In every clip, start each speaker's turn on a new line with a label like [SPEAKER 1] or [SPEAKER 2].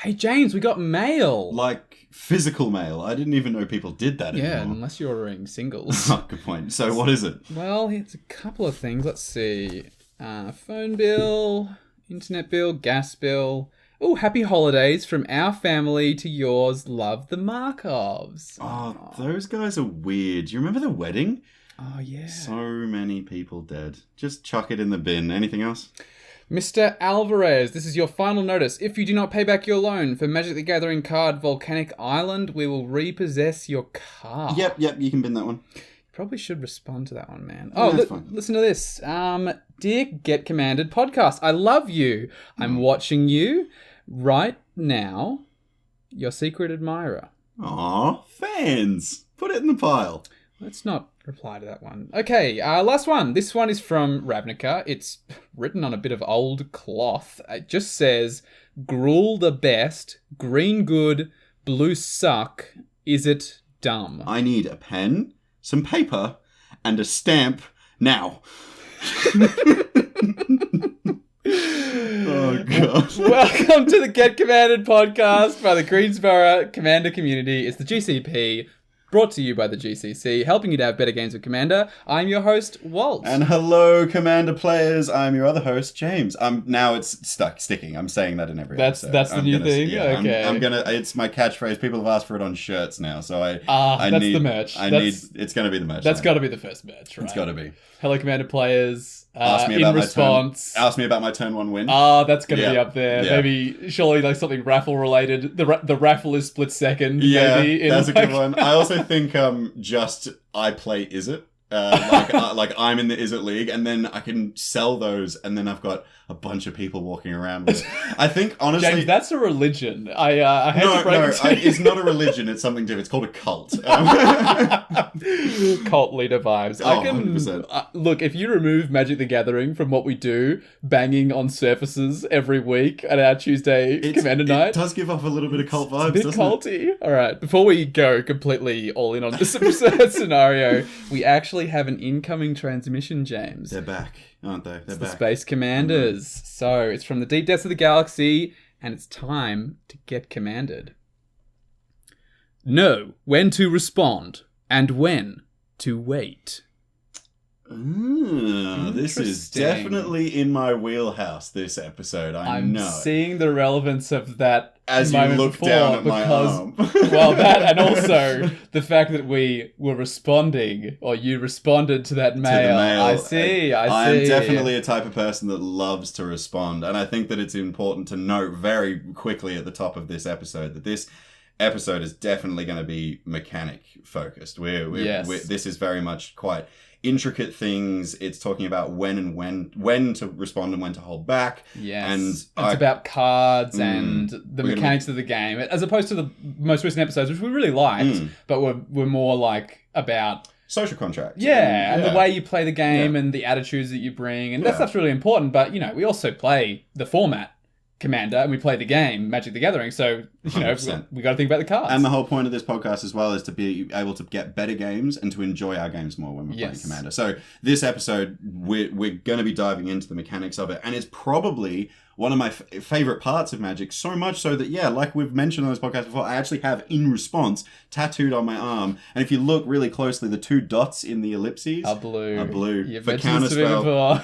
[SPEAKER 1] Hey, James, we got mail.
[SPEAKER 2] Like physical mail. I didn't even know people did that anymore.
[SPEAKER 1] Yeah, unless you're ordering singles.
[SPEAKER 2] Oh, good point. So what is it?
[SPEAKER 1] Well, it's a couple of things. Let's see. Phone bill, internet bill, gas bill. Oh, happy holidays from our family to yours. Love, the Markovs.
[SPEAKER 2] Oh, those guys are weird. Do you remember the wedding?
[SPEAKER 1] Oh, yeah.
[SPEAKER 2] So many people dead. Just chuck it in the bin. Anything else?
[SPEAKER 1] Mr. Alvarez, this is your final notice. If you do not pay back your loan for Magic the Gathering card Volcanic Island, we will repossess your card.
[SPEAKER 2] Yep, you can bin that one.
[SPEAKER 1] Probably should respond to that one, man.
[SPEAKER 2] Oh, that's fine.
[SPEAKER 1] Listen to this. Dear Get Commanded podcast, I love you. I'm watching you right now. Your secret admirer.
[SPEAKER 2] Aw, fans. Put it in the pile.
[SPEAKER 1] Let's not reply to that one. Okay, last one. This one is from Ravnica. It's written on a bit of old cloth. It just says, Gruel the best, green good, blue suck. Is it dumb?
[SPEAKER 2] I need a pen, some paper, and a stamp now. Oh, God.
[SPEAKER 1] Welcome to the Get Commanded podcast by the Greensboro Commander community. It's the GCP, brought to you by the GCC, helping you to have better games with Commander. I'm your host, Walt.
[SPEAKER 2] And hello, Commander players. I'm your other host, James. Now it's sticking. I'm saying that in every episode.
[SPEAKER 1] That's the new thing?
[SPEAKER 2] Yeah,
[SPEAKER 1] okay.
[SPEAKER 2] I'm gonna. It's my catchphrase. People have asked for it on shirts now, so I
[SPEAKER 1] that's
[SPEAKER 2] need
[SPEAKER 1] the merch.
[SPEAKER 2] It's gonna be the merch.
[SPEAKER 1] That's got to be the first merch, right?
[SPEAKER 2] It's got to be.
[SPEAKER 1] Hello, Commander players.
[SPEAKER 2] Ask me about my turn one win.
[SPEAKER 1] That's going to be up there.
[SPEAKER 2] Yeah.
[SPEAKER 1] Maybe, surely, like something raffle related. The raffle is split second.
[SPEAKER 2] Yeah,
[SPEAKER 1] maybe,
[SPEAKER 2] that's a good one. I also think just I play Is It. Like I'm in the Is It League, and then I can sell those, and then I've got a bunch of people walking around with it. I think, honestly...
[SPEAKER 1] James, that's a religion. I hate to break it to you.
[SPEAKER 2] It's not a religion, it's something different. It's called a cult.
[SPEAKER 1] Cult leader vibes. I can
[SPEAKER 2] 100%.
[SPEAKER 1] Look, if you remove Magic the Gathering from what we do, banging on surfaces every week at our Tuesday Commander Night...
[SPEAKER 2] It does give off a little bit of cult vibes,
[SPEAKER 1] It's a bit culty. All right, before we go completely all in on this scenario, we actually have an incoming transmission, James.
[SPEAKER 2] They're back, aren't they? They're
[SPEAKER 1] The
[SPEAKER 2] back.
[SPEAKER 1] Space Commanders. So it's from the deep depths of the galaxy, and it's time to get commanded. Know when to respond and when to wait.
[SPEAKER 2] This is
[SPEAKER 1] Interesting.
[SPEAKER 2] definitely in my wheelhouse, this episode.
[SPEAKER 1] I'm
[SPEAKER 2] know.
[SPEAKER 1] seeing the relevance of that
[SPEAKER 2] As you
[SPEAKER 1] moment
[SPEAKER 2] look
[SPEAKER 1] before,
[SPEAKER 2] down at my
[SPEAKER 1] because,
[SPEAKER 2] arm.
[SPEAKER 1] well, that and also the fact that we were responding, or you responded to that mail.
[SPEAKER 2] To the mail.
[SPEAKER 1] I see.
[SPEAKER 2] I'm definitely a type of person that loves to respond, and I think that it's important to note very quickly at the top of this episode that this episode is definitely going to be mechanic focused. This is very much quite intricate things. It's talking about when to respond and when to hold back.
[SPEAKER 1] Yes,
[SPEAKER 2] and
[SPEAKER 1] it's about cards and the mechanics of the game, as opposed to the most recent episodes, which we really liked, but were more like about
[SPEAKER 2] social contract.
[SPEAKER 1] and the way you play the game and the attitudes that you bring, and that stuff's really important. But we also play the format Commander, and we play the game Magic the Gathering, so we got to think about the cards.
[SPEAKER 2] And the whole point of this podcast as well is to be able to get better games and to enjoy our games more when we're playing Commander. So this episode, we're going to be diving into the mechanics of it, and it's probably one of my favorite parts of Magic, so much so that, like we've mentioned on this podcast before, I actually have In Response tattooed on my arm. And if you look really closely, the two dots in the ellipses
[SPEAKER 1] are blue. You've
[SPEAKER 2] for
[SPEAKER 1] mentioned this to me before.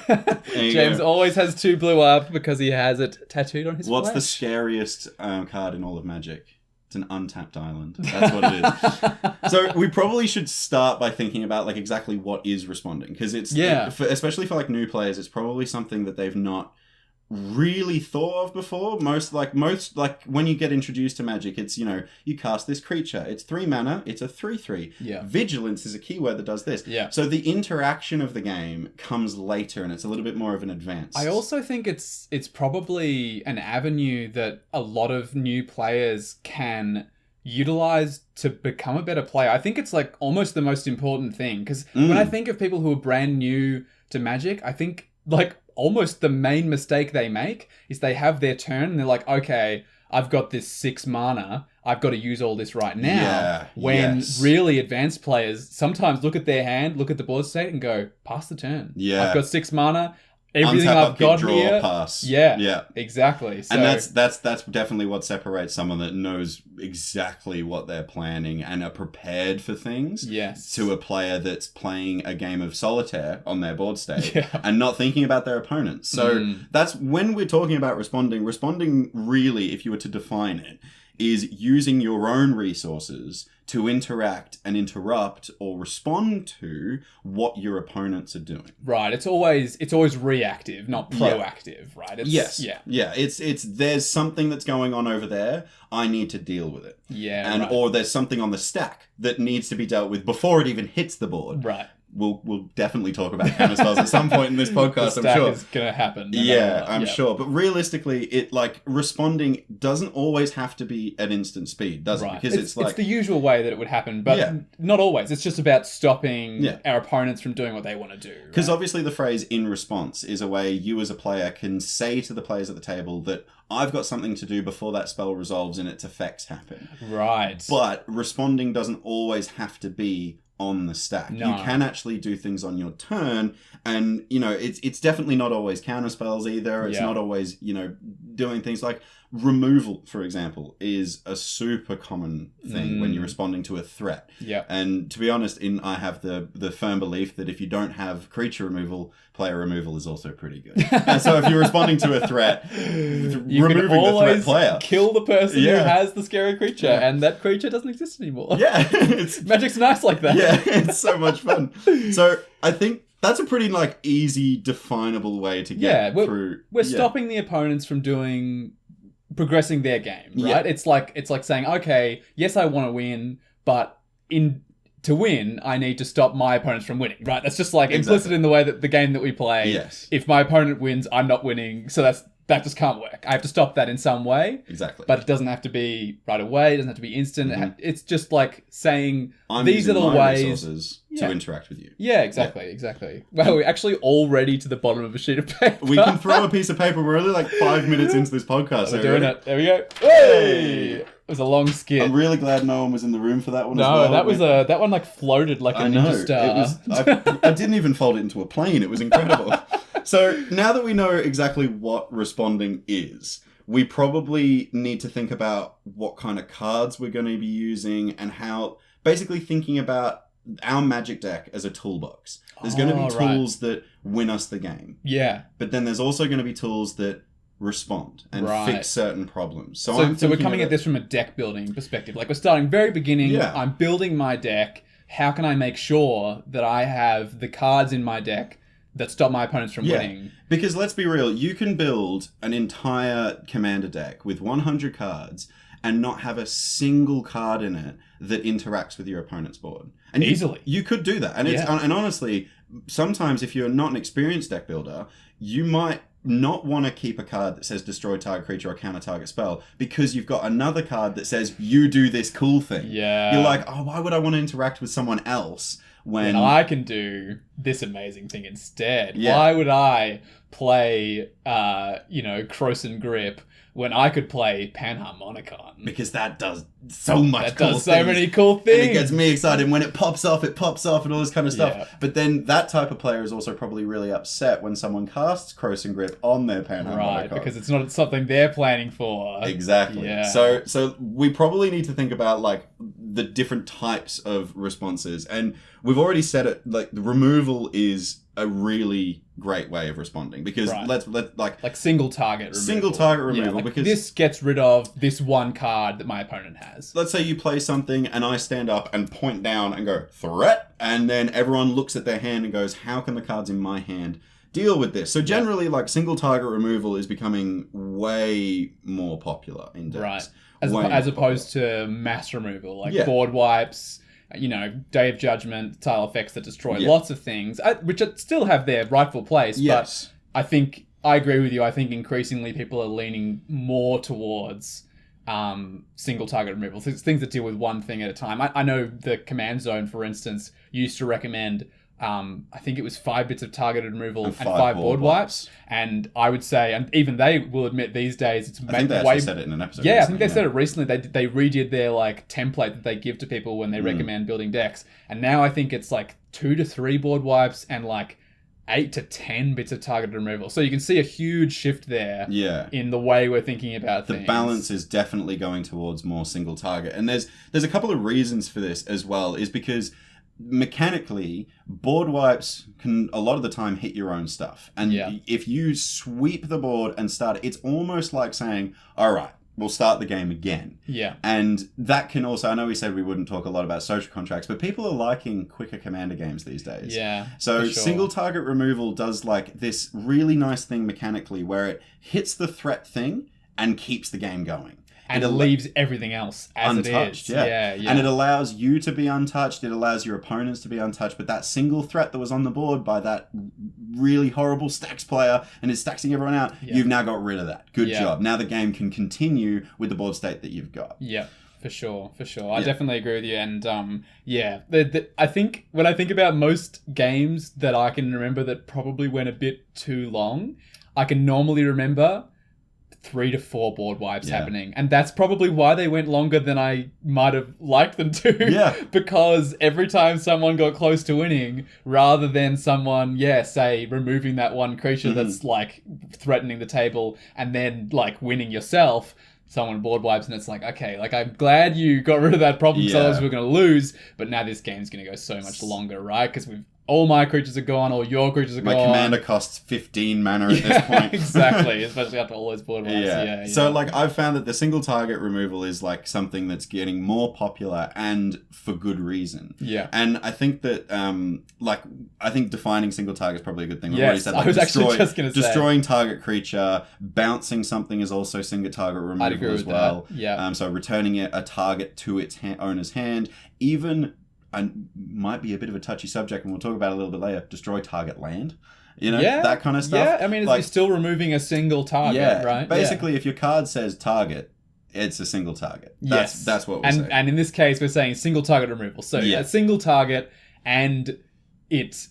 [SPEAKER 1] James always has two blue up because he has it tattooed on his
[SPEAKER 2] What's
[SPEAKER 1] flesh.
[SPEAKER 2] the scariest card in all of Magic? It's an untapped island. That's what it is. So we probably should start by thinking about exactly what is responding, because it's especially for new players, it's probably something that they've not really thought of before. Most when you get introduced to Magic, it's you cast this creature, it's 3 mana, it's a 3/3. Vigilance is a keyword that does this. So the interaction of the game comes later, and it's a little bit more of an advance.
[SPEAKER 1] I also think it's probably an avenue that a lot of new players can utilize to become a better player. I think it's almost the most important thing, because when I think of people who are brand new to Magic, I think almost the main mistake they make is they have their turn and they're like, okay, I've got this 6 mana, I've got to use all this right now. Really advanced players sometimes look at their hand, look at the board state and go, pass the turn. I've got 6 mana, everything
[SPEAKER 2] untap,
[SPEAKER 1] I've got
[SPEAKER 2] draw,
[SPEAKER 1] here.
[SPEAKER 2] pass.
[SPEAKER 1] Yeah, exactly. So,
[SPEAKER 2] and that's definitely what separates someone that knows exactly what they're planning and are prepared for things.
[SPEAKER 1] Yes.
[SPEAKER 2] To a player that's playing a game of solitaire on their board state and not thinking about their opponents. So that's when we're talking about responding. Responding really, if you were to define it, is using your own resources to interact and interrupt or respond to what your opponents are doing.
[SPEAKER 1] Right. It's always reactive, not proactive, right?
[SPEAKER 2] Yes. Yeah. It's there's something that's going on over there. I need to deal with it.
[SPEAKER 1] Yeah.
[SPEAKER 2] Or there's something on the stack that needs to be dealt with before it even hits the board.
[SPEAKER 1] Right.
[SPEAKER 2] We'll definitely talk about counter spells at some point in this podcast,
[SPEAKER 1] the
[SPEAKER 2] I'm sure.
[SPEAKER 1] It's going to happen.
[SPEAKER 2] I'm sure. But realistically, it responding doesn't always have to be at instant speed, does it? Because it's
[SPEAKER 1] the usual way that it would happen, but not always. It's just about stopping our opponents from doing what they want to do.
[SPEAKER 2] Because obviously the phrase "in response" is a way you as a player can say to the players at the table that I've got something to do before that spell resolves and its effects happen.
[SPEAKER 1] Right.
[SPEAKER 2] But responding doesn't always have to be on the stack.
[SPEAKER 1] No.
[SPEAKER 2] You can actually do things on your turn, and it's definitely not always counter spells either. It's not always doing things like removal, for example, is a super common thing when you're responding to a threat.
[SPEAKER 1] Yeah.
[SPEAKER 2] And to be honest, I have the firm belief that if you don't have creature removal, player removal is also pretty good. And so if you're responding to a threat,
[SPEAKER 1] you
[SPEAKER 2] removing
[SPEAKER 1] can always
[SPEAKER 2] the threat player,
[SPEAKER 1] kill the person who has the scary creature, and that creature doesn't exist anymore.
[SPEAKER 2] Yeah.
[SPEAKER 1] Magic's nice like that.
[SPEAKER 2] Yeah, it's so much fun. So I think that's a pretty easy, definable way to get through.
[SPEAKER 1] We're stopping the opponents from progressing their game, right? It's like saying, okay, yes, I want to win, but to win, I need to stop my opponents from winning, right? That's just implicit in the way that the game that we play.
[SPEAKER 2] Yes.
[SPEAKER 1] If my opponent wins, I'm not winning, so that just can't work. I have to stop that in some way.
[SPEAKER 2] Exactly.
[SPEAKER 1] But it doesn't have to be right away. It doesn't have to be instant. Mm-hmm. It's just like saying, these are the ways
[SPEAKER 2] resources to interact with you.
[SPEAKER 1] Yeah, exactly. Well, we're actually already to the bottom of a sheet of paper.
[SPEAKER 2] We can throw a piece of paper. We're only 5 minutes into this podcast.
[SPEAKER 1] We're doing it. There we go. Hey! It was a long skit.
[SPEAKER 2] I'm really glad no one was in the room for that one.
[SPEAKER 1] No, that was that one floated like a ninja star.
[SPEAKER 2] I didn't even fold it into a plane. It was incredible. So now that we know exactly what responding is, we probably need to think about what kind of cards we're going to be using and how, basically thinking about our Magic deck as a toolbox. There's going to be tools that win us the game.
[SPEAKER 1] Yeah.
[SPEAKER 2] But then there's also going to be tools that respond and fix certain problems. So
[SPEAKER 1] we're coming at this from a deck building perspective. We're starting very beginning.
[SPEAKER 2] Yeah.
[SPEAKER 1] I'm building my deck. How can I make sure that I have the cards in my deck that stop my opponents from winning?
[SPEAKER 2] Because let's be real, you can build an entire commander deck with 100 cards and not have a single card in it that interacts with your opponent's board. And
[SPEAKER 1] easily.
[SPEAKER 2] You could do that. And and honestly, sometimes if you're not an experienced deck builder, you might not want to keep a card that says destroy target creature or counter target spell because you've got another card that says you do this cool thing.
[SPEAKER 1] Yeah.
[SPEAKER 2] You're like, oh, why would I want to interact with someone else when
[SPEAKER 1] I can do this amazing thing instead?
[SPEAKER 2] Yeah.
[SPEAKER 1] Why would I play Croson Grip when I could play Panharmonicon?
[SPEAKER 2] Because that does so much
[SPEAKER 1] that does so many cool things.
[SPEAKER 2] And it gets me excited. When it pops off and all this kind of stuff.
[SPEAKER 1] Yeah.
[SPEAKER 2] But then that type of player is also probably really upset when someone casts Croson Grip on their Panharmonicon.
[SPEAKER 1] Right, because it's not something they're planning for.
[SPEAKER 2] Exactly.
[SPEAKER 1] Yeah.
[SPEAKER 2] So we probably need to think about the different types of responses. And we've already said it, the removal is a really great way of responding because let's
[SPEAKER 1] single target removal.
[SPEAKER 2] Because
[SPEAKER 1] this gets rid of this one card that my opponent has.
[SPEAKER 2] Let's say you play something and I stand up and point down and go threat, and then everyone looks at their hand and goes, how can the cards in my hand deal with this? So generally single target removal is becoming way more popular in decks.
[SPEAKER 1] Right. As opposed to mass removal, board wipes, Day of Judgment, tile effects that destroy lots of things, which still have their rightful place.
[SPEAKER 2] Yes.
[SPEAKER 1] But I agree with you. I think increasingly people are leaning more towards single target removal, things that deal with one thing at a time. I know the Command Zone, for instance, used to recommend I think it was 5 bits of targeted removal and 5 board wipes. And I would say, and even they will admit these days, it's
[SPEAKER 2] I think they actually said it in an episode.
[SPEAKER 1] Yeah, I think they said it recently. They redid their template that they give to people when they recommend building decks. And now I think it's 2 to 3 board wipes and 8 to 10 bits of target removal. So you can see a huge shift there in the way we're thinking about things.
[SPEAKER 2] The balance is definitely going towards more single target. And there's a couple of reasons for this as well, is because mechanically, board wipes can a lot of the time hit your own stuff. And if you sweep the board and start, it's almost like saying, all right, we'll start the game again.
[SPEAKER 1] Yeah.
[SPEAKER 2] And that can also, I know we said we wouldn't talk a lot about social contracts, but people are liking quicker commander games these days.
[SPEAKER 1] Yeah.
[SPEAKER 2] So single target removal does like this really nice thing mechanically where it hits the threat thing and keeps the game going.
[SPEAKER 1] And it leaves everything else as
[SPEAKER 2] untouched,
[SPEAKER 1] it is. Yeah.
[SPEAKER 2] And it allows you to be untouched. It allows your opponents to be untouched. But that single threat that was on the board by that really horrible stacks player and is staxing everyone out, you've now got rid of that. Good job. Now the game can continue with the board state that you've got.
[SPEAKER 1] Yeah, for sure. I definitely agree with you. And I think when I think about most games that I can remember that probably went a bit too long, I can normally remember 3 to 4 board wipes happening. And that's probably why they went longer than I might have liked them to.
[SPEAKER 2] Yeah.
[SPEAKER 1] Because every time someone got close to winning, rather than someone, say, removing that one creature that's like threatening the table and then like winning yourself, someone board wipes and it's like, okay, like I'm glad you got rid of that problem, so otherwise we're going to lose. But now this game's going to go so much longer, right? Because all my creatures are gone, all your creatures are gone.
[SPEAKER 2] My commander costs 15 mana at this point.
[SPEAKER 1] Exactly, especially after all those board wipes.
[SPEAKER 2] So, like, I've found that the single target removal is, like, something that's getting more popular and for good reason.
[SPEAKER 1] Yeah.
[SPEAKER 2] And I think that, I think defining single target is probably a good thing.
[SPEAKER 1] Yes,
[SPEAKER 2] said,
[SPEAKER 1] I was actually just going to say.
[SPEAKER 2] Destroying target creature, bouncing something is also single target removal as well.
[SPEAKER 1] That. Yeah.
[SPEAKER 2] So returning a target to its owner's hand, even... and might be a bit of a touchy subject, and we'll talk about it a little bit later, destroy target land. You know, that kind of stuff.
[SPEAKER 1] Yeah, I mean, you're still removing a single target, right?
[SPEAKER 2] Basically, if your card says target, it's a single target. That's what we're saying.
[SPEAKER 1] And in this case, we're saying single target removal. So a single target, and it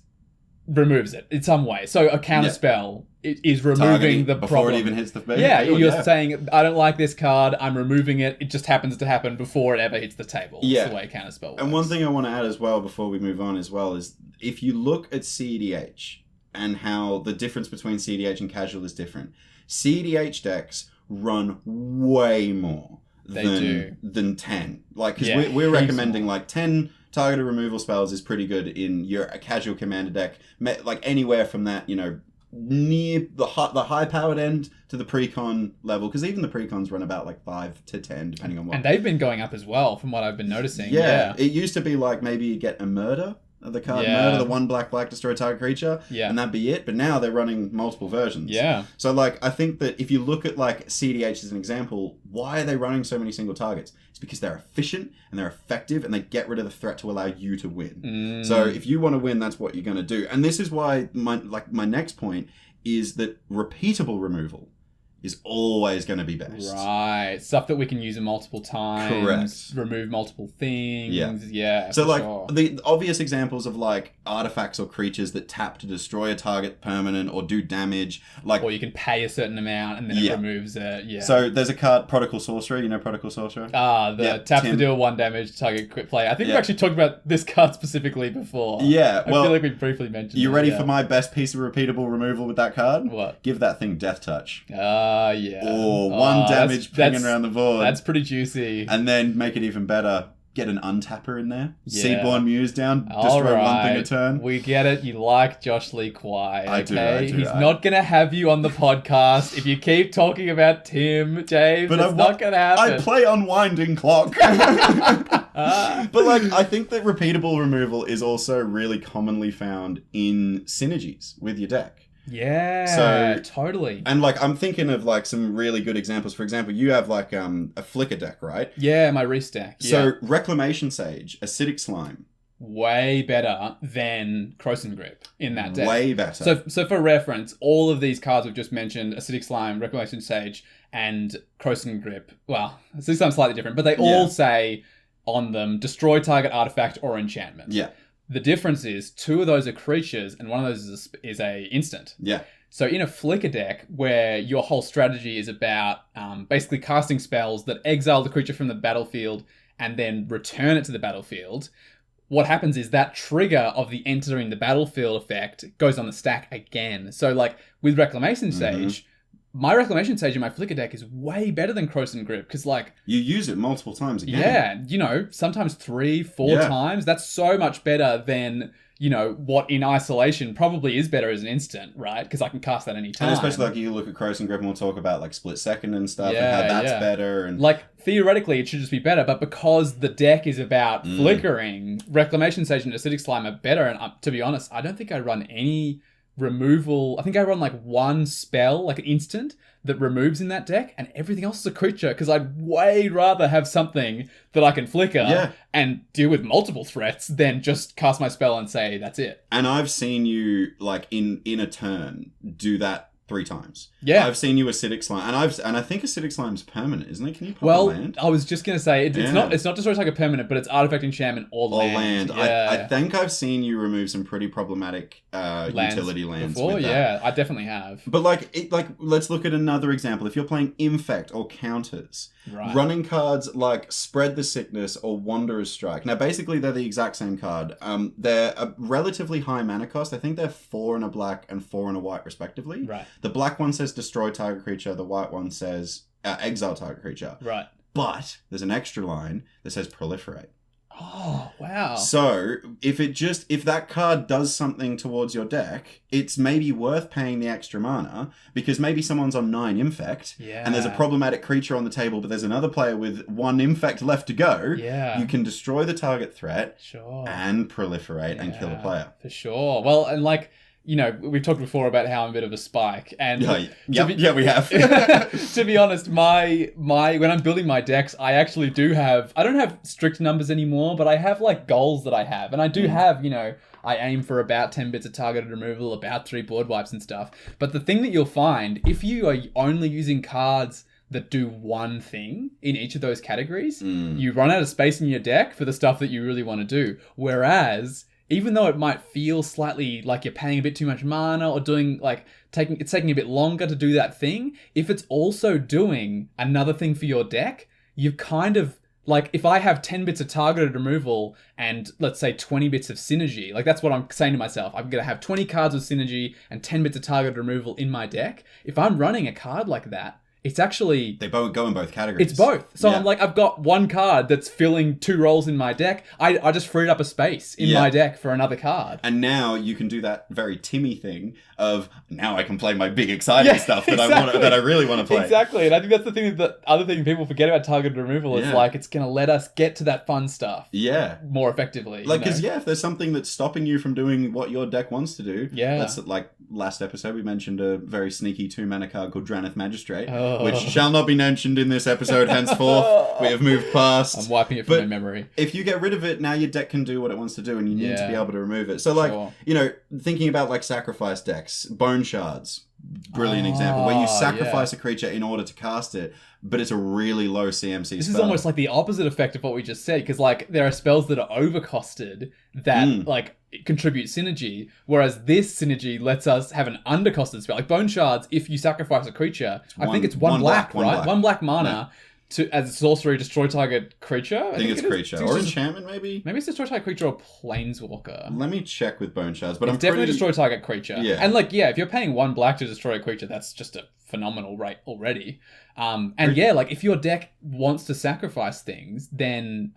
[SPEAKER 1] removes it in some way. So a counter spell is removing the
[SPEAKER 2] before
[SPEAKER 1] problem.
[SPEAKER 2] It even hits the field.
[SPEAKER 1] You're saying, I don't like this card, I'm removing it. It just happens to happen before it ever hits the table. That's the way a counter spell works.
[SPEAKER 2] And one thing I want to add as well before we move on as well is if you look at CEDH and how the difference between CEDH and casual is different, CEDH decks run way more than 10. Like, because we're recommending like 10 targeted removal spells is pretty good in your casual commander deck. Like anywhere from that, near the high powered end to the precon level, because even the precons run about like 5 to 10 depending on what.
[SPEAKER 1] And they've been going up as well from what I've been noticing.
[SPEAKER 2] It used to be like maybe you get a murder of the card, murder the 1 black destroy target creature, and that'd be it. But now they're running multiple versions. So like I think that if you look at like CDH as an example, why are they running so many single targets? It's because they're efficient and they're effective and they get rid of the threat to allow you to win. So if you want to win, that's what you're going to do. And this is why my next point is that repeatable removal is always going to be best.
[SPEAKER 1] Right. Stuff that we can use in multiple times.
[SPEAKER 2] Correct.
[SPEAKER 1] Remove multiple things. Yeah.
[SPEAKER 2] So like the obvious examples of like artifacts or creatures that tap to destroy a target permanent or do damage.
[SPEAKER 1] Or you can pay a certain amount and then it removes it. Yeah.
[SPEAKER 2] So there's a card, Prodigal Sorcerer. You know Prodigal Sorcerer?
[SPEAKER 1] Tap to deal 1 damage, target quit play. I think we've actually talked about this card specifically before.
[SPEAKER 2] Yeah.
[SPEAKER 1] I feel like we briefly mentioned it.
[SPEAKER 2] You ready for my best piece of repeatable removal with that card?
[SPEAKER 1] What?
[SPEAKER 2] Give that thing Death Touch.
[SPEAKER 1] Yeah.
[SPEAKER 2] 1 damage pinging around the board.
[SPEAKER 1] That's pretty juicy.
[SPEAKER 2] And then make it even better. Get an untapper in there. Seedborn Muse down. Destroy 1 thing a turn.
[SPEAKER 1] We get it. You like Josh Lee Kwai.
[SPEAKER 2] I do.
[SPEAKER 1] He's not going to have you on the podcast if you keep talking about Tim, James. But it's not going to happen.
[SPEAKER 2] I play Unwinding Clock. But like, I think that repeatable removal is also really commonly found in synergies with your deck.
[SPEAKER 1] Yeah, totally.
[SPEAKER 2] And like, I'm thinking of like some really good examples. For example, you have like a Flicker deck, right?
[SPEAKER 1] Yeah, my Reese deck.
[SPEAKER 2] So Reclamation Sage, Acidic Slime.
[SPEAKER 1] Way better than Croson Grip in that deck.
[SPEAKER 2] Way better.
[SPEAKER 1] So for reference, all of these cards we've just mentioned, Acidic Slime, Reclamation Sage, and Croson Grip, well, Acidic Slime's slightly different, but they all say on them, destroy target artifact or enchantment.
[SPEAKER 2] Yeah.
[SPEAKER 1] The difference is 2 of those are creatures and 1 of those is a instant.
[SPEAKER 2] Yeah.
[SPEAKER 1] So in a Flicker deck where your whole strategy is about basically casting spells that exile the creature from the battlefield and then return it to the battlefield, what happens is that trigger of the entering the battlefield effect goes on the stack again. So like with Reclamation Sage, my Reclamation Sage in my Flicker deck is way better than Croson Grip because like...
[SPEAKER 2] You use it multiple times again.
[SPEAKER 1] Yeah, you know, sometimes 3, 4 times. That's so much better than... you know, what in isolation probably is better as an instant, right? Because I can cast that any time.
[SPEAKER 2] And especially like you look at Croson Grip and we'll talk about like Split Second and stuff and how that's better. And
[SPEAKER 1] like theoretically it should just be better, but because the deck is about flickering, Reclamation Sage and Acidic Slime are better. And to be honest, I don't think I run any removal. I think I run like one spell, like an instant that removes in that deck, and everything else is a creature because I'd way rather have something that I can flicker and deal with multiple threats than just cast my spell and say that's it.
[SPEAKER 2] And I've seen you like in a turn do that 3 times.
[SPEAKER 1] Yeah.
[SPEAKER 2] I've seen you Acidic Slime, and I think Acidic Slime's permanent, isn't it? Can you pop a land?
[SPEAKER 1] I was just gonna say it's not Destroy Target permanent, but it's Artifact, Enchantment, or land.
[SPEAKER 2] Yeah. I think I've seen you remove some pretty problematic utility lands
[SPEAKER 1] before.
[SPEAKER 2] With that.
[SPEAKER 1] Yeah, I definitely have.
[SPEAKER 2] But let's look at another example. If you're playing Infect or counters, running cards like Spread the Sickness or Wanderer's Strike. Now, basically, they're the exact same card. They're a relatively high mana cost. I think they're 4 and a black and 4 and a white, respectively.
[SPEAKER 1] Right.
[SPEAKER 2] The black one says destroy target creature. The white one says exile target creature.
[SPEAKER 1] Right.
[SPEAKER 2] But there's an extra line that says proliferate.
[SPEAKER 1] Oh, wow.
[SPEAKER 2] So if that card does something towards your deck, it's maybe worth paying the extra mana because maybe someone's on 9 Infect and there's a problematic creature on the table, but there's another player with 1 Infect left to go.
[SPEAKER 1] Yeah.
[SPEAKER 2] You can destroy the target threat and proliferate and kill a player.
[SPEAKER 1] For sure. Well, and like... you know, we've talked before about how I'm a bit of a spike, and
[SPEAKER 2] we have.
[SPEAKER 1] To be honest, my when I'm building my decks, I actually I don't have strict numbers anymore, but I have like goals that I have, and I do have, you know, I aim for about 10 bits of targeted removal, about 3 board wipes and stuff. But the thing that you'll find, if you are only using cards that do one thing in each of those categories, you run out of space in your deck for the stuff that you really want to do. Whereas, even though it might feel slightly like you're paying a bit too much mana or doing like it's taking a bit longer to do that thing, if it's also doing another thing for your deck, you've kind of like, if I have 10 bits of targeted removal and let's say 20 bits of synergy, like that's what I'm saying to myself. I'm going to have 20 cards with synergy and 10 bits of targeted removal in my deck. If I'm running a card like that, it's actually...
[SPEAKER 2] They both go in both categories.
[SPEAKER 1] It's both. So I'm like, I've got one card that's filling 2 roles in my deck. I just freed up a space in my deck for another card.
[SPEAKER 2] And now you can do that very Timmy thing of, now I can play my big exciting stuff that I really want to play.
[SPEAKER 1] Exactly. And I think that's the other thing people forget about targeted removal is like, it's going to let us get to that fun stuff.
[SPEAKER 2] Yeah.
[SPEAKER 1] More effectively.
[SPEAKER 2] Like, because if there's something that's stopping you from doing what your deck wants to do. Yeah. That's like last episode we mentioned a very sneaky 2-mana card called Draneth Magistrate. Which shall not be mentioned in this episode henceforth. We have moved past.
[SPEAKER 1] I'm wiping it from my memory.
[SPEAKER 2] If you get rid of it, now your deck can do what it wants to do and you need to be able to remove it. So like, you know, thinking about like sacrifice decks, Bone Shards, brilliant example, where you sacrifice a creature in order to cast it, but it's a really low CMC spell.
[SPEAKER 1] This is almost like the opposite effect of what we just said, because like there are spells that are overcosted that like contribute synergy, whereas this synergy lets us have an undercosted spell. Like Bone Shards, if you sacrifice a creature, I think it's one black, right? One black mana. To, as a sorcery, destroy target creature?
[SPEAKER 2] I think it's creature. Or enchantment, maybe?
[SPEAKER 1] Maybe it's destroy target creature or planeswalker.
[SPEAKER 2] Let me check with Bone Shards, but
[SPEAKER 1] it's definitely destroy target creature. Yeah. And like, if you're paying 1 black to destroy a creature, that's just a phenomenal rate already. Like if your deck wants to sacrifice things, then,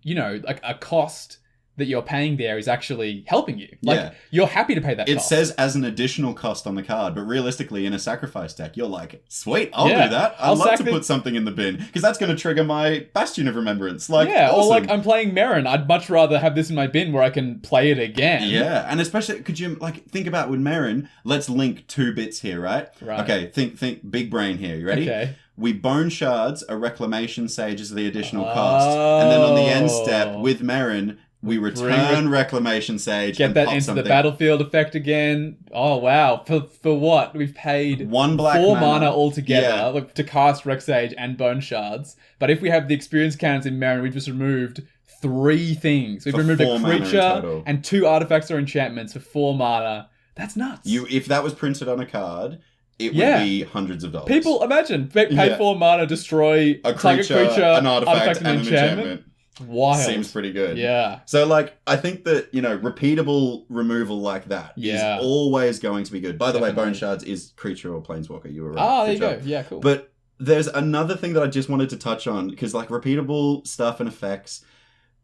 [SPEAKER 1] you know, like a cost that you're paying there is actually helping you. Like, you're happy to pay that cost.
[SPEAKER 2] It says as an additional cost on the card, but realistically, in a sacrifice deck, you're like, sweet, I'll do that. I'd love to put something in the bin, because that's going to trigger my Bastion of Remembrance. Like, awesome.
[SPEAKER 1] Or like, I'm playing Merrin. I'd much rather have this in my bin where I can play it again.
[SPEAKER 2] Yeah, and especially, could you, like, think about with Merrin, let's link 2 bits here, right? Okay, think big brain here. You ready?
[SPEAKER 1] Okay.
[SPEAKER 2] We Bone Shards a Reclamation Sage as the additional cost, and then on the end step, with Merrin, we return Reclamation Sage.
[SPEAKER 1] Get that into the battlefield effect again. Oh wow! For what? We've paid
[SPEAKER 2] 1 black
[SPEAKER 1] 4 mana altogether to cast Rec Sage and Bone Shards. But if we have the experience cannons in Merrin, we've just removed 3 things. We've removed a creature and 2 artifacts or enchantments for 4 mana. That's nuts.
[SPEAKER 2] If that was printed on a card, it would be hundreds of dollars.
[SPEAKER 1] People, imagine, pay 4 mana, destroy
[SPEAKER 2] a creature, an artifact and an enchantment.
[SPEAKER 1] Wild.
[SPEAKER 2] Seems pretty good.
[SPEAKER 1] Yeah.
[SPEAKER 2] So, like, I think that, repeatable removal like that is always going to be good. By the way, Bone Shards is creature or planeswalker. You were right.
[SPEAKER 1] Oh, there you go. Yeah, cool.
[SPEAKER 2] But there's another thing that I just wanted to touch on, because, like, repeatable stuff and effects,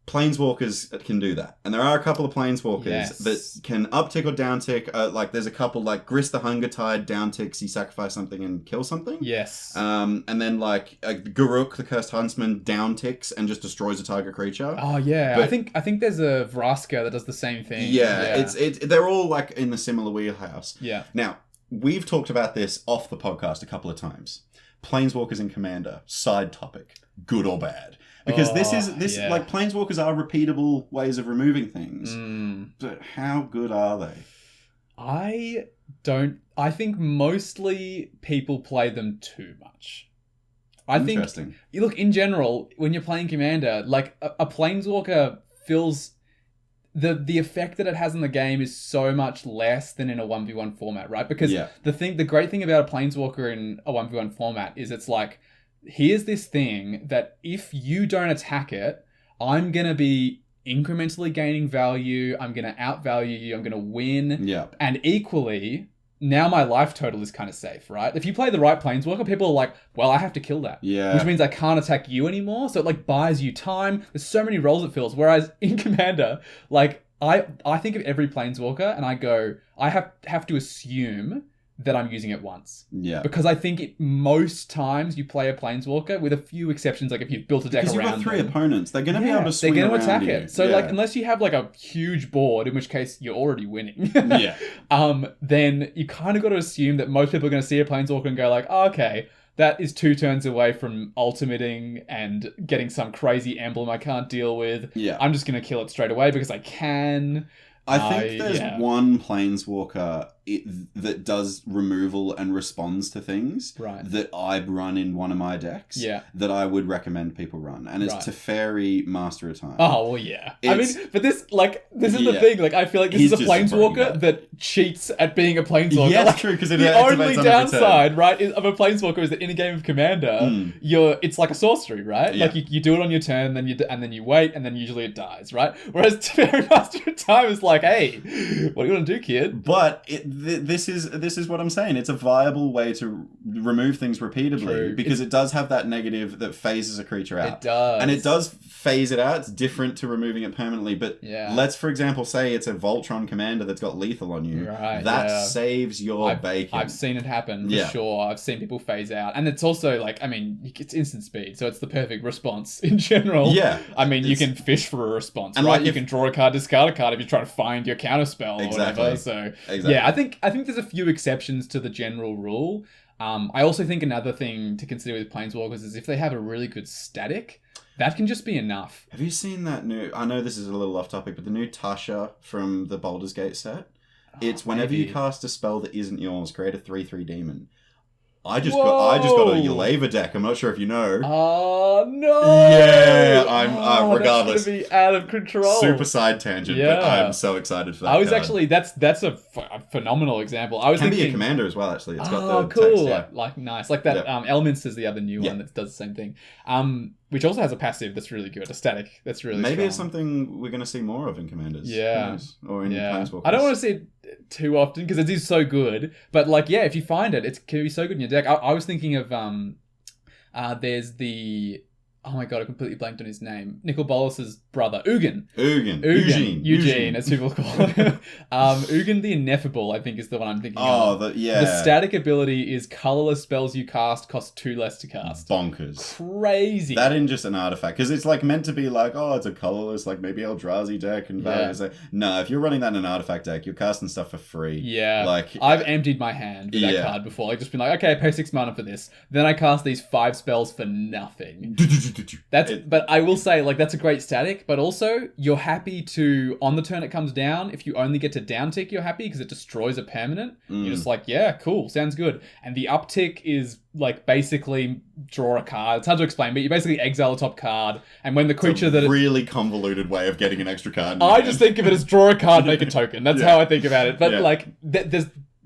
[SPEAKER 2] planeswalkers can do that. And there are a couple of planeswalkers that can uptick or downtick. Like, there's a couple, like, Grist the Hunger Tide downticks, you sacrifice something and kill something.
[SPEAKER 1] Yes.
[SPEAKER 2] And then, like, Garruk, the Cursed Huntsman, downticks and just destroys a target creature.
[SPEAKER 1] Oh, yeah. But I think there's a Vraska that does the same thing.
[SPEAKER 2] Yeah. They're all, like, in the similar wheelhouse.
[SPEAKER 1] Yeah.
[SPEAKER 2] Now, we've talked about this off the podcast a couple of times. Planeswalkers in Commander, side topic, good or bad. Because like, planeswalkers are repeatable ways of removing things. But how good are they?
[SPEAKER 1] I think mostly people play them too much.
[SPEAKER 2] Interesting.
[SPEAKER 1] Look, in general, when you're playing Commander, like, a planeswalker feels... The effect that it has in the game is so much less than in a 1v1 format, right? Because the great thing about a planeswalker in a 1v1 format is it's like, here's this thing that if you don't attack it, I'm going to be incrementally gaining value. I'm going to outvalue you. I'm going to win.
[SPEAKER 2] Yeah.
[SPEAKER 1] And equally, now my life total is kind of safe, right? If you play the right planeswalker, people are like, well, I have to kill that.
[SPEAKER 2] Yeah.
[SPEAKER 1] Which means I can't attack you anymore. So it, like, buys you time. There's so many roles it fills. Whereas in Commander, like, I think of every planeswalker and I go, I have to assume that I'm using it once.
[SPEAKER 2] Yeah.
[SPEAKER 1] Because I think most times you play a planeswalker, with a few exceptions, like if you've built a deck around them.
[SPEAKER 2] Because you've got 3 opponents. They're going to be able to swing
[SPEAKER 1] they're going
[SPEAKER 2] around
[SPEAKER 1] to attack
[SPEAKER 2] you.
[SPEAKER 1] it. So, like, unless you have, like, a huge board, in which case you're already winning. Then you kind of got to assume that most people are going to see a planeswalker and go like, oh, okay, that is 2 turns away from ultimating and getting some crazy emblem I can't deal with.
[SPEAKER 2] Yeah.
[SPEAKER 1] I'm just going to kill it straight away because I can.
[SPEAKER 2] I think there's one planeswalker that does removal and responds to things that I run in one of my decks that I would recommend people run. And it's Teferi, Master of Time.
[SPEAKER 1] Oh, well, yeah. I mean, but this is the thing. Like, I feel like this is a planeswalker that cheats at being a planeswalker.
[SPEAKER 2] Yeah,
[SPEAKER 1] like,
[SPEAKER 2] true, because it
[SPEAKER 1] the only downside, right, of a planeswalker is that in a game of Commander, it's like a sorcery, right?
[SPEAKER 2] Yeah.
[SPEAKER 1] Like, you do it on your turn, and then you wait, and then usually it dies, right? Whereas Teferi, Master of Time is like, hey, what are you going to do, kid?
[SPEAKER 2] But this is what I'm saying. It's a viable way to remove things repeatedly because it does have that negative that phases a creature out.
[SPEAKER 1] It does.
[SPEAKER 2] And it does phase it out. It's different to removing it permanently. But let's, for example, say it's a Voltron commander that's got lethal on you.
[SPEAKER 1] Right,
[SPEAKER 2] that saves your bacon.
[SPEAKER 1] I've seen it happen, for sure. I've seen people phase out. And it's also, like, I mean, it's instant speed, so it's the perfect response in general.
[SPEAKER 2] Yeah.
[SPEAKER 1] I mean, you can fish for a response, and right? You can draw a card, discard a card if you try to find your counter spell or whatever. So, yeah, I think there's a few exceptions to the general rule. I also think another thing to consider with planeswalkers is if they have a really good static, that can just be enough.
[SPEAKER 2] Have you seen that new... I know this is a little off topic, but the new Tasha from the Baldur's Gate set? It's whenever you cast a spell that isn't yours, create a 3/3 demon. I just got a Yeleva deck. I'm not sure if you know.
[SPEAKER 1] Oh, no!
[SPEAKER 2] Yeah, I'm regardless.
[SPEAKER 1] That's gonna be out of control.
[SPEAKER 2] Super side tangent, but I'm so excited for that.
[SPEAKER 1] I was actually that's a phenomenal example. I was thinking
[SPEAKER 2] be a commander as well. Actually, it's got the
[SPEAKER 1] cool,
[SPEAKER 2] text,
[SPEAKER 1] like nice, like that. Elements is the other new one that does the same thing. Which also has a passive that's really good, a static that's really
[SPEAKER 2] maybe
[SPEAKER 1] strong.
[SPEAKER 2] It's something we're going to see more of in commanders.
[SPEAKER 1] Yeah,
[SPEAKER 2] or in Planeswalkers.
[SPEAKER 1] I don't want to see it too often because it is so good. But like, yeah, if you find it, it can be so good in your deck. I was thinking of there's the. Oh my god, I completely blanked on his name. Nicol Bolas's brother, Ugin. Eugene, as people call him. Ugin the Ineffable, I think, is the one I'm thinking of. The static ability is colorless spells you cast cost 2 less to cast.
[SPEAKER 2] Bonkers.
[SPEAKER 1] Crazy.
[SPEAKER 2] That in just an artifact. Because it's like meant to be like, oh, it's a colorless, like maybe Eldrazi deck. And no, if you're running that in an artifact deck, you're casting stuff for free.
[SPEAKER 1] Yeah.
[SPEAKER 2] Like
[SPEAKER 1] I've emptied my hand with that card before. Like, just been like, okay, I pay 6 mana for this. Then I cast these 5 spells for nothing. But I will say, like, that's a great static, but also you're happy to, on the turn it comes down, if you only get to downtick, you're happy because it destroys a permanent. You're just like, yeah, cool, sounds good. And the uptick is like basically draw a card. It's hard to explain, but you basically exile a top card, and when the creature
[SPEAKER 2] it's a really convoluted way of getting an extra card.
[SPEAKER 1] I just think of it as draw a card, make a token. That's how I think about it. But like,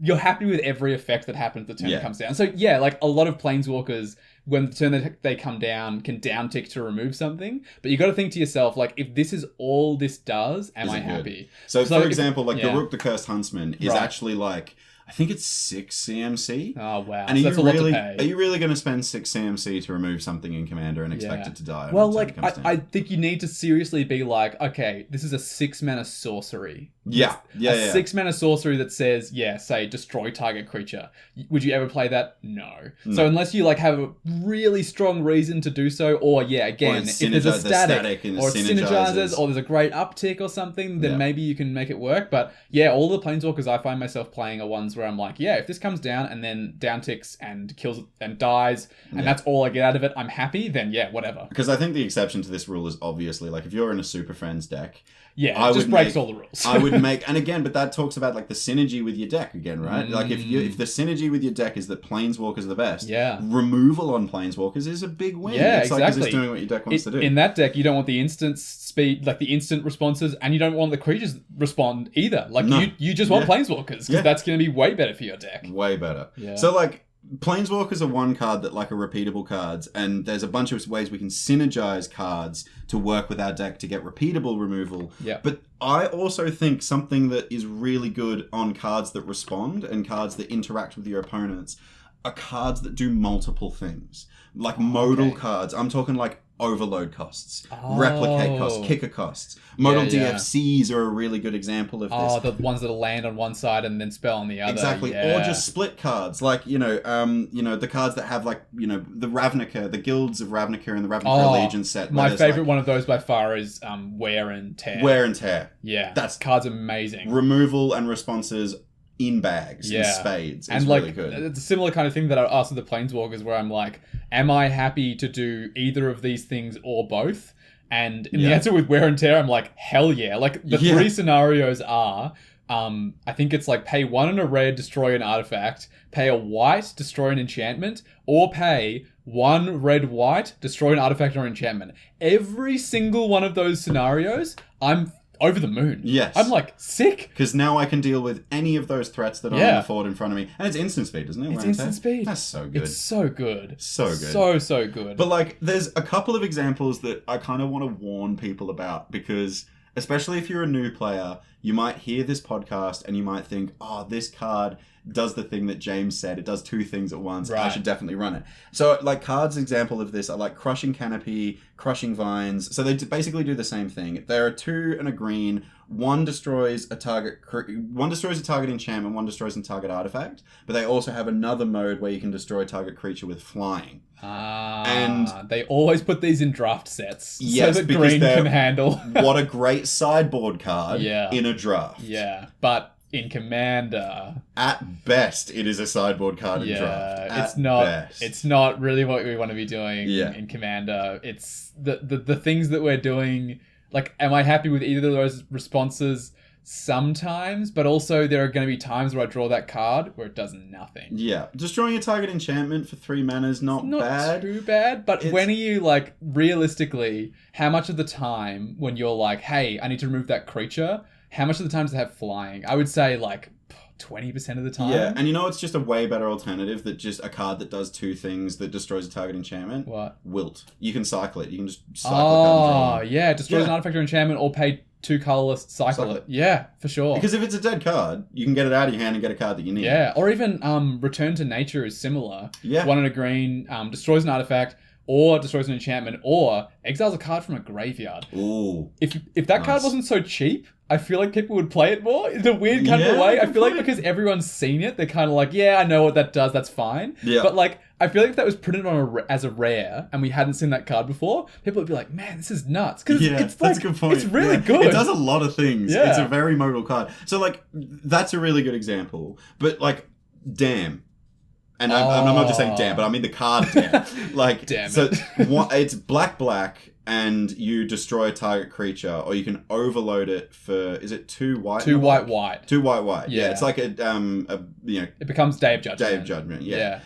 [SPEAKER 1] you're happy with every effect that happens the turn it comes down. So yeah, like a lot of planeswalkers when the turn they come down, can down tick to remove something. But you got to think to yourself, like, if this is all this does, am I happy?
[SPEAKER 2] So for example, like the Rook the Cursed Huntsman is actually like, I think it's 6 CMC.
[SPEAKER 1] Oh, wow.
[SPEAKER 2] And
[SPEAKER 1] that's a lot to pay.
[SPEAKER 2] Are you really going to spend 6 CMC to remove something in Commander and expect it to die?
[SPEAKER 1] Well, like, I think you need to seriously be like, okay, this is a 6-mana sorcery.
[SPEAKER 2] Yeah.
[SPEAKER 1] 6-mana sorcery that says, say, destroy target creature. Would you ever play that? No. So unless you, like, have a really strong reason to do so, or, again, if there's a static or it synergizes, or there's a great uptick or something, then maybe you can make it work. But, all the Planeswalkers I find myself playing are ones where I'm like, if this comes down and then down ticks and kills and dies, and that's all I get out of it, I'm happy, then whatever.
[SPEAKER 2] Because I think the exception to this rule is obviously, like, if you're in a Super Friends deck,
[SPEAKER 1] it just breaks all the rules.
[SPEAKER 2] I would make, and again, but that talks about like the synergy with your deck again, right? Like if the synergy with your deck is that Planeswalkers are the best, removal on Planeswalkers is a big win. It's like it's doing what your deck wants to do.
[SPEAKER 1] In that deck, you don't want the instant speed, like the instant responses, and you don't want the creatures respond either. Like you just want Planeswalkers because that's going to be way better for your deck.
[SPEAKER 2] Way better. Yeah. So like, Planeswalkers are one card that like are repeatable cards, and there's a bunch of ways we can synergize cards to work with our deck to get repeatable removal.
[SPEAKER 1] Yeah.
[SPEAKER 2] But I also think something that is really good on cards that respond and cards that interact with your opponents are cards that do multiple things. Like modal cards. I'm talking like overload costs, replicate costs, kicker costs. Modal DFCs are a really good example of this.
[SPEAKER 1] Oh, the ones that'll land on one side and then spell on the other.
[SPEAKER 2] Exactly. Or just split cards, like, the cards that have like, the Ravnica, the Guilds of Ravnica and the Ravnica Legion set.
[SPEAKER 1] My favorite one of those by far is Wear and Tear.
[SPEAKER 2] Wear and Tear.
[SPEAKER 1] Yeah. That card's amazing.
[SPEAKER 2] Removal and responses in bags, in spades. It's really good.
[SPEAKER 1] It's a similar kind of thing that I asked with the Planeswalkers, where I'm like, am I happy to do either of these things or both? And in the answer with Wear and Tear, I'm like, hell yeah. Like, the 3 scenarios are, I think it's like pay 1 and a red, destroy an artifact, pay a white, destroy an enchantment, or pay 1 red-white, destroy an artifact or enchantment. Every single one of those scenarios, I'm over the moon.
[SPEAKER 2] Yes.
[SPEAKER 1] I'm like, sick.
[SPEAKER 2] Because now I can deal with any of those threats that are on the board in front of me. And it's instant speed, isn't it?
[SPEAKER 1] It's instant speed.
[SPEAKER 2] That's so good.
[SPEAKER 1] It's so good.
[SPEAKER 2] So good.
[SPEAKER 1] So good.
[SPEAKER 2] But like, there's a couple of examples that I kind of want to warn people about, because especially if you're a new player, you might hear this podcast and you might think, this card does the thing that James said. It does 2 things at once. Right. I should definitely run it. So like, cards example of this are like Crushing Canopy, Crushing Vines. So they basically do the same thing. There are 2 and a green. One destroys a target enchantment, one destroys a target artifact. But they also have another mode where you can destroy a target creature with flying.
[SPEAKER 1] And they always put these in draft sets.
[SPEAKER 2] Yes,
[SPEAKER 1] so that green can handle.
[SPEAKER 2] What a great sideboard card in a draft.
[SPEAKER 1] Yeah, but in Commander,
[SPEAKER 2] at best, it is a sideboard card in draft.
[SPEAKER 1] It's not really what we want to be doing in Commander. It's the things that we're doing. Like, am I happy with either of those responses? Sometimes, but also there are going to be times where I draw that card where it does nothing.
[SPEAKER 2] Yeah, destroying a target enchantment for 3 mana is not bad.
[SPEAKER 1] Too bad, but when are you, like, realistically, how much of the time when you're like, hey, I need to remove that creature, how much of the time does it have flying? I would say, like, 20% of the time.
[SPEAKER 2] Yeah, and it's just a way better alternative that just a card that does 2 things that destroys a target enchantment.
[SPEAKER 1] What?
[SPEAKER 2] Wilt. You can cycle it. You can just cycle a card and draw.
[SPEAKER 1] Yeah, destroys an artifact or enchantment, or pay 2 colorless, cycle it. Yeah, for sure.
[SPEAKER 2] Because if it's a dead card, you can get it out of your hand and get a card that you need.
[SPEAKER 1] Yeah, or even Return to Nature is similar.
[SPEAKER 2] Yeah.
[SPEAKER 1] 1 and a green, destroys an artifact, or destroys an enchantment, or exiles a card from a graveyard.
[SPEAKER 2] Ooh.
[SPEAKER 1] If that card wasn't so cheap, I feel like people would play it more in a weird kind of way. I feel like because everyone's seen it, they're kind of like, I know what that does, that's fine.
[SPEAKER 2] Yeah.
[SPEAKER 1] But like, I feel like if that was printed on as a rare and we hadn't seen that card before, people would be like, man, this is nuts. Because it's like, that's a good point. It's really good.
[SPEAKER 2] It does a lot of things. Yeah. It's a very modal card. So like, that's a really good example. But like, damn. And I'm not just saying damn, but I mean the card damn. Like,
[SPEAKER 1] damn
[SPEAKER 2] so it's black, and you destroy a target creature, or you can overload it for, is it 2 white?
[SPEAKER 1] 2 white.
[SPEAKER 2] 2 white. Yeah. It's like it
[SPEAKER 1] becomes Day of Judgment.
[SPEAKER 2] Day of Judgment, yeah.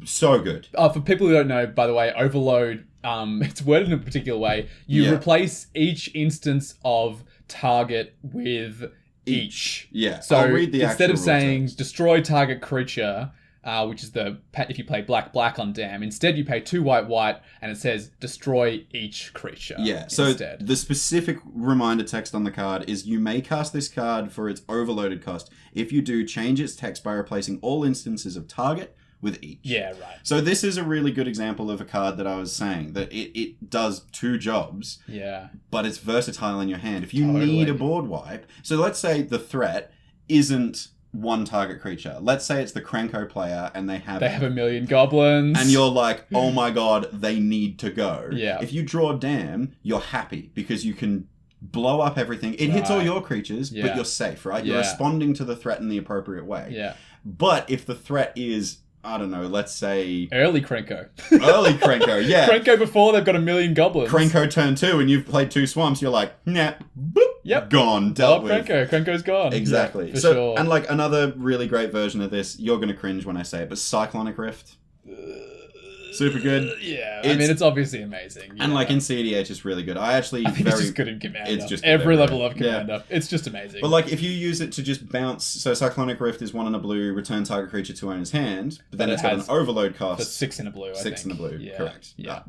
[SPEAKER 2] So good.
[SPEAKER 1] For people who don't know, by the way, overload, it's worded in a particular way. You replace each instance of target with each.
[SPEAKER 2] Yeah.
[SPEAKER 1] So
[SPEAKER 2] I'll read the
[SPEAKER 1] instead of saying
[SPEAKER 2] text.
[SPEAKER 1] destroy target creature, which is if you play black on Dam. Instead, you pay 2 white, and it says destroy each creature.
[SPEAKER 2] Yeah, so the specific reminder text on the card is you may cast this card for its overloaded cost. If you do, change its text by replacing all instances of target with each.
[SPEAKER 1] Yeah, right.
[SPEAKER 2] So this is a really good example of a card that I was saying, that it does 2 jobs.
[SPEAKER 1] Yeah.
[SPEAKER 2] But it's versatile in your hand. If you need a board wipe, so let's say the threat isn't one target creature. Let's say it's the Krenko player and they have
[SPEAKER 1] a million goblins.
[SPEAKER 2] And you're like, oh my god, they need to go.
[SPEAKER 1] Yeah.
[SPEAKER 2] If you draw Dam, you're happy because you can blow up everything. It hits all your creatures, but you're safe, right? You're responding to the threat in the appropriate way.
[SPEAKER 1] Yeah.
[SPEAKER 2] But if the threat is, I don't know, let's say...
[SPEAKER 1] Early Krenko.
[SPEAKER 2] Yeah.
[SPEAKER 1] Krenko before they've got a million goblins.
[SPEAKER 2] Krenko turn 2 and you've played 2 swamps, you're like, nah, boop, gone, dealt with.
[SPEAKER 1] Krenko's gone.
[SPEAKER 2] Exactly.
[SPEAKER 1] Yeah, sure.
[SPEAKER 2] And like another really great version of this, you're going to cringe when I say it, but Cyclonic Rift. Super good.
[SPEAKER 1] Yeah, I mean, it's obviously amazing.
[SPEAKER 2] And like in CDH, it's really good. I think
[SPEAKER 1] it's just good in Commander. It's just
[SPEAKER 2] every
[SPEAKER 1] level of Commander. Yeah. It's just amazing.
[SPEAKER 2] But like if you use it to just bounce, so Cyclonic Rift is 1 in a blue, return target creature to owner's hand, but then it's got an overload cost.
[SPEAKER 1] That's 6 in a blue, I think.
[SPEAKER 2] 6 in a blue,
[SPEAKER 1] yeah.
[SPEAKER 2] correct.
[SPEAKER 1] Yeah.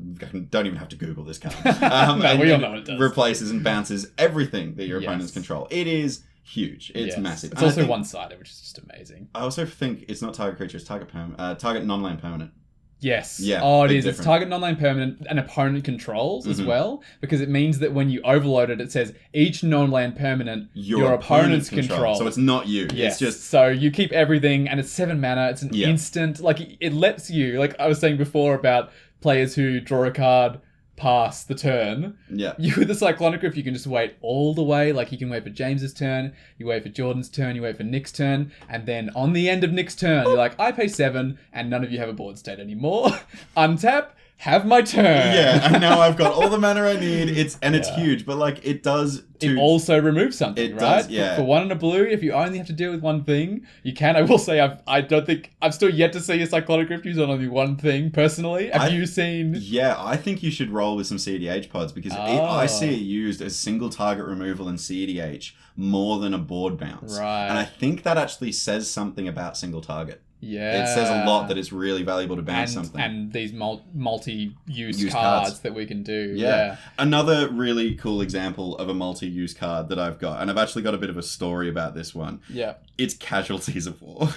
[SPEAKER 2] Don't even have to Google this card.
[SPEAKER 1] No, we all know what it does.
[SPEAKER 2] Replaces and bounces everything that your opponents control. It is huge. It's massive.
[SPEAKER 1] It's also one-sided, which is just amazing.
[SPEAKER 2] I also think it's not target creature, it's target non-land permanent.
[SPEAKER 1] Yes.
[SPEAKER 2] Yeah.
[SPEAKER 1] Oh, it is. Difference. It's target non-land permanent and opponent controls as well, because it means that when you overload it, it says each non-land permanent your opponent's control.
[SPEAKER 2] So it's not you.
[SPEAKER 1] Yes.
[SPEAKER 2] It's just...
[SPEAKER 1] So you keep everything, and it's 7 mana. It's an instant. Like, it lets you, like I was saying before about players who draw a card past the turn.
[SPEAKER 2] Yeah.
[SPEAKER 1] You with the Cyclonic Rift, you can just wait all the way. Like, you can wait for James's turn, you wait for Jordan's turn, you wait for Nick's turn, and then on the end of Nick's turn, you're like, I pay 7, and none of you have a board state anymore. Untap, have my turn.
[SPEAKER 2] Yeah, and now I've got all the mana I need. It's huge, but like it does.
[SPEAKER 1] It also removes something, right?
[SPEAKER 2] Does, yeah.
[SPEAKER 1] For 1 in a blue, if you only have to deal with one thing, you can. I will say, I've still yet to see a Cyclonic Rift use on only one thing. Personally, have you seen?
[SPEAKER 2] Yeah, I think you should roll with some CDH pods because I see it used as single target removal in CDH more than a board bounce.
[SPEAKER 1] Right.
[SPEAKER 2] And I think that actually says something about single target.
[SPEAKER 1] Yeah.
[SPEAKER 2] It says a lot that it's really valuable to bounce something.
[SPEAKER 1] And these multi-use cards that we can do. Yeah.
[SPEAKER 2] Another really cool example of a multi-use card that I've got, and I've actually got a bit of a story about this one.
[SPEAKER 1] Yeah.
[SPEAKER 2] It's Casualties of War.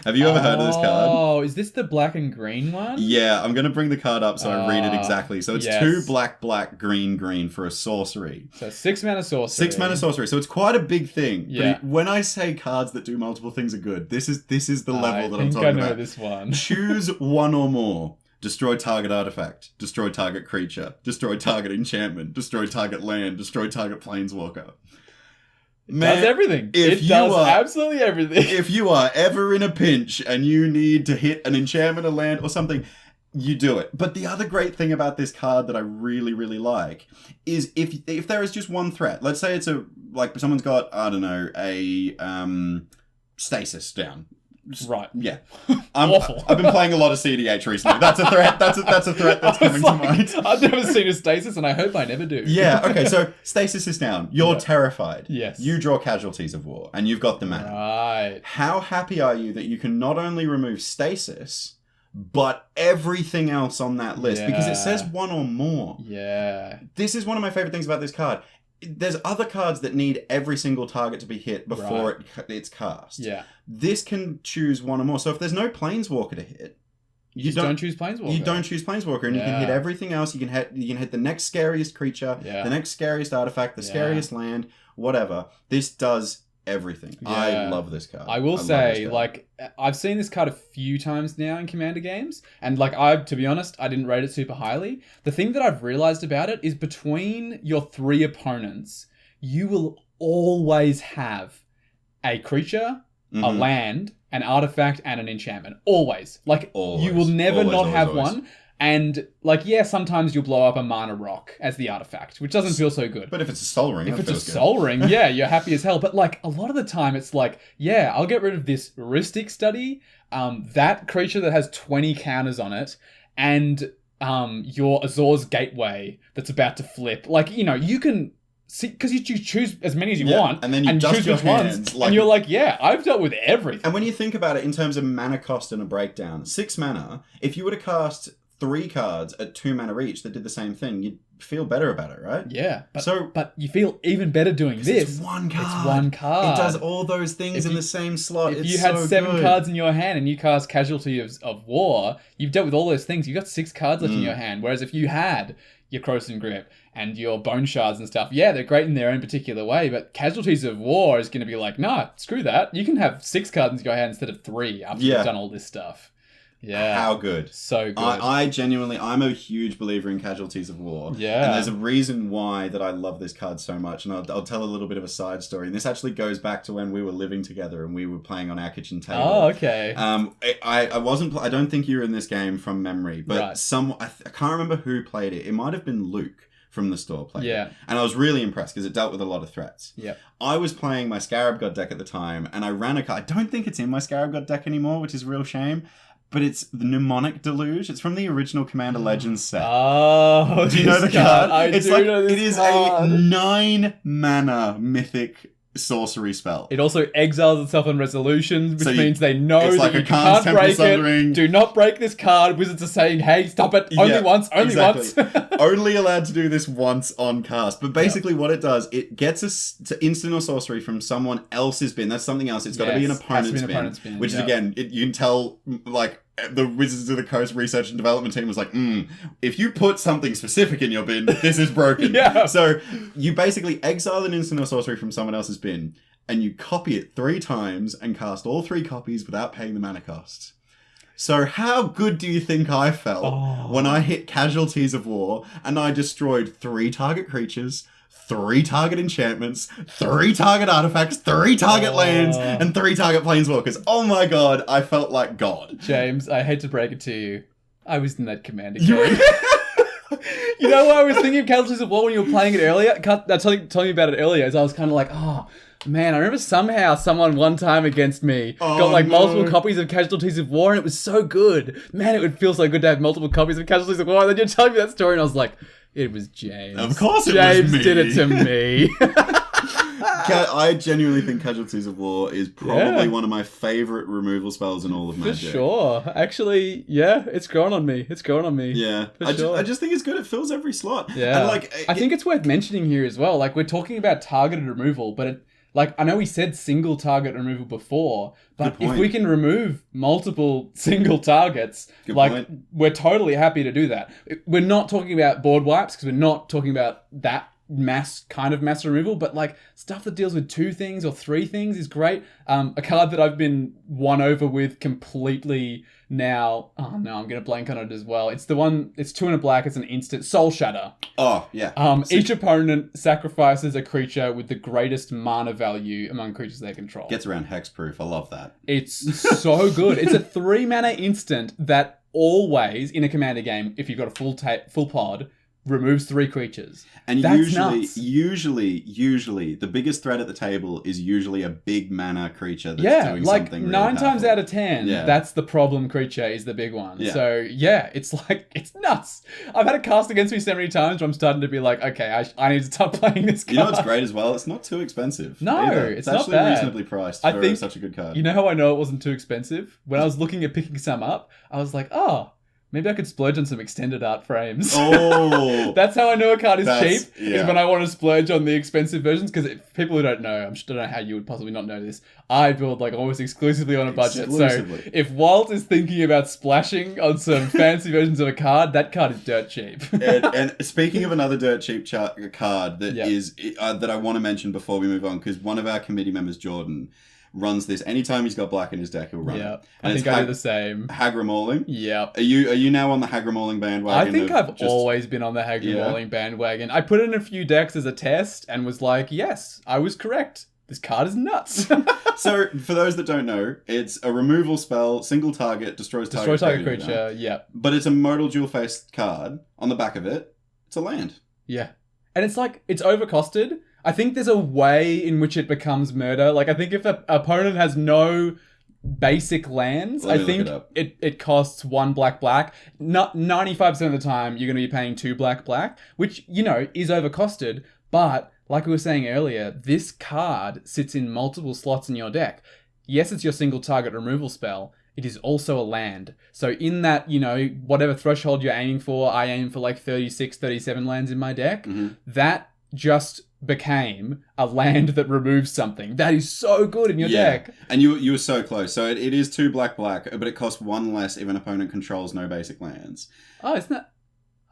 [SPEAKER 2] Have you ever heard of this card?
[SPEAKER 1] Oh, is this the black and green one?
[SPEAKER 2] Yeah, I'm going to bring the card up so I read it exactly. So it's 2 black, green for a sorcery.
[SPEAKER 1] So 6 mana sorcery.
[SPEAKER 2] 6 mana sorcery. So it's quite a big thing.
[SPEAKER 1] Yeah.
[SPEAKER 2] But when I say cards that do multiple things are good, this is the level that I'm talking about.
[SPEAKER 1] I think I know this one.
[SPEAKER 2] Choose 1 or more. Destroy target artifact. Destroy target creature. Destroy target enchantment. Destroy target land. Destroy target planeswalker.
[SPEAKER 1] Man, does everything. It does absolutely everything.
[SPEAKER 2] If you are ever in a pinch and you need to hit an enchantment, a land, or something, you do it. But the other great thing about this card that I really, really like is if there is just one threat. Let's say it's someone's got, I don't know, a stasis down.
[SPEAKER 1] Right.
[SPEAKER 2] Yeah.
[SPEAKER 1] Awful.
[SPEAKER 2] I've been playing a lot of CDH recently. That's a threat. That's a threat that's coming to mind.
[SPEAKER 1] I've never seen a stasis, and I hope I never do.
[SPEAKER 2] Yeah. Okay. So stasis is down. You're terrified.
[SPEAKER 1] Yes.
[SPEAKER 2] You draw Casualties of War, and you've got the mana.
[SPEAKER 1] Right.
[SPEAKER 2] How happy are you that you can not only remove stasis, but everything else on that list because it says 1 or more.
[SPEAKER 1] Yeah.
[SPEAKER 2] This is one of my favorite things about this card. There's other cards that need every single target to be hit before it's cast.
[SPEAKER 1] Yeah.
[SPEAKER 2] This can choose 1 or more. So if there's no Planeswalker to hit,
[SPEAKER 1] you don't choose Planeswalker.
[SPEAKER 2] You don't choose Planeswalker, and you can hit everything else. You can hit the next scariest creature, the next scariest artifact, the scariest land, whatever. This does everything. Yeah. I love this card.
[SPEAKER 1] I will say, like, I've seen this card a few times now in Commander games, and like, to be honest, I didn't rate it super highly. The thing that I've realized about it is between your 3 opponents, you will always have a creature, a land, an artifact, and an enchantment. Always. Like, you will never not have one. And, like, sometimes you'll blow up a mana rock as the artifact, which doesn't feel so good.
[SPEAKER 2] But if it's a Soul Ring,
[SPEAKER 1] if it's a Soul Ring, you're happy as hell. But, like, a lot of the time, it's like, I'll get rid of this Rhystic Study, that creature that has 20 counters on it, and your Azor's Gateway that's about to flip. Like, you can because you choose as many as you want,
[SPEAKER 2] and then you dust
[SPEAKER 1] choose
[SPEAKER 2] your
[SPEAKER 1] which ones,
[SPEAKER 2] hands.
[SPEAKER 1] and you're like, yeah, I've dealt with everything.
[SPEAKER 2] And when you think about it in terms of mana cost and a breakdown, 6 mana, if you were to cast 3 cards at 2 mana each that did the same thing, you'd feel better about it, right?
[SPEAKER 1] Yeah. But you feel even better doing this.
[SPEAKER 2] It's one card.
[SPEAKER 1] It's one card.
[SPEAKER 2] It does all those things in the same slot.
[SPEAKER 1] If you had 7 cards in your hand and you cast Casualty of War, you've dealt with all those things. You've got 6 cards left in your hand. Whereas if you had your Croson Grip and your Bone Shards and stuff, yeah, they're great in their own particular way, but Casualties of War is going to be like, nah, screw that. You can have 6 cards in your hand instead of 3 after you've done all this stuff. Yeah.
[SPEAKER 2] How good.
[SPEAKER 1] So good.
[SPEAKER 2] I genuinely, I'm a huge believer in Casualties of War.
[SPEAKER 1] Yeah.
[SPEAKER 2] And there's a reason why that I love this card so much. And I'll tell a little bit of a side story. And this actually goes back to when we were living together and we were playing on our kitchen table.
[SPEAKER 1] Oh, okay.
[SPEAKER 2] I don't think you were in this game from memory, but I can't remember who played it. It might have been Luke from the store played it. And I was really impressed because it dealt with a lot of threats.
[SPEAKER 1] Yeah.
[SPEAKER 2] I was playing my Scarab God deck at the time and I ran a card. I don't think it's in my Scarab God deck anymore, which is a real shame. But it's the Mnemonic Deluge. It's from the original Commander Legends set.
[SPEAKER 1] Oh,
[SPEAKER 2] do you know the card?
[SPEAKER 1] I do know this
[SPEAKER 2] it is
[SPEAKER 1] card.
[SPEAKER 2] A 9 mana mythic sorcery spell.
[SPEAKER 1] It also exiles itself on resolution, which means they know
[SPEAKER 2] it's
[SPEAKER 1] that
[SPEAKER 2] like
[SPEAKER 1] you
[SPEAKER 2] a Khan's
[SPEAKER 1] can't break
[SPEAKER 2] Sundering.
[SPEAKER 1] it. Do not break this card. Wizards are saying, hey, stop it. Only once. Only once.
[SPEAKER 2] Only allowed to do this once on cast. But basically what it does, it gets us to instant or sorcery from someone else's bin. That's something else. It's got to be an opponent's bin. Which is, again, you can tell, like, the Wizards of the Coast research and development team was like, if you put something specific in your bin, this is broken. So you basically exile an instant or sorcery from someone else's bin, and you copy it 3 times and cast all 3 copies without paying the mana cost. So how good do you think I felt when I hit Casualties of War and I destroyed 3 target creatures, 3 target enchantments, 3 target artifacts, 3 target lands, and 3 target planeswalkers. Oh my god, I felt like God.
[SPEAKER 1] James, I hate to break it to you. I was in that Commander game. You know what I was thinking of Casualties of War when you were playing it earlier? Telling you about it earlier, is I was kind of like, man, I remember somehow someone one time against me got multiple copies of Casualties of War and it was so good. Man, it would feel so good to have multiple copies of Casualties of War. And then you're telling me that story and I was like, it was James.
[SPEAKER 2] Of course it
[SPEAKER 1] James
[SPEAKER 2] was me.
[SPEAKER 1] did it to me.
[SPEAKER 2] I genuinely think Casualties of War is probably one of my favourite removal spells in all of Magic.
[SPEAKER 1] For sure. Actually, it's growing on me.
[SPEAKER 2] Yeah. I just think it's good. It fills every slot.
[SPEAKER 1] Yeah. And I think it's worth mentioning here as well. Like, we're talking about targeted removal, but I know we said single target removal before, but if we can remove multiple single targets, we're totally happy to do that. We're not talking about board wipes because we're not talking about that mass removal, but stuff that deals with 2 things or 3 things is great. A card that I've been won over with completely now. Oh no, I'm gonna blank on it as well. It's the one. It's 2 and a black. It's an instant Soul Shatter.
[SPEAKER 2] Oh yeah.
[SPEAKER 1] Each opponent sacrifices a creature with the greatest mana value among creatures they control.
[SPEAKER 2] Gets around hexproof. I love that.
[SPEAKER 1] It's so good. It's a 3 mana instant that always in a Commander game, if you've got a full pod, removes 3 creatures.
[SPEAKER 2] And
[SPEAKER 1] that's
[SPEAKER 2] usually, the biggest threat at the table is usually a big mana creature that's doing something really
[SPEAKER 1] 9 times
[SPEAKER 2] powerful.
[SPEAKER 1] out of 10, that's the problem creature is the big one.
[SPEAKER 2] Yeah.
[SPEAKER 1] So, it's nuts. I've had it cast against me so many times where I'm starting to be like, okay, I need to start playing this card.
[SPEAKER 2] You know what's great as well? It's not too expensive.
[SPEAKER 1] No,
[SPEAKER 2] either.
[SPEAKER 1] it's
[SPEAKER 2] actually
[SPEAKER 1] not bad.
[SPEAKER 2] Reasonably priced for such a good card.
[SPEAKER 1] You know how I know it wasn't too expensive? When I was looking at picking some up, I was like, maybe I could splurge on some extended art frames.
[SPEAKER 2] Oh.
[SPEAKER 1] That's how I know a card is cheap,
[SPEAKER 2] yeah.
[SPEAKER 1] is when I want to splurge on the expensive versions. Because people who don't know, I don't know how you would possibly not know this, I build almost exclusively on a budget. So if Walt is thinking about splashing on some fancy versions of a card, that card is dirt cheap.
[SPEAKER 2] and speaking of another dirt cheap card that is that I want to mention before we move on, because one of our committee members, Jordan, runs this. Anytime he's got black in his deck, he'll run it.
[SPEAKER 1] I think I do the same.
[SPEAKER 2] Hagra Mauling.
[SPEAKER 1] Yeah.
[SPEAKER 2] Are you now on the Hagra Mauling bandwagon?
[SPEAKER 1] I think I've always been on the Hagra Mauling bandwagon. I put in a few decks as a test and was like, yes, I was correct. This card is nuts.
[SPEAKER 2] So, for those that don't know, it's a removal spell, single target, destroys target
[SPEAKER 1] creature. Yeah.
[SPEAKER 2] But it's a modal dual-faced card. On the back of it, it's a land.
[SPEAKER 1] Yeah. And it's it's overcosted. I think there's a way in which it becomes murder. I think if an opponent has no basic lands, I think it costs 1 black. Not 95% of the time, you're going to be paying 2 black, which, is overcosted. But like we were saying earlier, this card sits in multiple slots in your deck. Yes, it's your single target removal spell. It is also a land. So in that, whatever threshold you're aiming for, I aim for like 36, 37 lands in my deck. That just became a land that removes something. That is so good in your deck.
[SPEAKER 2] And you were so close. So it is 2 black, but it costs 1 less if an opponent controls no basic lands.
[SPEAKER 1] Oh, isn't that...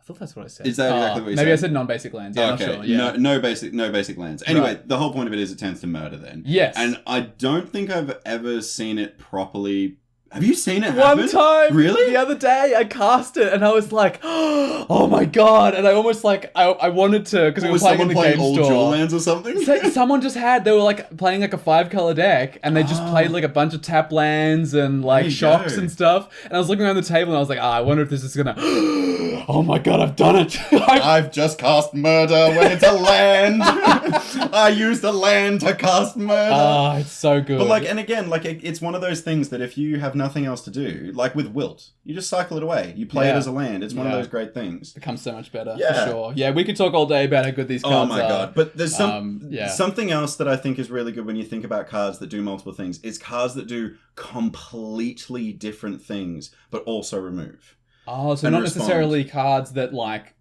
[SPEAKER 1] I thought that's what I said.
[SPEAKER 2] Is that exactly what you said?
[SPEAKER 1] Maybe I said non-basic lands. Yeah,
[SPEAKER 2] okay.
[SPEAKER 1] Not sure. Yeah.
[SPEAKER 2] No basic lands. Anyway, The whole point of it is it tends to murder then.
[SPEAKER 1] Yes.
[SPEAKER 2] And I don't think I've ever seen it properly. Have you seen it happen?
[SPEAKER 1] One time,
[SPEAKER 2] really?
[SPEAKER 1] The other day, I cast it and I was like, "Oh my god!" And I almost I wanted to because we were playing in the game
[SPEAKER 2] all
[SPEAKER 1] store.
[SPEAKER 2] Dual lands or something?
[SPEAKER 1] So someone just had. They were like playing like a 5-color deck, and they just played like a bunch of tap lands and like shocks and stuff. And I was looking around the table and I was like, I wonder if this is gonna. Oh my god! I've done it.
[SPEAKER 2] I've just cast murder when it's a land. I used a land to cast murder.
[SPEAKER 1] It's so good.
[SPEAKER 2] But it's one of those things that if you have nothing else to do, like with Wilt, you just cycle it away. You play it as a land. It's one of those great things.
[SPEAKER 1] Becomes so much better. For sure. Yeah, we could talk all day about how good these cards are.
[SPEAKER 2] Oh my god! But there's something else that I think is really good when you think about cards that do multiple things. It's cards that do completely different things, but also remove.
[SPEAKER 1] Oh, so not necessarily cards that like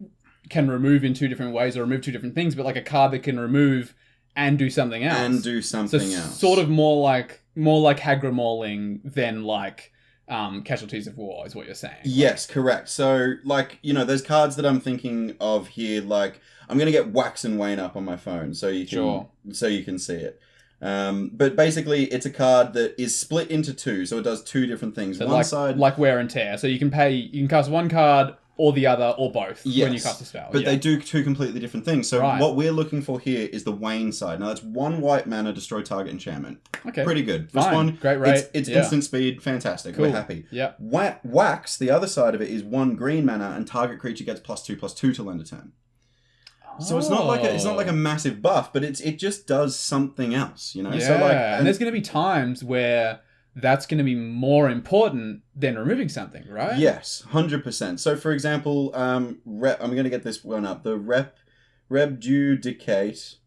[SPEAKER 1] can remove in 2 different ways or remove 2 different things, but like a card that can remove and do something else. Sort of more like Hagra Mauling than like Casualties of War is what you're saying.
[SPEAKER 2] Yes, correct. So there's cards that I'm thinking of here. Like I'm gonna get Wax and Wane up on my phone so you can see it. But basically, it's a card that is split into 2, so it does 2 different things.
[SPEAKER 1] So
[SPEAKER 2] one side,
[SPEAKER 1] like Wear and Tear. So you can cast one card or the other or both when you cast a spell.
[SPEAKER 2] But they do 2 completely different things. So what we're looking for here is the Wane side. Now that's 1 white mana, destroy target enchantment.
[SPEAKER 1] Okay,
[SPEAKER 2] pretty good.
[SPEAKER 1] Fine.
[SPEAKER 2] This one,
[SPEAKER 1] great rate.
[SPEAKER 2] It's instant speed, fantastic. Cool. We're happy.
[SPEAKER 1] Yeah.
[SPEAKER 2] Wax, the other side of it, is 1 green mana, and target creature gets +2/+2 to end a turn. So it's not like a massive buff, but it just does something else,
[SPEAKER 1] Yeah, so and there's going to be times where that's going to be more important than removing something, right?
[SPEAKER 2] Yes, 100%. So for example, I'm going to get this one up. The Repudiate.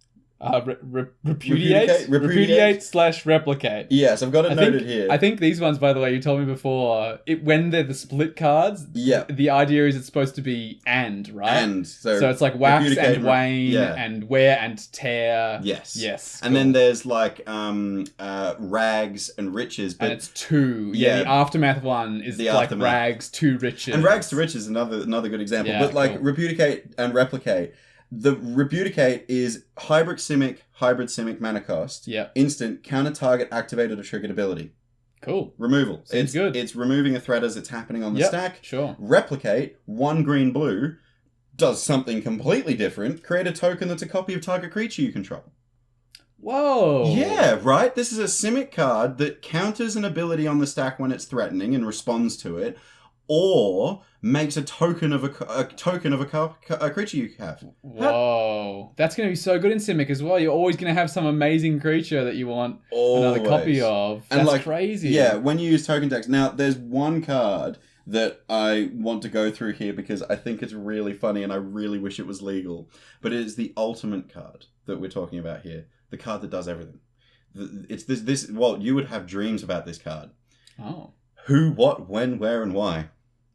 [SPEAKER 1] Repudiate/replicate.
[SPEAKER 2] Yes, I've got it noted here.
[SPEAKER 1] I think these ones, by the way, you told me before, when they're the split cards, the idea is it's supposed to be right? So it's like Wax and Wane and Wear and Tear.
[SPEAKER 2] Yes.
[SPEAKER 1] Yes.
[SPEAKER 2] And then there's like Rags and Riches. But
[SPEAKER 1] and it's 2. Yeah, the Aftermath one is like Rags to Riches.
[SPEAKER 2] And Rags to Riches is another good example. Yeah, but like Repudiate and Replicate. The Repudiate is hybrid Simic mana cost.
[SPEAKER 1] Yeah.
[SPEAKER 2] Instant, counter target, activated or triggered ability.
[SPEAKER 1] Cool.
[SPEAKER 2] Removal.
[SPEAKER 1] It's good.
[SPEAKER 2] It's removing a threat as it's happening on the stack.
[SPEAKER 1] Sure.
[SPEAKER 2] Replicate, 1 green blue, does something completely different. Create a token that's a copy of target creature you control.
[SPEAKER 1] Whoa.
[SPEAKER 2] Yeah, right? This is a Simic card that counters an ability on the stack when it's threatening and responds to it, or makes a token of a creature you have.
[SPEAKER 1] Whoa. That's going to be so good in Simic as well. You're always going to have some amazing creature that you want another copy of. That's crazy.
[SPEAKER 2] Yeah, when you use token decks. Now, there's one card that I want to go through here because I think it's really funny and I really wish it was legal. But it is the ultimate card that we're talking about here. The card that does everything. It's this. Walt, you would have dreams about this card.
[SPEAKER 1] Oh.
[SPEAKER 2] Who, what, when, where, and why.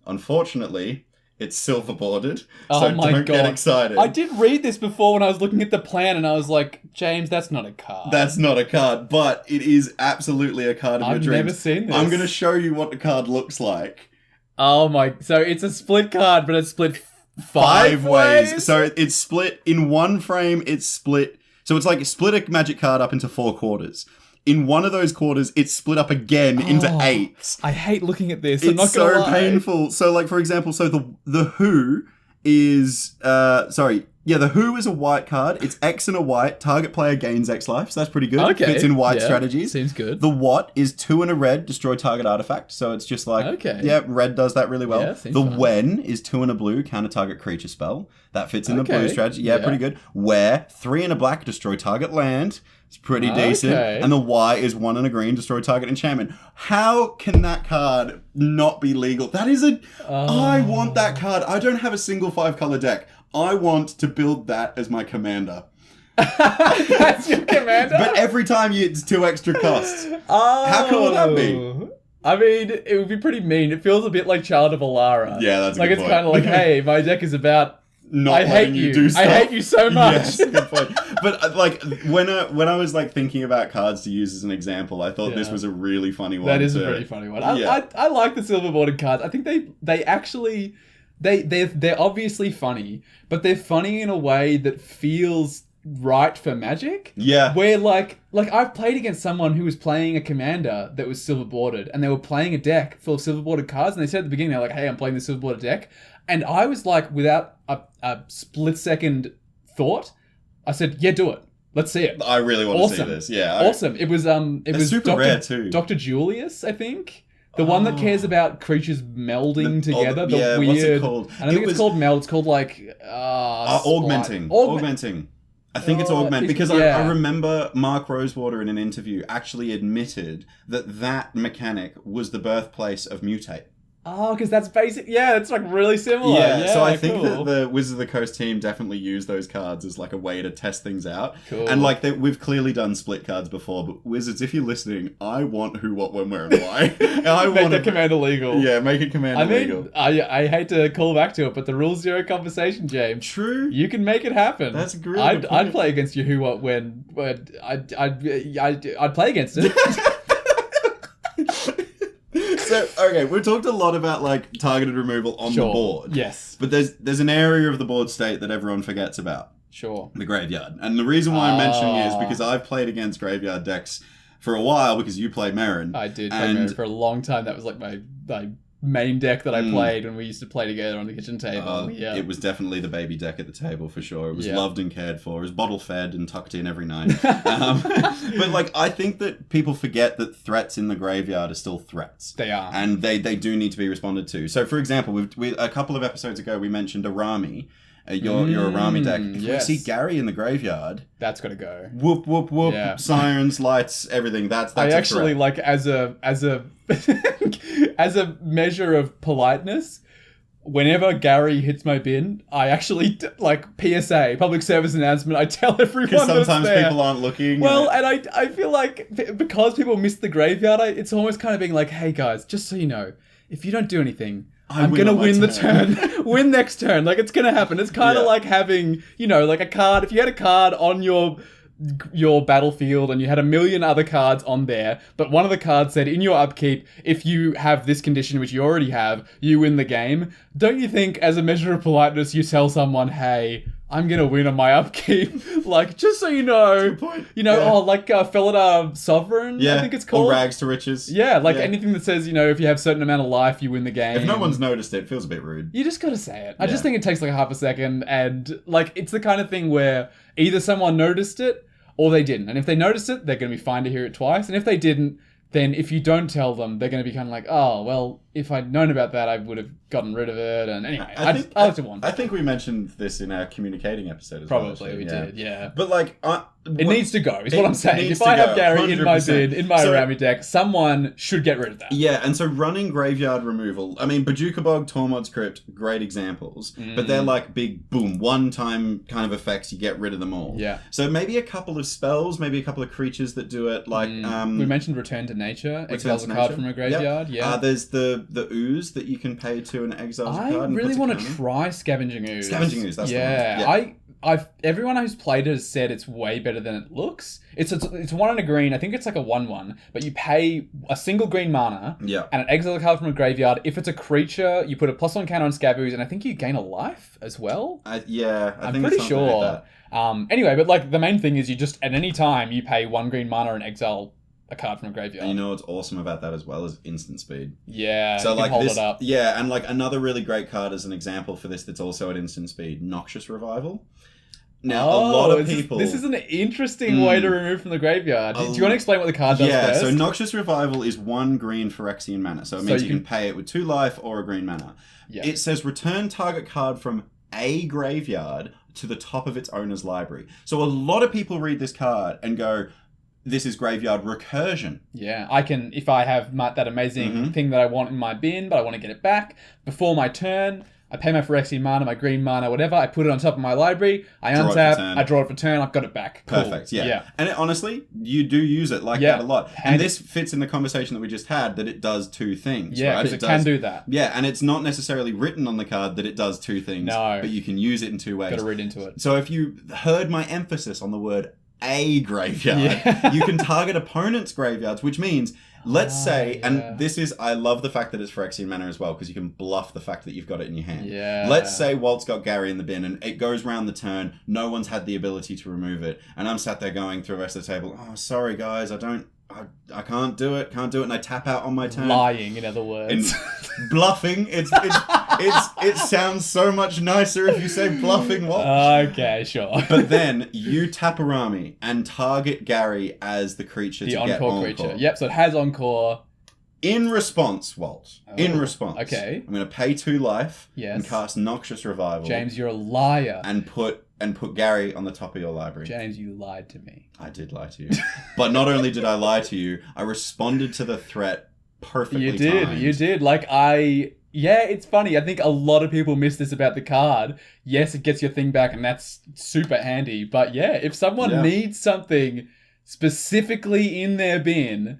[SPEAKER 2] Unfortunately, it's silver bordered,
[SPEAKER 1] so
[SPEAKER 2] don't get excited.
[SPEAKER 1] I did read this before when I was looking at the plan, and I was like, James, that's not a card.
[SPEAKER 2] That's not a card, but it is absolutely a card of your dreams.
[SPEAKER 1] I've never seen this.
[SPEAKER 2] I'm going to show you what the card looks like.
[SPEAKER 1] Oh my... So it's a split card, but it's split 5 ways?
[SPEAKER 2] So it's split in one frame, it's split... So it's like split a magic card up into 4 quarters. In one of those quarters, it's split up again into 8.
[SPEAKER 1] I hate looking at this.
[SPEAKER 2] It's
[SPEAKER 1] I'm not gonna lie.
[SPEAKER 2] Painful. So, like, for example, the Who is... the Who is a white card. It's X and a white. Target player gains X life. So that's pretty good.
[SPEAKER 1] Okay.
[SPEAKER 2] Fits in white strategies.
[SPEAKER 1] Seems good.
[SPEAKER 2] The What is 2 and a red. Destroy target artifact. So it's just like...
[SPEAKER 1] Okay.
[SPEAKER 2] Yeah, red does that really well.
[SPEAKER 1] Yeah,
[SPEAKER 2] the
[SPEAKER 1] fun.
[SPEAKER 2] When is 2 and a blue. Counter target creature spell. That fits in the blue strategy. Yeah, pretty good. Where 3 and a black. Destroy target land. It's pretty decent. And the Y is 1 and a green, destroy target enchantment. How can that card not be legal? That is I want that card. I don't have a single 5-color deck. I want to build that as my commander.
[SPEAKER 1] That's your commander?
[SPEAKER 2] But every time it's 2 extra costs.
[SPEAKER 1] Oh.
[SPEAKER 2] How cool would that be?
[SPEAKER 1] I mean, it would be pretty mean. It feels a bit like Child of Alara.
[SPEAKER 2] Yeah, that's a
[SPEAKER 1] like
[SPEAKER 2] good
[SPEAKER 1] it's
[SPEAKER 2] point.
[SPEAKER 1] kind of like, hey, my deck is about
[SPEAKER 2] Not
[SPEAKER 1] I
[SPEAKER 2] letting
[SPEAKER 1] hate
[SPEAKER 2] you do stuff.
[SPEAKER 1] I hate you so much.
[SPEAKER 2] Yes, good point. But like when I was like thinking about cards to use as an example, I thought this was a really funny one.
[SPEAKER 1] That is a pretty funny one. I like the silver bordered cards. I think they actually they're obviously funny, but they're funny in a way that feels right for Magic.
[SPEAKER 2] Yeah.
[SPEAKER 1] Where like I've played against someone who was playing a commander that was silver bordered, and they were playing a deck full of silver bordered cards, and they said at the beginning, they're like, hey, I'm playing this silver bordered deck. And I was like, without a split second thought, I said, yeah, do it. Let's see it.
[SPEAKER 2] I really want to see this. Yeah.
[SPEAKER 1] Awesome. It was
[SPEAKER 2] super rare too.
[SPEAKER 1] Dr. Julius, I think. The one that cares about creatures melding together. The weird.
[SPEAKER 2] What's it called?
[SPEAKER 1] I don't think it's called meld. It's called like
[SPEAKER 2] augmenting. Augmenting. I think it's augment because I remember Mark Rosewater in an interview actually admitted that mechanic was the birthplace of Mutate.
[SPEAKER 1] Oh, because that's basic. Yeah, it's like really similar. Yeah,
[SPEAKER 2] so I think that the Wizards of the Coast team definitely used those cards as like a way to test things out.
[SPEAKER 1] Cool.
[SPEAKER 2] And like we've clearly done split cards before, but Wizards, if you're listening, I want who, what, when, where, and why.
[SPEAKER 1] Make the commander legal.
[SPEAKER 2] Yeah, make it commander legal.
[SPEAKER 1] I hate to call back to it, but the rule zero conversation, James.
[SPEAKER 2] True.
[SPEAKER 1] You can make it happen.
[SPEAKER 2] That's a great.
[SPEAKER 1] I'd play against you who, what, when. I'd play against it.
[SPEAKER 2] So, okay, we've talked a lot about like targeted removal on the board.
[SPEAKER 1] Yes.
[SPEAKER 2] But there's an area of the board state that everyone forgets about.
[SPEAKER 1] Sure.
[SPEAKER 2] The graveyard. And the reason why I'm mentioning it is because I've played against graveyard decks for a while because you played Merrin.
[SPEAKER 1] I did play Merrin for a long time. That was like my main deck that I played when we used to play together on the kitchen table.
[SPEAKER 2] It was definitely the baby deck at the table for sure. It was loved and cared for. It was bottle fed and tucked in every night. But like, I think that people forget that threats in the graveyard are still threats.
[SPEAKER 1] They are.
[SPEAKER 2] And they do need to be responded to. So for example, we a couple of episodes ago, we mentioned Arami. Your Arami deck. If we see Gary in the graveyard,
[SPEAKER 1] that's got to go.
[SPEAKER 2] Whoop whoop whoop! Yeah. Sirens, lights, everything. That's
[SPEAKER 1] I actually like as a as a measure of politeness. Whenever Gary hits my bin, I actually like PSA, public service announcement. I tell everyone because
[SPEAKER 2] sometimes people aren't looking.
[SPEAKER 1] Well, and I feel like because people miss the graveyard, it's almost kind of being like, hey guys, just so you know, if you don't do anything, I'm going to win the turn. Win next turn. Like, it's going to happen. It's kind of like having, like a card. If you had a card on your battlefield and you had a million other cards on there, but one of the cards said, in your upkeep, if you have this condition, which you already have, you win the game. Don't you think, as a measure of politeness, you tell someone, hey, I'm going to win on my upkeep. Like, just so you know.
[SPEAKER 2] Good point.
[SPEAKER 1] Like Felidar Sovereign, I think it's called.
[SPEAKER 2] Or Rags to Riches.
[SPEAKER 1] Yeah, anything that says, if you have a certain amount of life, you win the game.
[SPEAKER 2] If no one's noticed it feels a bit rude.
[SPEAKER 1] You just got to say it. I just think it takes like a half a second, and like it's the kind of thing where either someone noticed it or they didn't. And if they noticed it, they're going to be fine to hear it twice. And if they didn't, then if you don't tell them, they're going to be kind of like, oh, well, if I'd known about that, I would have gotten rid of it. And anyway, I like to warn.
[SPEAKER 2] I think we mentioned this in our communicating episode as
[SPEAKER 1] well.
[SPEAKER 2] Probably
[SPEAKER 1] we did, yeah.
[SPEAKER 2] But like...
[SPEAKER 1] it needs to go, is what I'm saying. If I have Gary in my bin, in my Arami deck, someone should get rid of that.
[SPEAKER 2] Yeah, and so running graveyard removal, I mean, Bojuka Bog, Tormod's Crypt, great examples, but they're like big, boom, one-time kind of effects, you get rid of them all.
[SPEAKER 1] Yeah.
[SPEAKER 2] So maybe a couple of spells, maybe a couple of creatures that do it, like...
[SPEAKER 1] we mentioned Return to Nature, exiles a card from a graveyard,
[SPEAKER 2] there's the ooze that you can pay to and exiles a card.
[SPEAKER 1] I really want to try Scavenging Ooze.
[SPEAKER 2] Scavenging Ooze, that's the one.
[SPEAKER 1] Yeah, everyone who's played it has said it's way better than it looks. It's 1 and a green. I think it's like a 1/1, but you pay a single green mana and an exile card from a graveyard. If it's a creature, you put a +1 counter on Scavooze, and I think you gain a life as well.
[SPEAKER 2] I'm
[SPEAKER 1] pretty sure. Like anyway, but like the main thing is you just at any time you pay 1 green mana and exile a card from a graveyard.
[SPEAKER 2] And you know what's awesome about that as well is instant speed.
[SPEAKER 1] Yeah,
[SPEAKER 2] so like
[SPEAKER 1] hold
[SPEAKER 2] this,
[SPEAKER 1] it up.
[SPEAKER 2] Yeah, and like another really great card as an example for this that's also at instant speed, Noxious Revival. Now, a lot of people...
[SPEAKER 1] This is an interesting way to remove from the graveyard. Do you want to explain what the card does first?
[SPEAKER 2] So Noxious Revival is 1 green Phyrexian mana. So it means you can pay it with 2 life or a green mana. Yeah. It says return target card from a graveyard to the top of its owner's library. So a lot of people read this card and go, this is graveyard recursion.
[SPEAKER 1] Yeah, I can, if I have that amazing thing that I want in my bin, but I want to get it back before my turn, I pay my Phyrexian mana, my green mana, whatever. I put it on top of my library. I
[SPEAKER 2] Draw it for
[SPEAKER 1] untap.
[SPEAKER 2] turn.
[SPEAKER 1] I draw it for turn. I've got it back. Cool.
[SPEAKER 2] Perfect. Yeah. And honestly, you do use it like that a lot. And this fits in the conversation that we just had that it does two things.
[SPEAKER 1] Yeah,
[SPEAKER 2] right?
[SPEAKER 1] because it can do that.
[SPEAKER 2] Yeah, and it's not necessarily written on the card that it does two things.
[SPEAKER 1] No.
[SPEAKER 2] But you can use it in two ways.
[SPEAKER 1] Got to read into it.
[SPEAKER 2] So if you heard my emphasis on the word a graveyard, you can target opponents' graveyards, which means, let's say, and this is, I love the fact that it's Phyrexian mana as well, because you can bluff the fact that you've got it in your hand.
[SPEAKER 1] Yeah.
[SPEAKER 2] Let's say Walt's got Gary in the bin, and it goes round the turn, no one's had the ability to remove it, and I'm sat there going through the rest of the table, oh, sorry guys, I can't do it, and I tap out on my turn.
[SPEAKER 1] Lying, in other words.
[SPEAKER 2] And bluffing, it sounds so much nicer if you say bluffing, Walt.
[SPEAKER 1] Okay, sure.
[SPEAKER 2] But then you tap Arami and target Gary as the creature to get Encore.
[SPEAKER 1] Creature. Yep, so it has Encore.
[SPEAKER 2] In response, Walt. In response.
[SPEAKER 1] Okay.
[SPEAKER 2] I'm going to pay 2 life and
[SPEAKER 1] Yes.
[SPEAKER 2] cast Noxious Revival.
[SPEAKER 1] James, you're a liar.
[SPEAKER 2] And put Gary on the top of your library.
[SPEAKER 1] James, you lied to me.
[SPEAKER 2] I did lie to you. But not only did I lie to you, I responded to the threat perfectly timed.
[SPEAKER 1] You did. Yeah, it's funny. I think a lot of people miss this about the card. Yes, it gets your thing back, and that's super handy. But yeah, if someone needs something specifically in their bin,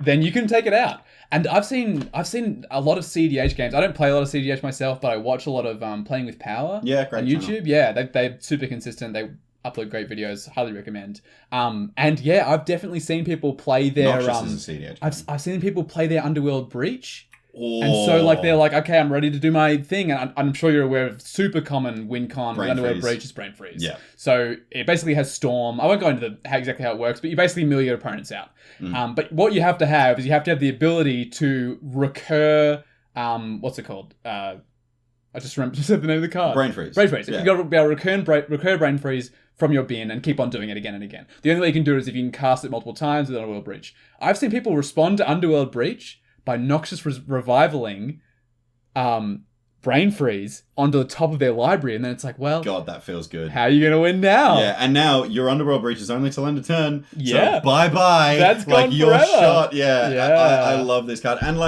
[SPEAKER 1] then you can take it out. And I've seen a lot of CDH games. I don't play a lot of CDH myself, but I watch a lot of Playing with Power.
[SPEAKER 2] Yeah, great
[SPEAKER 1] on YouTube.
[SPEAKER 2] Channel.
[SPEAKER 1] Yeah, they're super consistent. They upload great videos. Highly recommend. And yeah, I've definitely seen people play their
[SPEAKER 2] Noxious is a CDH.
[SPEAKER 1] I've seen people play their Underworld Breach.
[SPEAKER 2] Oh.
[SPEAKER 1] And so they're like, okay, I'm ready to do my thing. And I'm sure you're aware of super common win con with Underworld Breach is Brain Freeze.
[SPEAKER 2] Yeah.
[SPEAKER 1] So it basically has Storm. I won't go into exactly how it works, but you basically mill your opponents out. But what you have to have is you have to have the ability to recur, what's it called? I just said the name of the card.
[SPEAKER 2] Brain Freeze.
[SPEAKER 1] Brain Freeze. Yeah. You've got to be able to recur Brain Freeze from your bin and keep on doing it again and again. The only way you can do it is if you can cast it multiple times with Underworld Breach. I've seen people respond to Underworld Breach by Noxious Revivaling Brain Freeze onto the top of their library, and then it's like, well,
[SPEAKER 2] God, that feels good.
[SPEAKER 1] How are you gonna win now?
[SPEAKER 2] Yeah, and now your Underworld Breach is only till end of turn.
[SPEAKER 1] Yeah,
[SPEAKER 2] so bye.
[SPEAKER 1] That's gone
[SPEAKER 2] your
[SPEAKER 1] forever.
[SPEAKER 2] shot. Yeah. I love this card, and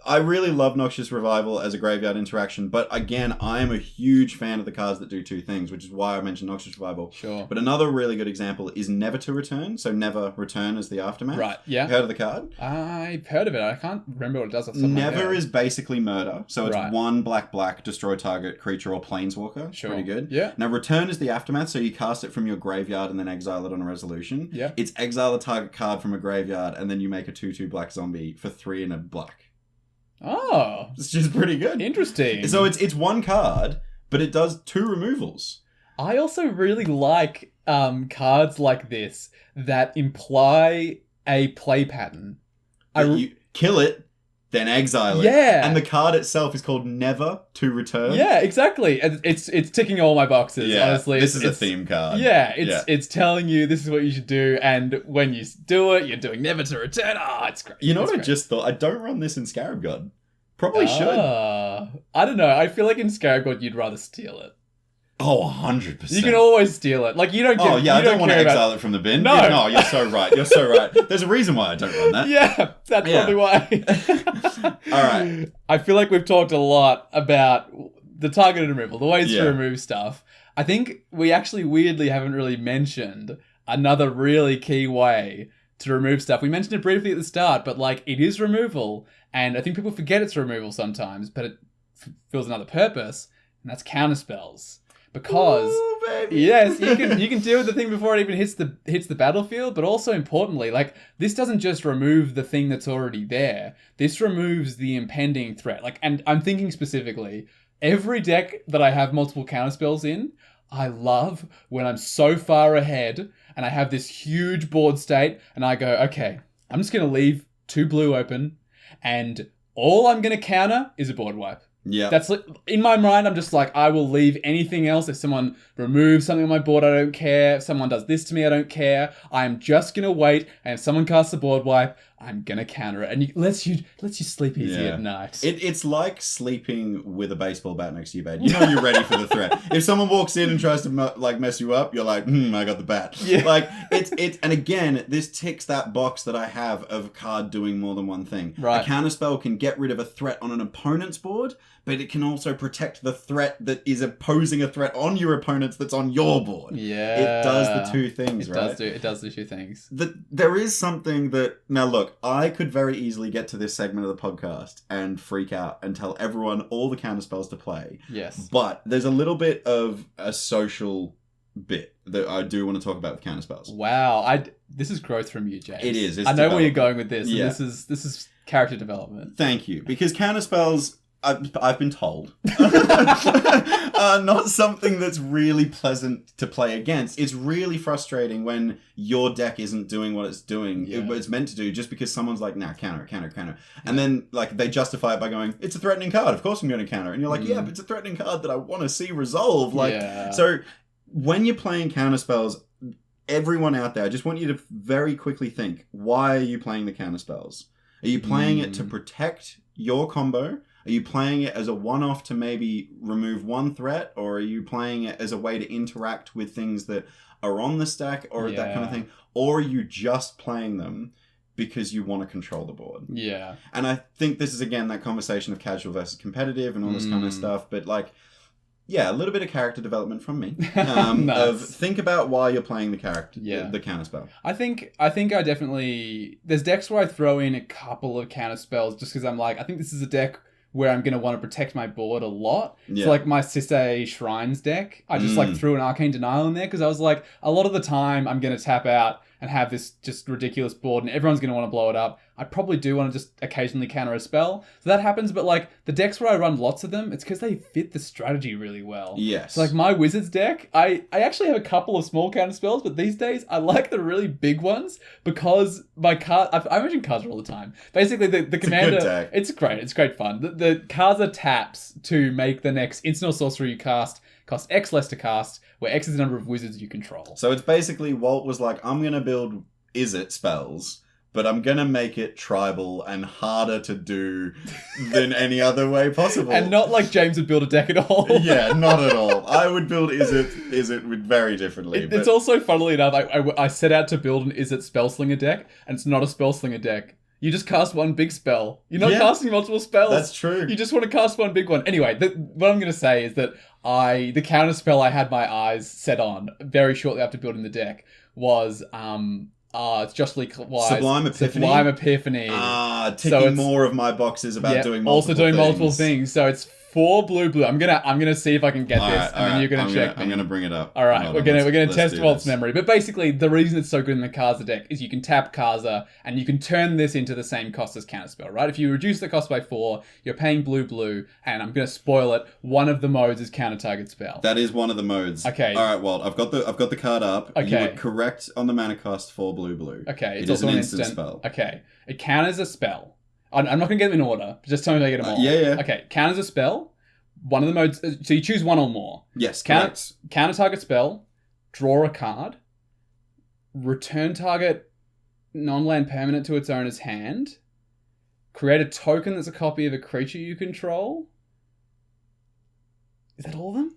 [SPEAKER 2] I really love Noxious Revival as a graveyard interaction, but again, I am a huge fan of the cards that do two things, which is why I mentioned Noxious Revival.
[SPEAKER 1] Sure.
[SPEAKER 2] But another really good example is Never to Return, so Never Return as the Aftermath.
[SPEAKER 1] Right, yeah.
[SPEAKER 2] You heard of the card?
[SPEAKER 1] I've heard of it. I can't remember what it does off the top of my head.
[SPEAKER 2] Never is basically murder, so it's 1 black, destroy target creature or planeswalker.
[SPEAKER 1] Sure.
[SPEAKER 2] Pretty good.
[SPEAKER 1] Yeah.
[SPEAKER 2] Now, Return is the Aftermath, so you cast it from your graveyard and then exile it on a resolution.
[SPEAKER 1] Yeah.
[SPEAKER 2] It's exile a target card from a graveyard, and then you make a 2/2 black zombie for 3 and a black.
[SPEAKER 1] Oh,
[SPEAKER 2] It's just pretty good.
[SPEAKER 1] interesting.
[SPEAKER 2] So it's 1 card, but it does 2 removals.
[SPEAKER 1] I also really like cards like this that imply a play pattern.
[SPEAKER 2] You kill it, then exile it.
[SPEAKER 1] Yeah.
[SPEAKER 2] And the card itself is called Never to Return.
[SPEAKER 1] Yeah, exactly. And it's ticking all my boxes, honestly.
[SPEAKER 2] This is a theme card.
[SPEAKER 1] Yeah, it's telling you this is what you should do, and when you do it, you're doing Never to Return. It's great.
[SPEAKER 2] You know what I just thought? I don't run this in Scarab God. Probably should.
[SPEAKER 1] I don't know. I feel like in Scarab God you'd rather steal it.
[SPEAKER 2] Oh, 100%.
[SPEAKER 1] You can always steal it. Like, you don't get...
[SPEAKER 2] Oh, yeah, I don't want to exile it from the bin.
[SPEAKER 1] No.
[SPEAKER 2] No, you're so right. You're so right. There's a reason why I don't run that.
[SPEAKER 1] Yeah, that's probably why.
[SPEAKER 2] All right.
[SPEAKER 1] I feel like we've talked a lot about the targeted removal, the ways to remove stuff. I think we actually weirdly haven't really mentioned another really key way to remove stuff. We mentioned it briefly at the start, but it is removal, and I think people forget it's removal sometimes, but it fills another purpose, and that's counterspells. Because yes, you can deal with the thing before it even hits the battlefield, but also importantly, this doesn't just remove the thing that's already there. This removes the impending threat. And I'm thinking specifically, every deck that I have multiple counterspells in, I love when I'm so far ahead and I have this huge board state and I go, okay, I'm just gonna leave 2 blue open and all I'm gonna counter is a board wipe.
[SPEAKER 2] Yeah.
[SPEAKER 1] That's in my mind, I'm just I will leave anything else. If someone removes something on my board, I don't care. If someone does this to me, I don't care. I'm just going to wait. And if someone casts a board wipe, I'm going to counter it. And it lets you sleep easy at night.
[SPEAKER 2] It's like sleeping with a baseball bat next to your bed. You know you're ready for the threat. If someone walks in and tries to mess you up, you're like, I got the bat.
[SPEAKER 1] Yeah.
[SPEAKER 2] And again, this ticks that box that I have of a card doing more than one thing.
[SPEAKER 1] Right.
[SPEAKER 2] A counterspell can get rid of a threat on an opponent's board, but it can also protect the threat that is opposing a threat on your opponents that's on your board.
[SPEAKER 1] Yeah.
[SPEAKER 2] It does the two things, right?
[SPEAKER 1] It does do two things.
[SPEAKER 2] There is something that... Now, look, I could very easily get to this segment of the podcast and freak out and tell everyone all the counterspells to play.
[SPEAKER 1] Yes.
[SPEAKER 2] But there's a little bit of a social bit that I do want to talk about with counterspells.
[SPEAKER 1] Wow. This is growth from you, James.
[SPEAKER 2] It is.
[SPEAKER 1] I know where you're going with this. Yeah. This is character development.
[SPEAKER 2] Thank you. Because counterspells... I've been told, are not something that's really pleasant to play against. It's really frustrating when your deck isn't doing what it's doing, what it's meant to do, just because someone's like, nah, counter. And then like they justify it by going, it's a threatening card, of course I'm going to counter. And you're like, yeah, but it's a threatening card that I want to see resolve. So when you're playing counterspells, everyone out there, I just want you to very quickly think, why are you playing the counterspells? Are you playing it to protect your combo? Are you playing it as a one-off to maybe remove one threat? Or are you playing it as a way to interact with things that are on the stack or that kind of thing? Or are you just playing them because you want to control the board?
[SPEAKER 1] Yeah.
[SPEAKER 2] And I think this is, again, that conversation of casual versus competitive and all this kind of stuff. But, like, yeah, a little bit of character development from me.
[SPEAKER 1] Nice.
[SPEAKER 2] Of think about why you're playing the character, the counterspell.
[SPEAKER 1] I think I definitely... There's decks where I throw in a couple of counterspells just because I'm like, I think this is a deck where I'm going to want to protect my board a lot. Yeah. So like my Sisei Shrines deck, I just like threw an Arcane Denial in there because I was like, a lot of the time I'm going to tap out and have this just ridiculous board and everyone's going to want to blow it up. I probably do want to just occasionally counter a spell. So that happens, but like the decks where I run lots of them, it's because they fit the strategy really well.
[SPEAKER 2] Yes.
[SPEAKER 1] So like my Wizards deck, I actually have a couple of small counter spells, but these days I like the really big ones because my card, I mention Kaza all the time. Basically the commander,
[SPEAKER 2] a good deck.
[SPEAKER 1] It's great fun. The Kaza taps to make the next instant or sorcery you cast cost X less to cast, where X is the number of wizards you control.
[SPEAKER 2] So it's basically Walt was like, I'm going to build Izzet spells, but I'm going to make it tribal and harder to do than any other way possible.
[SPEAKER 1] And not like James would build a deck at all.
[SPEAKER 2] Yeah, not at all. I would build Izzet with very differently.
[SPEAKER 1] It's also, funnily enough, I set out to build an Izzet Spellslinger deck, and it's not a Spellslinger deck. You just cast one big spell. You're not casting multiple spells.
[SPEAKER 2] That's true.
[SPEAKER 1] You just want to cast one big one. Anyway, what I'm going to say is that the counter spell I had my eyes set on very shortly after building the deck was it's justly wise.
[SPEAKER 2] Sublime Epiphany.
[SPEAKER 1] Sublime Epiphany.
[SPEAKER 2] Ticking more of my boxes about doing multiple things.
[SPEAKER 1] Also doing multiple things. So it's 4 blue. I'm gonna see if I can get this, and then you're gonna check me.
[SPEAKER 2] I'm gonna bring it up.
[SPEAKER 1] All right, we're gonna test Walt's memory. But basically, the reason it's so good in the Kaza deck is you can tap Kaza, and you can turn this into the same cost as counterspell. Right? If you reduce the cost by 4, you're paying blue, and I'm gonna spoil it. One of the modes is counter target spell.
[SPEAKER 2] That is one of the modes.
[SPEAKER 1] Okay.
[SPEAKER 2] All right, Walt. I've got the card up.
[SPEAKER 1] Okay.
[SPEAKER 2] You were correct on the mana cost for blue.
[SPEAKER 1] Okay.
[SPEAKER 2] It is an instant spell.
[SPEAKER 1] Okay. It counters a spell. I'm not gonna get them in order. Just tell me if I get them all.
[SPEAKER 2] Yeah.
[SPEAKER 1] Okay. Counters a spell. One of the modes, so you choose one or more.
[SPEAKER 2] Yes, correct.
[SPEAKER 1] Counter target spell, draw a card, return target non-land permanent to its owner's hand, create a token that's a copy of a creature you control. Is that all of them?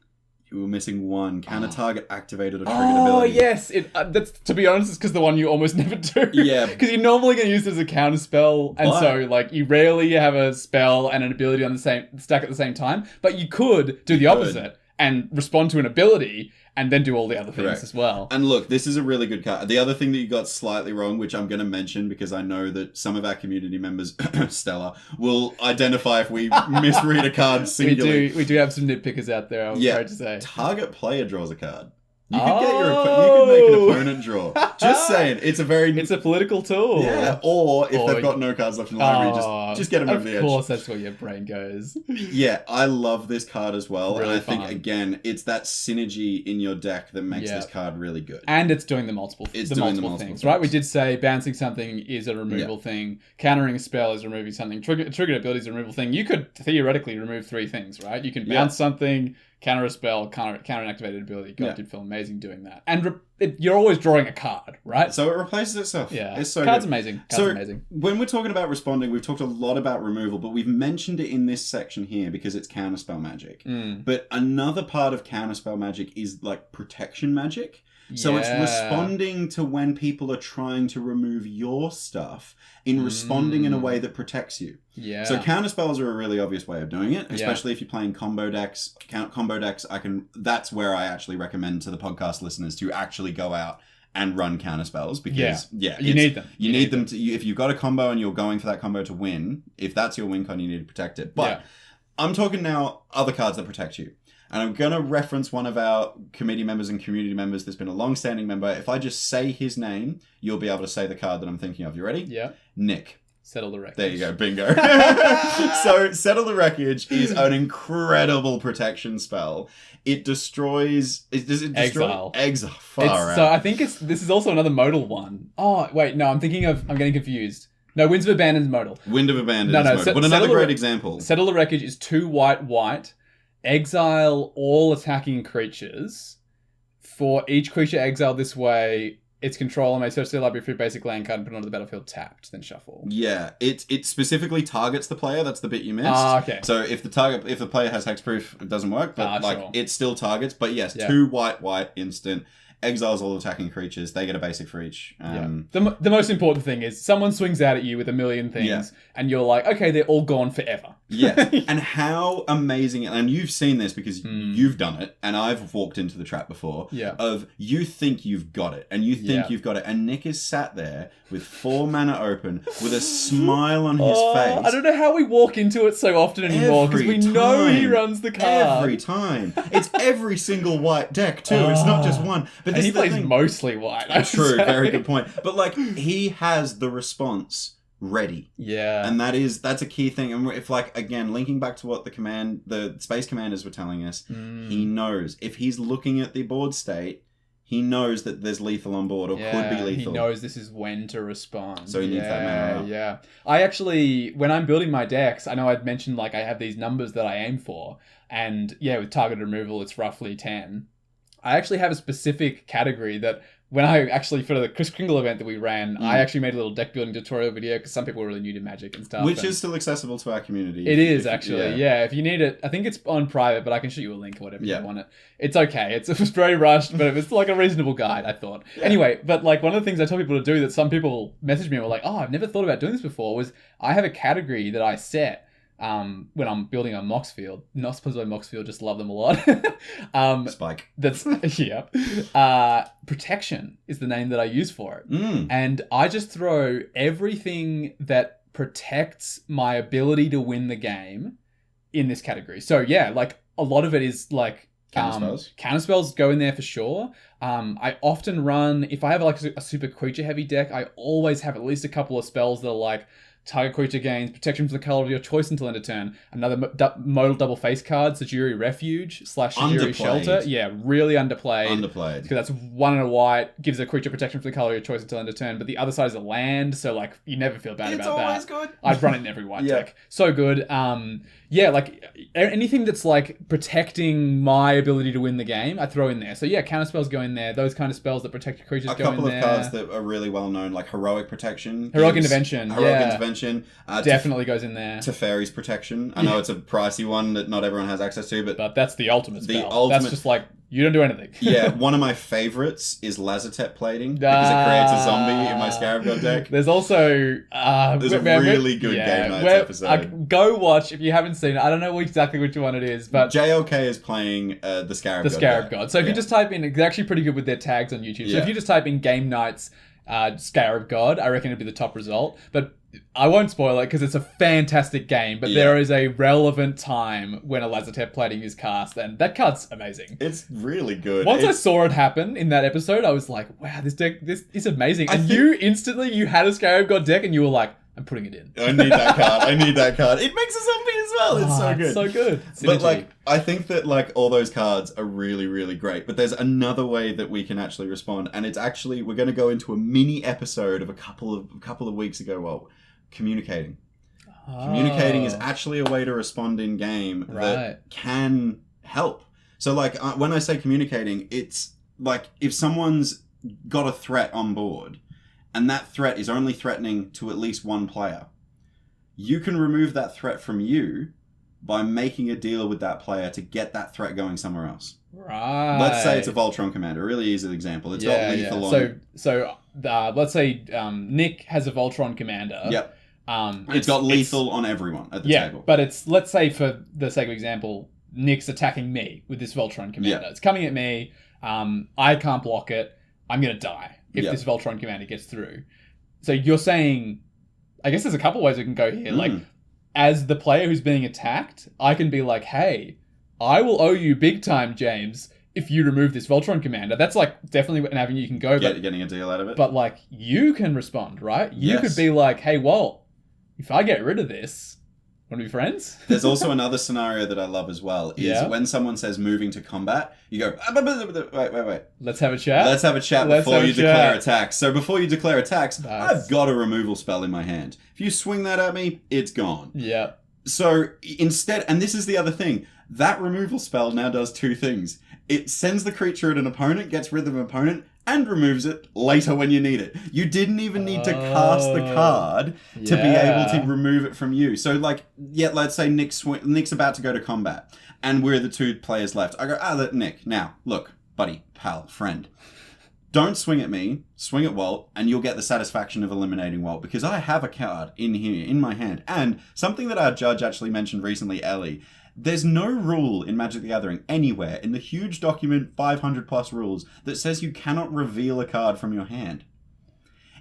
[SPEAKER 2] You were missing one. Counter target activated or triggered ability.
[SPEAKER 1] Oh, yes. That's, to be honest, it's because the one you almost never do.
[SPEAKER 2] Yeah.
[SPEAKER 1] Because you're normally going to use it as a counter spell. And so, like, you rarely have a spell and an ability on the same stack at the same time. But you could do the opposite and respond to an ability and then do all the other things as well.
[SPEAKER 2] And look, this is a really good card. The other thing that you got slightly wrong, which I'm going to mention because I know that some of our community members, Stella, will identify if we misread a card singularly.
[SPEAKER 1] We do have some nitpickers out there, I'm afraid to say.
[SPEAKER 2] Target player draws a card. You could make an opponent draw. Just saying, it's a
[SPEAKER 1] political tool.
[SPEAKER 2] Yeah, or if they've got no cards left in the library, just get them over the edge.
[SPEAKER 1] Of course, that's where your brain goes.
[SPEAKER 2] Yeah, I love this card as well,
[SPEAKER 1] Really
[SPEAKER 2] and I think
[SPEAKER 1] fun.
[SPEAKER 2] Again, it's that synergy in your deck that makes this card really good.
[SPEAKER 1] And it's doing the multiple things, right? We did say bouncing something is a removal thing, countering a spell is removing something, triggered ability is a removal thing. You could theoretically remove 3 things, right? You can bounce something, counter a spell, counter an activated ability. God, did feel amazing doing that. And you're always drawing a card, right?
[SPEAKER 2] So it replaces itself.
[SPEAKER 1] Yeah.
[SPEAKER 2] It's so
[SPEAKER 1] Card's
[SPEAKER 2] good.
[SPEAKER 1] amazing.
[SPEAKER 2] When we're talking about responding, we've talked a lot about removal, but we've mentioned it in this section here because it's counterspell magic. But another part of counterspell magic is like protection magic. So it's responding to when people are trying to remove your stuff in responding in a way that protects you.
[SPEAKER 1] Yeah.
[SPEAKER 2] So counterspells are a really obvious way of doing it, especially if you're playing combo decks. Combo decks, that's where I actually recommend to the podcast listeners to actually go out and run counterspells, because
[SPEAKER 1] you need them.
[SPEAKER 2] You need them to. If you've got a combo and you're going for that combo to win, if that's your win con, you need to protect it. But I'm talking now other cards that protect you. And I'm going to reference one of our committee members and community members that's been a long-standing member. If I just say his name, you'll be able to say the card that I'm thinking of. You ready?
[SPEAKER 1] Yeah.
[SPEAKER 2] Nick.
[SPEAKER 1] Settle the Wreckage.
[SPEAKER 2] There you go. Bingo. So Settle the Wreckage is an incredible protection spell. It destroys... Does it destroy?
[SPEAKER 1] Exile.
[SPEAKER 2] Far out.
[SPEAKER 1] So I think this is also another modal one. Oh, wait. No, I'm getting confused. No, Winds of Abandon is modal.
[SPEAKER 2] Wind of Abandon is modal. But another great example.
[SPEAKER 1] Settle the Wreckage is 2 white. Exile all attacking creatures. For each creature exiled this way, its controller may search their library for a basic land card and put it onto the battlefield tapped, then shuffle. Yeah,
[SPEAKER 2] it specifically targets the player. That's the bit you missed.
[SPEAKER 1] Okay.
[SPEAKER 2] So if the player has hexproof, it doesn't work. But
[SPEAKER 1] sure.
[SPEAKER 2] It still targets. But yes, 2 white instant. Exiles all attacking creatures. They get a basic for each.
[SPEAKER 1] The most important thing is someone swings out at you with a million things, and you're like, okay, they're all gone forever.
[SPEAKER 2] Yeah. And how amazing, and you've seen this because you've done it, and I've walked into the trap before, of you think you've got it, and you think you've got it, and Nick is sat there with 4 mana open, with a smile on his face.
[SPEAKER 1] I don't know how we walk into it so often anymore, because we know he runs the card.
[SPEAKER 2] Every time. It's every single white deck, too. It's not just one. But
[SPEAKER 1] and he plays mostly white.
[SPEAKER 2] True, very good point. But he has the response ready.
[SPEAKER 1] Yeah.
[SPEAKER 2] And that's a key thing. And if again, linking back to what the space commanders were telling us, he knows. If he's looking at the board state, he knows that there's lethal on board or could be lethal.
[SPEAKER 1] He knows this is when to respond.
[SPEAKER 2] So he needs that mana up.
[SPEAKER 1] Yeah. I actually, when I'm building my decks, I know I'd mentioned I have these numbers that I aim for. And with target removal, it's roughly 10. I actually have a specific category that when I actually, for the Chris Kringle event that we ran, I actually made a little deck building tutorial video because some people are really new to Magic and stuff.
[SPEAKER 2] Which is still accessible to our community.
[SPEAKER 1] It is, actually. Yeah, if you need it, I think it's on private, but I can shoot you a link or whatever you want it. It's okay. It was very rushed, but it was a reasonable guide, I thought. Yeah. Anyway, but one of the things I tell people to do that some people messaged me and were like, oh, I've never thought about doing this before, was I have a category that I set when I'm building a Moxfield. Not sponsored by Moxfield, just love them a lot.
[SPEAKER 2] Spike.
[SPEAKER 1] That's, Protection is the name that I use for it. And I just throw everything that protects my ability to win the game in this category. So a lot of it is
[SPEAKER 2] counterspells.
[SPEAKER 1] Counterspells go in there for sure. I often run, if I have a super creature heavy deck, I always have at least a couple of spells that are target creature gains protection from the color of your choice until end of turn. Another modal double face card, Sajiri Refuge / Sajiri Shelter. Yeah, really underplayed. Because that's 1 and a white, gives a creature protection from the color of your choice until end of turn. But the other side is a land, so you never feel bad about that.
[SPEAKER 2] It's always good.
[SPEAKER 1] I'd run it in every white deck. So good. Anything that's protecting my ability to win the game, I throw in there. So counterspells go in there. Those kind of spells that protect your creatures go in there.
[SPEAKER 2] A couple of cards that are really well known, like Heroic Protection.
[SPEAKER 1] Heroic Intervention.
[SPEAKER 2] Definitely
[SPEAKER 1] goes in there.
[SPEAKER 2] Teferi's Protection. I know it's a pricey one that not everyone has access to, but
[SPEAKER 1] that's the ultimate spell. That's just you don't do anything.
[SPEAKER 2] One of my favorites is Lazotep Plating, because it creates a zombie in my Scarab God deck.
[SPEAKER 1] There's also
[SPEAKER 2] there's a really good Game Nights episode.
[SPEAKER 1] Go watch if you haven't seen it. I don't know exactly which one it is, but
[SPEAKER 2] JLK is playing the Scarab God.
[SPEAKER 1] The Scarab God. So if you just type in, they're actually pretty good with their tags on YouTube. So if you just type in Game Nights Scarab God, I reckon it'd be the top result. But I won't spoil it because it's a fantastic game, but there is a relevant time when a Lazotep Plating is cast, and that card's amazing.
[SPEAKER 2] It's really good.
[SPEAKER 1] Once I saw it happen in that episode, I was like, wow, this is amazing. You had a Scarab God deck and you were like, I'm putting it in.
[SPEAKER 2] I need that card. It makes a zombie as well. It's so good.
[SPEAKER 1] It's so good.
[SPEAKER 2] Synergy. But I think that all those cards are really, really great. But there's another way that we can actually respond, and it's actually, we're going to go into a mini episode of a couple of weeks ago. Well, communicating. Communicating is actually a way to respond in game that can help. So when I say communicating, it's if someone's got a threat on board, and that threat is only threatening to at least one player, you can remove that threat from you by making a deal with that player to get that threat going somewhere else.
[SPEAKER 1] Right.
[SPEAKER 2] Let's say it's a Voltron commander. A really easy example. It's got lethal on.
[SPEAKER 1] So let's say Nick has a Voltron commander.
[SPEAKER 2] Yep. It's got lethal on everyone at the table.
[SPEAKER 1] But let's say for the sake of example, Nick's attacking me with this Voltron commander. It's coming at me. I can't block it. I'm going to die if this Voltron commander gets through. So you're saying, I guess there's a couple ways we can go here. Like, as the player who's being attacked, I can be like, hey, I will owe you big time, James, if you remove this Voltron commander. That's like definitely an avenue you can go.
[SPEAKER 2] Getting a deal out of it.
[SPEAKER 1] But like, you can respond, right? You could be like, hey, Walt, if I get rid of this, want to be friends?
[SPEAKER 2] There's also another scenario that I love as well, is when someone says moving to combat, you go, wait.
[SPEAKER 1] Let's have a chat.
[SPEAKER 2] Let's have a chat before you declare attacks. So before you declare attacks, I've got a removal spell in my hand. If you swing that at me, it's gone.
[SPEAKER 1] Yeah.
[SPEAKER 2] So instead, and this is the other thing, that removal spell now does two things. It sends the creature at an opponent, gets rid of an opponent, and removes it later when you need it. You didn't even need to cast the card to be able to remove it from you. So like, let's say Nick's about to go to combat, and we're the two players left. I go, Nick, now, look, buddy, pal, friend. Don't swing at me, swing at Walt, and you'll get the satisfaction of eliminating Walt, because I have a card in here, in my hand. And something that our judge actually mentioned recently, Ellie, there's no rule in Magic the Gathering anywhere in the huge document, 500 plus rules, that says you cannot reveal a card from your hand.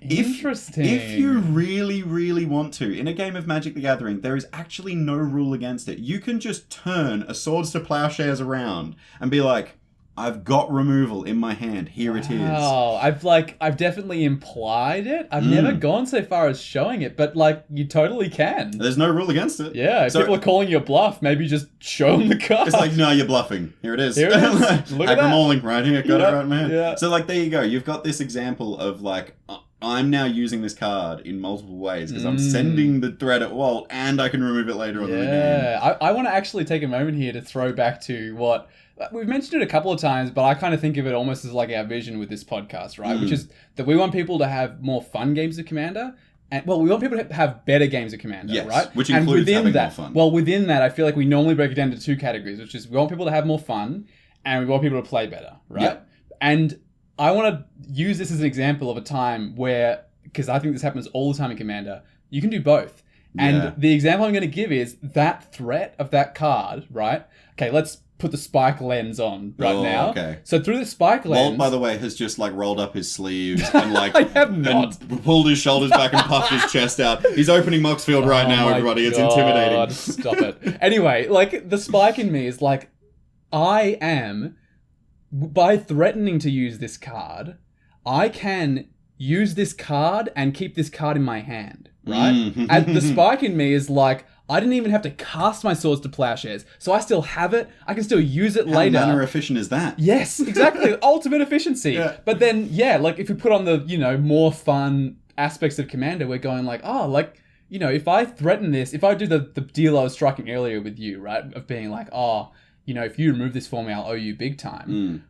[SPEAKER 1] Interesting.
[SPEAKER 2] If you really, really want to, in a game of Magic the Gathering, there is actually no rule against it. You can just turn a Swords to Plowshares around and be like, I've got removal in my hand. Here it is.
[SPEAKER 1] Oh, I've definitely implied it. I've never gone so far as showing it, but like you totally can.
[SPEAKER 2] There's no rule against it.
[SPEAKER 1] Yeah, if people are calling you a bluff, maybe just show them the card.
[SPEAKER 2] It's like, no, you're bluffing. Here it is.
[SPEAKER 1] Here it is. Look at that.
[SPEAKER 2] Agrimauling right here. Got it right in my hand.
[SPEAKER 1] Yeah.
[SPEAKER 2] So like, there you go. You've got this example of like, I'm now using this card in multiple ways because I'm sending the threat at Walt and I can remove it later on in the game.
[SPEAKER 1] Yeah, I want to actually take a moment here to throw back to what... We've mentioned it a couple of times, but I kind of think of it almost as like our vision with this podcast, right? Which is that we want people to have more fun games of Commander. And, well, we want people to have better games of Commander, right?
[SPEAKER 2] Which includes having more fun.
[SPEAKER 1] Well, within that, I feel like we normally break it down into two categories, which is we want people to have more fun and we want people to play better, right?
[SPEAKER 2] Yeah.
[SPEAKER 1] And I want to use this as an example of a time where, because I think this happens all the time in Commander, you can do both. And the example I'm going to give is that threat of that card, right? Okay, let's put the spike lens on now.
[SPEAKER 2] Okay.
[SPEAKER 1] So through the spike lens...
[SPEAKER 2] Walt, by the way, has just like rolled up his sleeves and like...
[SPEAKER 1] I have not.
[SPEAKER 2] And pulled his shoulders back and puffed his chest out. He's opening Moxfield right now, everybody. It's intimidating.
[SPEAKER 1] Stop it. Anyway, like the spike in me is like, I am, by threatening to use this card, I can use this card and keep this card in my hand, right? And the spike in me is like, I didn't even have to cast my Swords to Plowshares, so I still have it. I can still use it later.
[SPEAKER 2] How manner efficient is that?
[SPEAKER 1] Yes, exactly. Ultimate efficiency.
[SPEAKER 2] Yeah.
[SPEAKER 1] But then, like if we put on the, more fun aspects of Commander, we're going like, if I threaten this, if I do the deal I was striking earlier with you, right, of being like, if you remove this for me, I'll owe you big time.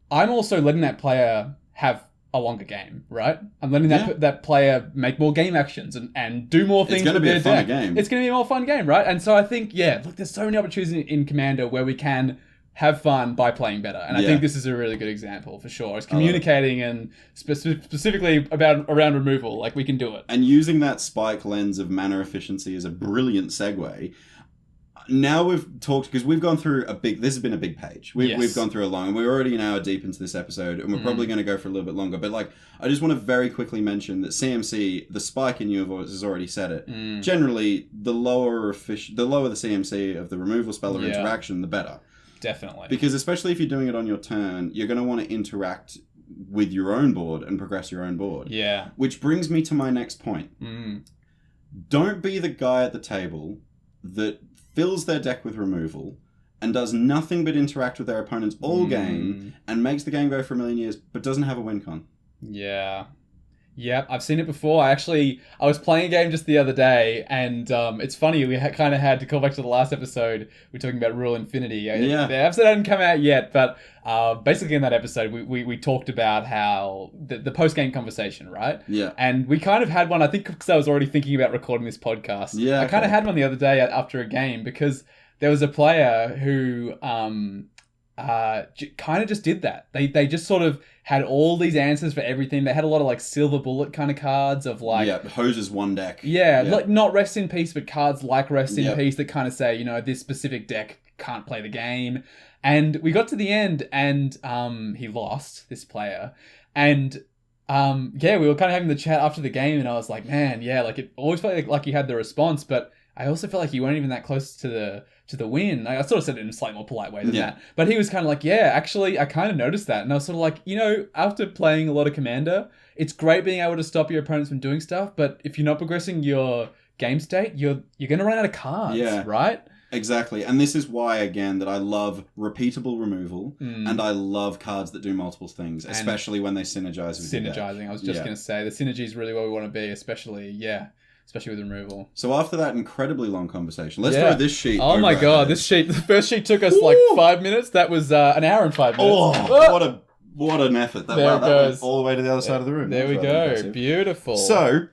[SPEAKER 1] I'm also letting that player have a longer game, right? I'm letting that player make more game actions and do more things.
[SPEAKER 2] It's going to be a funner game.
[SPEAKER 1] It's going to be a more fun game, right? And so I think, look, there's so many opportunities in Commander where we can have fun by playing better. And I think this is a really good example for sure. It's communicating and specifically around removal, like we can do it.
[SPEAKER 2] And using that spike lens of mana efficiency is a brilliant segue. Now we've talked, because we've gone through this has been a big page. We've gone through a long, and we're already an hour deep into this episode, and we're probably going to go for a little bit longer. But like, I just want to very quickly mention that CMC, the spike in you has already said it. Generally, the lower the CMC of the removal spell or interaction, the better.
[SPEAKER 1] Definitely.
[SPEAKER 2] Because especially if you're doing it on your turn, you're going to want to interact with your own board and progress your own board.
[SPEAKER 1] Yeah.
[SPEAKER 2] Which brings me to my next point. Don't be the guy at the table that fills their deck with removal and does nothing but interact with their opponents all game and makes the game go for a million years, but doesn't have a win con.
[SPEAKER 1] Yeah. Yep, I've seen it before. I was playing a game just the other day, and it's funny, we kind of had to call back to the last episode. We're talking about Rule Infinity. The episode hadn't come out yet, but basically in that episode, we talked about how the post-game conversation, right?
[SPEAKER 2] Yeah.
[SPEAKER 1] And we kind of had one, I think because I was already thinking about recording this podcast.
[SPEAKER 2] Yeah.
[SPEAKER 1] I kind of had one the other day after a game, because there was a player who kind of just did that. They just sort of had all these answers for everything. They had a lot of like silver bullet kind of cards of like...
[SPEAKER 2] Yeah, Hoses one deck.
[SPEAKER 1] Yeah, like not Rest in Peace, but cards like Rest in Peace that kind of say, you know, this specific deck can't play the game. And we got to the end and he lost, this player. And yeah, we were kind of having the chat after the game and I was like, man, yeah, like it always felt like you had the response, but I also felt like you weren't even that close to the win. I sort of said it in a slightly more polite way than that. But he was kind of like, yeah, actually, I kind of noticed that. And I was sort of like, you know, after playing a lot of Commander, it's great being able to stop your opponents from doing stuff. But if you're not progressing your game state, you're going to run out of cards, right?
[SPEAKER 2] Exactly. And this is why, again, that I love repeatable removal and I love cards that do multiple things, especially when they synergize with your deck.
[SPEAKER 1] Synergizing. I was just going to say, the synergy is really where we want to be, especially with removal.
[SPEAKER 2] So after that incredibly long conversation, let's throw this sheet.
[SPEAKER 1] Oh my god, this sheet, the first sheet took us like 5 minutes. That was an hour and 5 minutes.
[SPEAKER 2] Oh, what an effort. That went all the way to the other side of the room.
[SPEAKER 1] There we go. Impressive. Beautiful.
[SPEAKER 2] So,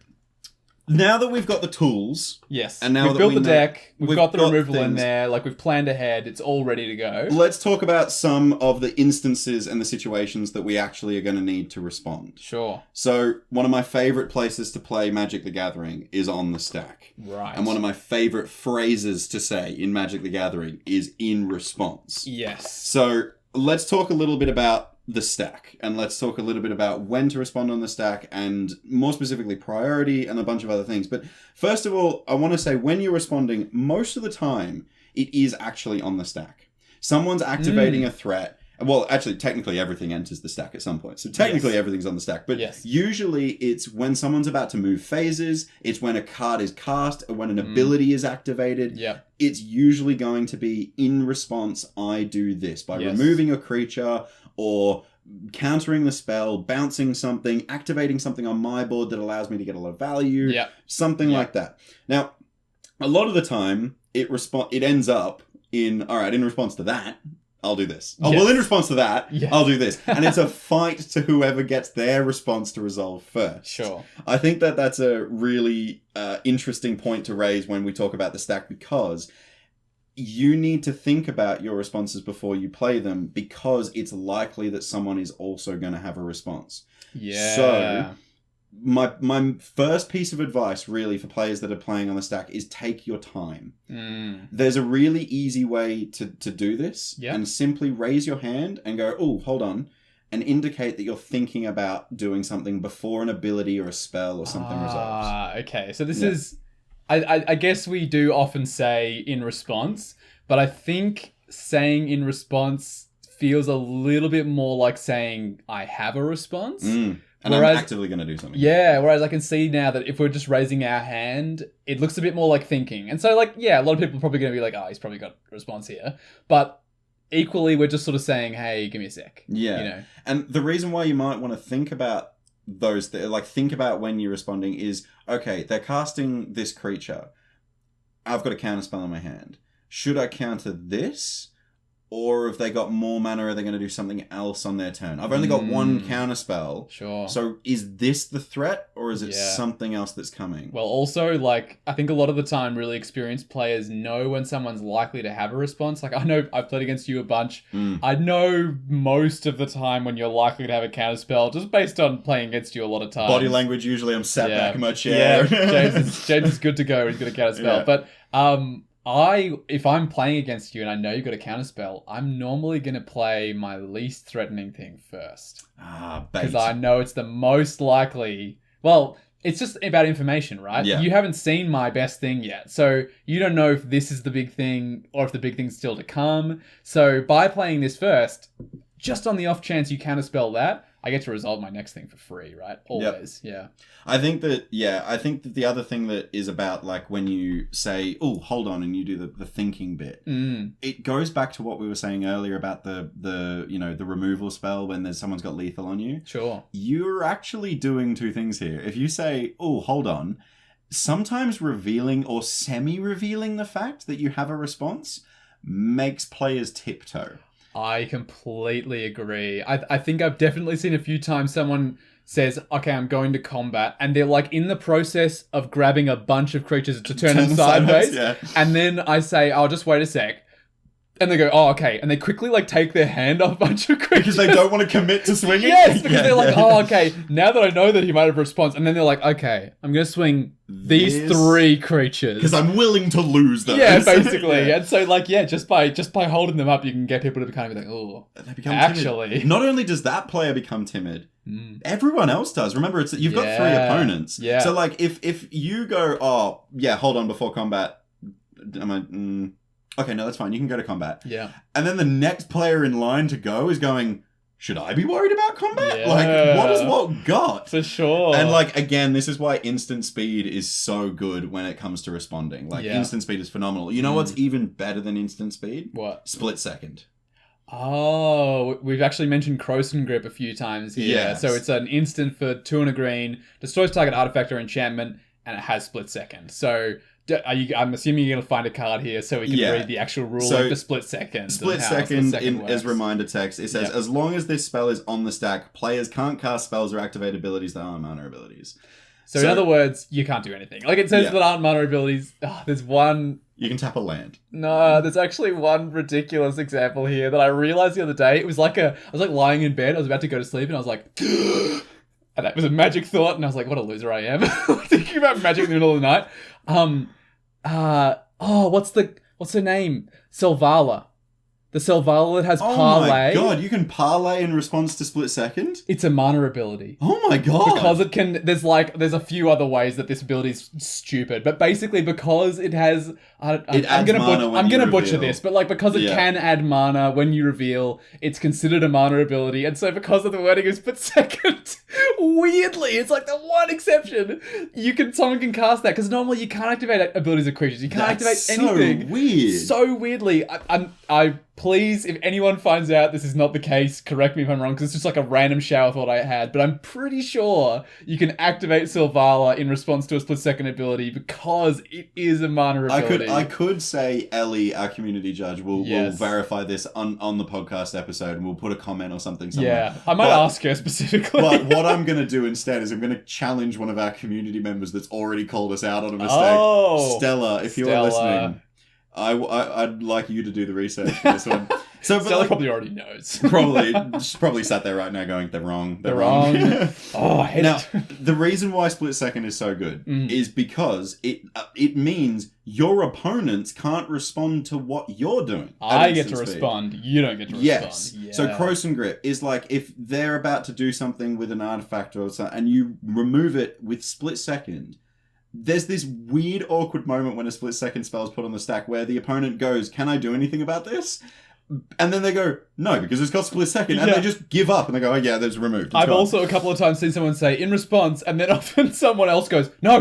[SPEAKER 2] now that we've got the tools...
[SPEAKER 1] Yes.
[SPEAKER 2] And now
[SPEAKER 1] we've built the deck. We've got the removal in there. Like, we've planned ahead. It's all ready to go.
[SPEAKER 2] Let's talk about some of the instances and the situations that we actually are going to need to respond.
[SPEAKER 1] Sure.
[SPEAKER 2] So, one of my favourite places to play Magic the Gathering is on the stack.
[SPEAKER 1] Right.
[SPEAKER 2] And one of my favourite phrases to say in Magic the Gathering is in response.
[SPEAKER 1] Yes.
[SPEAKER 2] So, let's talk a little bit about the stack, and let's talk a little bit about when to respond on the stack, and more specifically priority and a bunch of other things. But first of all, I want to say when you're responding, most of the time it is actually on the stack. Someone's activating a threat. Well, actually, technically everything enters the stack at some point. So technically everything's on the stack. But usually it's when someone's about to move phases, it's when a card is cast, or when an ability is activated. It's usually going to be in response, I do this, by removing a creature, or countering the spell, bouncing something, activating something on my board that allows me to get a lot of value, something like that. Now, a lot of the time, it ends up in, all right, in response to that, I'll do this. Oh, well, in response to that, I'll do this. And it's a fight to whoever gets their response to resolve first.
[SPEAKER 1] Sure.
[SPEAKER 2] I think that that's a really interesting point to raise when we talk about the stack, because you need to think about your responses before you play them, because it's likely that someone is also going to have a response.
[SPEAKER 1] Yeah.
[SPEAKER 2] So my first piece of advice really for players that are playing on the stack is take your time. There's a really easy way to do this, and simply raise your hand and go, oh, hold on, and indicate that you're thinking about doing something before an ability or a spell or something resolves.
[SPEAKER 1] Okay. So this is... I guess we do often say in response, but I think saying in response feels a little bit more like saying I have a response.
[SPEAKER 2] And whereas, I'm actively going to do something.
[SPEAKER 1] Yeah, whereas I can see now that if we're just raising our hand, it looks a bit more like thinking. And so, like, yeah, a lot of people are probably going to be like, oh, he's probably got a response here. But equally, we're just sort of saying, hey, give me a sec.
[SPEAKER 2] Yeah.
[SPEAKER 1] You know?
[SPEAKER 2] And the reason why you might want to think about think about when you're responding is, okay, they're casting this creature. I've got a counter spell in my hand. Should I counter this? Or if they got more mana, are they going to do something else on their turn? I've only got one counter spell.
[SPEAKER 1] Sure.
[SPEAKER 2] So is this the threat, or is it something else that's coming?
[SPEAKER 1] Well, also, like, I think a lot of the time really experienced players know when someone's likely to have a response. Like, I know I've played against you a bunch. I know most of the time when you're likely to have a counter spell, just based on playing against you a lot of times.
[SPEAKER 2] Body language, usually I'm sat back in my chair.
[SPEAKER 1] Yeah, James is good to go. He's got a counter spell. But if I'm playing against you and I know you've got a counterspell, I'm normally going to play my least threatening thing first. Because I know it's the most likely... Well, it's just about information, right?
[SPEAKER 2] Yeah.
[SPEAKER 1] You haven't seen my best thing yet. So you don't know if this is the big thing or if the big thing's still to come. So by playing this first, just on the off chance you counterspell that, I get to resolve my next thing for free, right? Always, yeah.
[SPEAKER 2] I think that the other thing that is about, like, when you say, oh, hold on, and you do the thinking bit, it goes back to what we were saying earlier about the removal spell when someone's got lethal on you.
[SPEAKER 1] Sure.
[SPEAKER 2] You're actually doing two things here. If you say, oh, hold on, sometimes revealing or semi-revealing the fact that you have a response makes players tiptoe.
[SPEAKER 1] I completely agree. I think I've definitely seen a few times someone says, okay, I'm going to combat, and they're like in the process of grabbing a bunch of creatures to turn them sideways.
[SPEAKER 2] Yeah.
[SPEAKER 1] And then I say, oh, just wait a sec. And they go, oh, okay. And they quickly like take their hand off a bunch of creatures.
[SPEAKER 2] Because they don't want to commit to swinging?
[SPEAKER 1] Yes, because they're like, oh, okay. Now that I know that he might have a response. And then they're like, okay, I'm going to swing these 3 creatures.
[SPEAKER 2] Because I'm willing to lose those.
[SPEAKER 1] Yeah, basically. Yeah. And so like, yeah, just by holding them up, you can get people to kind of be like, oh,
[SPEAKER 2] they become
[SPEAKER 1] actually.
[SPEAKER 2] Timid. Not only does that player become timid, everyone else does. Remember, you've got 3 opponents.
[SPEAKER 1] Yeah.
[SPEAKER 2] So like, if you go, oh, yeah, hold on before combat, okay, no, that's fine. You can go to combat.
[SPEAKER 1] Yeah.
[SPEAKER 2] And then the next player in line to go is going, should I be worried about combat?
[SPEAKER 1] Yeah.
[SPEAKER 2] Like, what has Walt got?
[SPEAKER 1] For sure.
[SPEAKER 2] And like, again, this is why instant speed is so good when it comes to responding. Like, instant speed is phenomenal. You know what's even better than instant speed?
[SPEAKER 1] What?
[SPEAKER 2] Split second.
[SPEAKER 1] Oh, we've actually mentioned Croson Grip a few times here.
[SPEAKER 2] Yes.
[SPEAKER 1] So it's an instant for 2 and a green, destroys target artifact or enchantment, and it has split second. So I'm assuming you're going to find a card here so we can read the actual rule of the split second.
[SPEAKER 2] Split second as reminder text, it says, as long as this spell is on the stack, players can't cast spells or activate abilities that aren't mana abilities.
[SPEAKER 1] So in other words, you can't do anything. Like it says that aren't mana abilities. Oh, there's one...
[SPEAKER 2] You can tap a land.
[SPEAKER 1] No, there's actually one ridiculous example here that I realized the other day. It was like I was like lying in bed, I was about to go to sleep, and I was like... And that was a magic thought, and I was like, what a loser I am. Thinking about magic in the middle of the night. What's her name? Selvala. The Selvala that has parlay.
[SPEAKER 2] Oh my god, you can parlay in response to split second?
[SPEAKER 1] It's a mana ability.
[SPEAKER 2] Oh my god.
[SPEAKER 1] Because it can, there's a few other ways that this ability is stupid, but basically because it has, I'm gonna butcher this, but like because it can add mana when you reveal, it's considered a mana ability, and so because of the wording of split second, weirdly, it's like the one exception, someone can cast that, because normally you can't activate abilities of creatures, you can't activate anything.
[SPEAKER 2] So weird.
[SPEAKER 1] So weirdly, I please, if anyone finds out this is not the case, correct me if I'm wrong, because it's just like a random shower thought I had, but I'm pretty sure you can activate Selvala in response to a split-second ability because it is a mana ability.
[SPEAKER 2] I could say Ellie, our community judge, will verify this on the podcast episode, and we'll put a comment or something somewhere.
[SPEAKER 1] Yeah, I might ask her specifically.
[SPEAKER 2] But what I'm going to do instead is I'm going to challenge one of our community members that's already called us out on a mistake.
[SPEAKER 1] Oh,
[SPEAKER 2] Stella, if you're listening... I'd like you to do the research for this one. So,
[SPEAKER 1] Stella probably already knows.
[SPEAKER 2] She's probably sat there right now going, they're wrong.
[SPEAKER 1] They're wrong. Oh, I hate it.
[SPEAKER 2] The reason why split second is so good is because it means your opponents can't respond to what you're doing.
[SPEAKER 1] I get to respond. You don't get to respond.
[SPEAKER 2] Yes.
[SPEAKER 1] Yeah.
[SPEAKER 2] So Croson Grip is like if they're about to do something with an artifact or something, and you remove it with split second. There's this weird, awkward moment when a split second spell is put on the stack where the opponent goes, can I do anything about this? And then they go, no, because it's got split second. And they just give up and they go, oh yeah, that's removed.
[SPEAKER 1] I've also a couple of times seen someone say, in response, and then often someone else goes, no,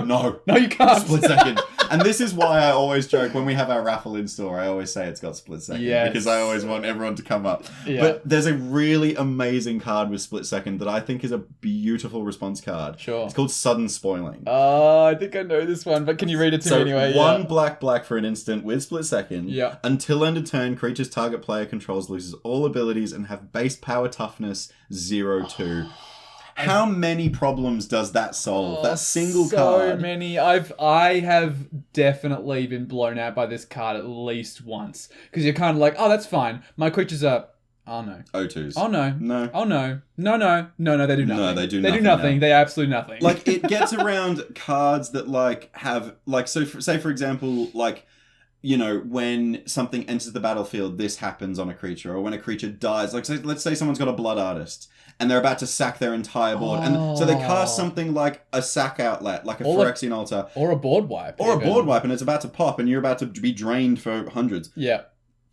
[SPEAKER 1] you can't.
[SPEAKER 2] Split second. And this is why I always joke, when we have our raffle in store, I always say it's got split second.
[SPEAKER 1] Yes.
[SPEAKER 2] Because I always want everyone to come up.
[SPEAKER 1] Yeah.
[SPEAKER 2] But there's a really amazing card with split second that I think is a beautiful response card.
[SPEAKER 1] Sure.
[SPEAKER 2] It's called Sudden Spoiling.
[SPEAKER 1] Oh, I think I know this one, but can you read it to me anyway?
[SPEAKER 2] One black for an instant with split second.
[SPEAKER 1] Yeah.
[SPEAKER 2] Until end of turn, creature's target player controls loses all abilities and have base power toughness 0-2. How many problems does that solve? That single card.
[SPEAKER 1] So many. I have definitely been blown out by this card at least once. Because you're kind of like, oh, that's fine. My creatures are... Oh, no.
[SPEAKER 2] O2s.
[SPEAKER 1] Oh, no.
[SPEAKER 2] No.
[SPEAKER 1] Oh, no. No, they do nothing.
[SPEAKER 2] No, they do nothing.
[SPEAKER 1] They do nothing.
[SPEAKER 2] No.
[SPEAKER 1] They absolutely nothing.
[SPEAKER 2] Like, it gets around cards that, like, have... Like, so, say, for example, like... You know, when something enters the battlefield, this happens on a creature. Or when a creature dies. Like, let's say someone's got a Blood Artist. And they're about to sack their entire board. And so they cast something like a sack outlet, like a Phyrexian Altar.
[SPEAKER 1] Or a board wipe.
[SPEAKER 2] Or a board wipe, and it's about to pop, and you're about to be drained for hundreds.
[SPEAKER 1] Yeah.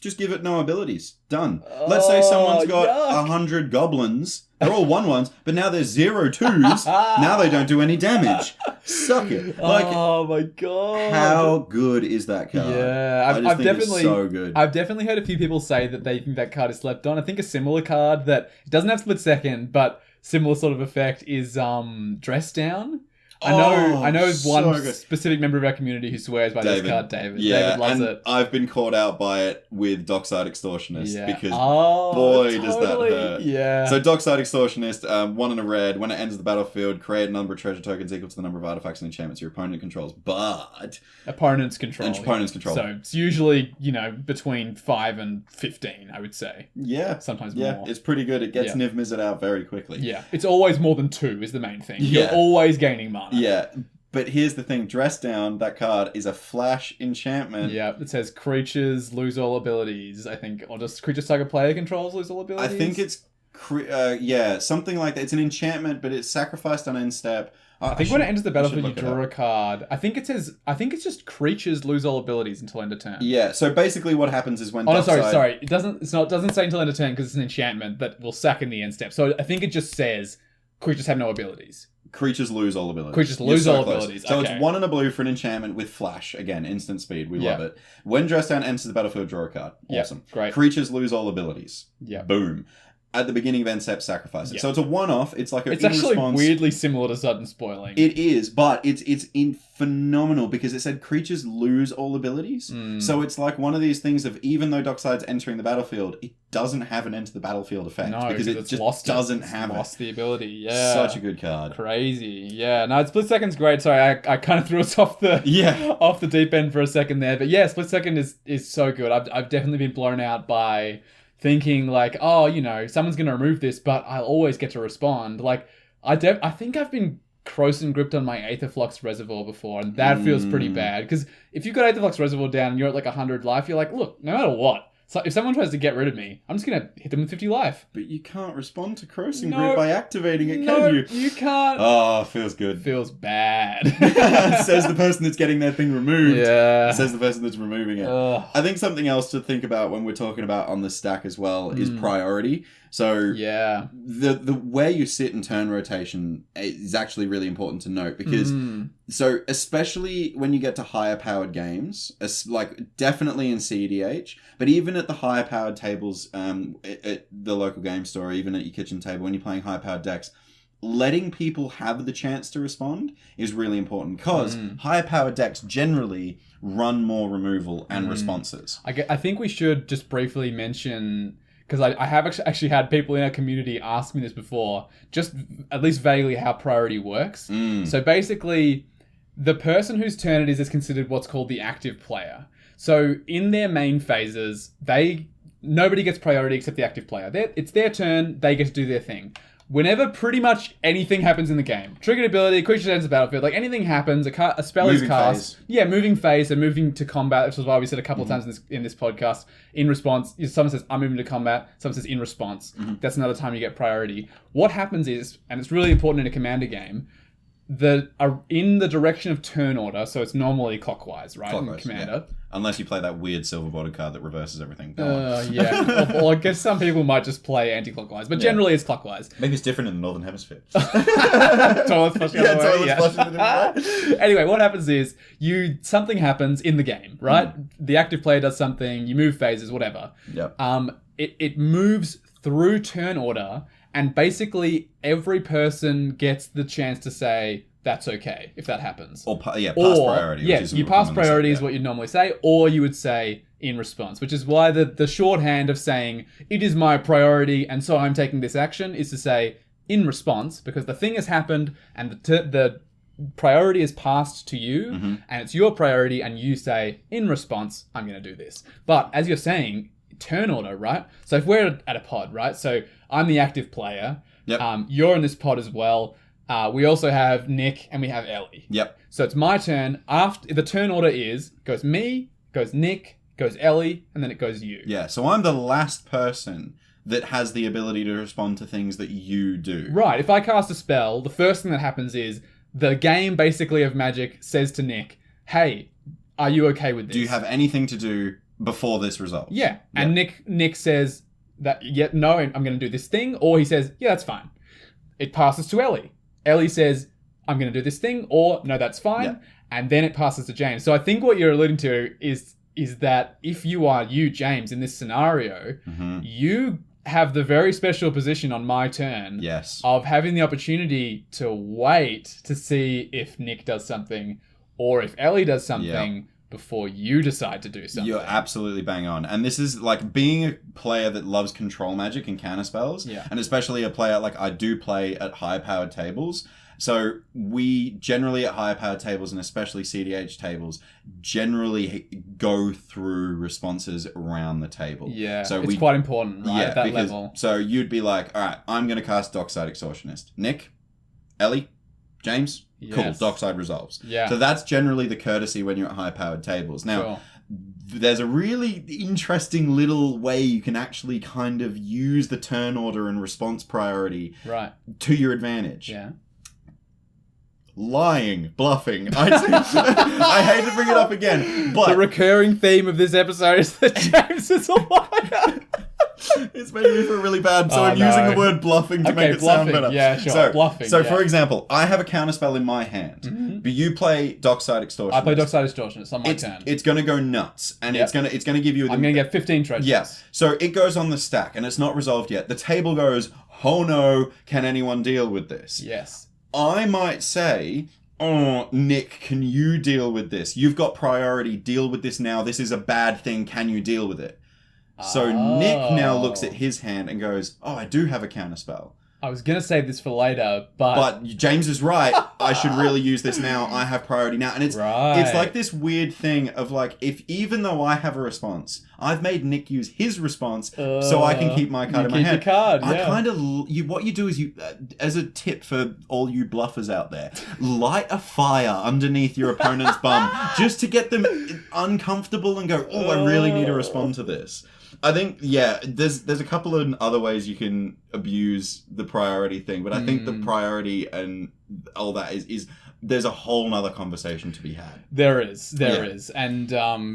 [SPEAKER 2] Just give it no abilities. Done. Let's say someone's got 100 goblins. They're all 1/1s, but now there's 0-2s. Now they don't do any damage. Suck it. Like,
[SPEAKER 1] oh my god.
[SPEAKER 2] How good is that card?
[SPEAKER 1] Yeah,
[SPEAKER 2] I've definitely, it's so good.
[SPEAKER 1] I've definitely heard a few people say that they think that card is slept on. I think a similar card that doesn't have split second, but similar sort of effect is Dress Down. I know
[SPEAKER 2] so
[SPEAKER 1] one
[SPEAKER 2] good.
[SPEAKER 1] specific member of our community who swears by this card, David.
[SPEAKER 2] Yeah,
[SPEAKER 1] David loves it.
[SPEAKER 2] I've been caught out by it with Dockside Extortionist because does that hurt.
[SPEAKER 1] Yeah.
[SPEAKER 2] So Dockside Extortionist, 1 and a red. When it enters the battlefield, create a number of treasure tokens equal to the number of artifacts and enchantments your opponent controls. But
[SPEAKER 1] opponents control. So it's usually, between 5 and 15, I would say.
[SPEAKER 2] Yeah.
[SPEAKER 1] Sometimes more.
[SPEAKER 2] Yeah, it's pretty good. It gets Niv Mizzet out very quickly.
[SPEAKER 1] Yeah. It's always more than 2 is the main thing.
[SPEAKER 2] Yeah.
[SPEAKER 1] You're always gaining mana.
[SPEAKER 2] Yeah. But here's the thing. Dress Down, that card, is a flash enchantment.
[SPEAKER 1] Yeah. It says creatures lose all abilities, I think. Or just creatures target player controls lose all abilities.
[SPEAKER 2] I think it's... something like that. It's an enchantment, but it's sacrificed on end step.
[SPEAKER 1] I think when it enters the battlefield, you draw a card. I think it's just creatures lose all abilities until end of turn.
[SPEAKER 2] Yeah. So basically, what happens is when
[SPEAKER 1] sorry. It doesn't say until end of turn because it's an enchantment that will sack in the end step. So I think it just says creatures have no abilities.
[SPEAKER 2] Creatures lose all abilities.
[SPEAKER 1] Abilities.
[SPEAKER 2] So
[SPEAKER 1] okay.
[SPEAKER 2] It's 1 and a blue for an enchantment with flash. Again, instant speed. We love it. When Dress Down enters the battlefield, draw a card. Awesome.
[SPEAKER 1] Great.
[SPEAKER 2] Creatures lose all abilities.
[SPEAKER 1] Yeah.
[SPEAKER 2] Boom. At the beginning of end step, sacrifice it. So it's a one-off. It's like
[SPEAKER 1] it's actually weirdly similar to Sudden Spoiling.
[SPEAKER 2] It is, but it's phenomenal because it said creatures lose all abilities. So it's like one of these things of even though Dockside's entering the battlefield, it doesn't have an enter the battlefield effect because it just doesn't have
[SPEAKER 1] lost the ability. Yeah,
[SPEAKER 2] such a good card.
[SPEAKER 1] Crazy. Yeah. No, Split Second's great. Sorry, I kind of threw us off the off the deep end for a second there, but yeah, Split Second is so good. I've definitely been blown out by thinking like, someone's going to remove this, but I'll always get to respond. Like, I think I've been Croson gripped on my Aetherflux Reservoir before, and that feels pretty bad. Because if you've got Aetherflux Reservoir down and you're at like 100 life, you're like, look, no matter what, so if someone tries to get rid of me, I'm just going to hit them with 50 life.
[SPEAKER 2] But you can't respond to Croson Grip by activating it, can you?
[SPEAKER 1] You can't.
[SPEAKER 2] Oh, feels good.
[SPEAKER 1] Feels bad.
[SPEAKER 2] Says the person that's getting their thing removed.
[SPEAKER 1] Yeah.
[SPEAKER 2] Says the person that's removing it. I think something else to think about when we're talking about on the stack as well is priority. So the where you sit in turn rotation is actually really important to note because so especially when you get to higher powered games, like definitely in CEDH, but even at the higher powered tables at the local game store, even at your kitchen table when you're playing high powered decks, letting people have the chance to respond is really important because higher powered decks generally run more removal and responses.
[SPEAKER 1] I think we should just briefly mention, because I have actually had people in our community ask me this before, just at least vaguely how priority works. So basically, the person whose turn it is considered what's called the active player. So in their main phases, nobody gets priority except the active player. It's their turn, they get to do their thing. Whenever pretty much anything happens in the game, triggered ability, creature enters the battlefield, like anything happens, a spell is cast. Yeah, moving phase and moving to combat, which is why we said a couple of times in this podcast, in response, someone says, I'm moving to combat, someone says in response. That's another time you get priority. What happens is, and it's really important in a commander game, in the direction of turn order, so it's normally clockwise, right? In Commander.
[SPEAKER 2] Yeah. Unless you play that weird silver border card that reverses everything.
[SPEAKER 1] Yeah. Or I guess some people might just play anti-clockwise, but generally it's clockwise.
[SPEAKER 2] Maybe it's different in the Northern Hemisphere.
[SPEAKER 1] Toilets flushing Anyway, what happens is something happens in the game, right? The active player does something, you move phases, whatever.
[SPEAKER 2] Yep.
[SPEAKER 1] It moves through turn order, and basically every person gets the chance to say, that's okay, if that happens.
[SPEAKER 2] Or pass priority.
[SPEAKER 1] Yes, you pass priority is what you'd normally say, or you would say in response, which is why the shorthand of saying, it is my priority, and so I'm taking this action, is to say in response, because the thing has happened, and the priority is passed to you, and it's your priority, and you say, in response, I'm going to do this. But as you're saying, turn order, right? So if we're at a pod, right? So I'm the active player.
[SPEAKER 2] Yep.
[SPEAKER 1] You're in this pod as well. We also have Nick and we have Ellie.
[SPEAKER 2] Yep.
[SPEAKER 1] So it's my turn. After the turn order goes me, goes Nick, goes Ellie, and then it goes you.
[SPEAKER 2] Yeah. So I'm the last person that has the ability to respond to things that you do.
[SPEAKER 1] Right. If I cast a spell, the first thing that happens is the game basically of Magic says to Nick, hey, are you okay with this?
[SPEAKER 2] Do you have anything to do before this resolves?
[SPEAKER 1] Yeah. And Nick says that, no, I'm going to do this thing. Or he says, yeah, that's fine. It passes to Ellie. Ellie says, I'm going to do this thing, or no, that's fine. Yeah. And then it passes to James. So I think what you're alluding to is that if you are James, in this scenario, you have the very special position on my turn
[SPEAKER 2] Yes.
[SPEAKER 1] of having the opportunity to wait to see if Nick does something or if Ellie does something before you decide to do something.
[SPEAKER 2] You're absolutely bang on. And this is like being a player that loves control magic and counter spells, and especially a player like I do play at higher powered tables. So we generally at higher powered tables and especially CDH tables generally go through responses around the table.
[SPEAKER 1] Yeah, so it's quite important, right, at that level.
[SPEAKER 2] So you'd be like, all right, I'm going to cast Dockside Extortionist. Nick, Ellie, James, cool, Dockside resolves.
[SPEAKER 1] Yeah.
[SPEAKER 2] So that's generally the courtesy when you're at high powered tables. Now, there's a really interesting little way you can actually kind of use the turn order and response priority to your advantage.
[SPEAKER 1] Yeah.
[SPEAKER 2] Lying, bluffing. I hate to bring it up again, but
[SPEAKER 1] the recurring theme of this episode is that James is a liar.
[SPEAKER 2] It's making me feel really bad, so I'm using the word bluffing to make it sound better.
[SPEAKER 1] Yeah, sure. Bluffing.
[SPEAKER 2] So, for example, I have a counterspell in my hand, but you play Dockside Extortionist.
[SPEAKER 1] I play Dockside Extortionist on my turn.
[SPEAKER 2] It's going to go nuts, and it's going to give you.
[SPEAKER 1] I'm going to get 15 treasures.
[SPEAKER 2] Yes. Yeah. So it goes on the stack, and it's not resolved yet. The table goes, oh no, can anyone deal with this?
[SPEAKER 1] Yes.
[SPEAKER 2] I might say, oh, Nick, can you deal with this? You've got priority. Deal with this now. This is a bad thing. Can you deal with it? So Nick now looks at his hand and goes, oh, I do have a counterspell.
[SPEAKER 1] I was going to save this for later, but
[SPEAKER 2] James is right. I should really use this now. I have priority now. And it's like this weird thing of like, if even though I have a response, I've made Nick use his response so I can keep my card in my hand.
[SPEAKER 1] Your card,
[SPEAKER 2] I kind of, what you do is you, as a tip for all you bluffers out there, light a fire underneath your opponent's bum just to get them uncomfortable and go, oh, I really need to respond to this. I think, there's a couple of other ways you can abuse the priority thing, but I think the priority and all that is there's a whole nother conversation to be had.
[SPEAKER 1] There is. And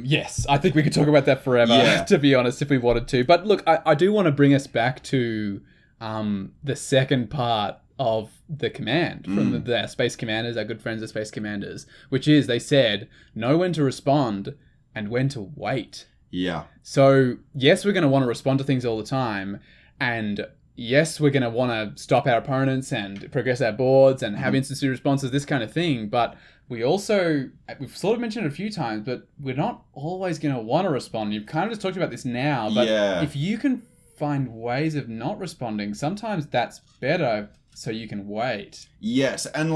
[SPEAKER 1] yes, I think we could talk about that forever, to be honest, if we wanted to. But look, I do want to bring us back to the second part of the command from the Space Commanders, our good friends, the Space Commanders, which is they said, know when to respond and when to wait.
[SPEAKER 2] Yeah.
[SPEAKER 1] So, yes, we're going to want to respond to things all the time. And yes, we're going to want to stop our opponents and progress our boards and have instancy responses, this kind of thing. But we've sort of mentioned it a few times, but we're not always going to want to respond. You've kind of just talked about this now. But if you can find ways of not responding, sometimes that's better so you can wait.
[SPEAKER 2] Yes, and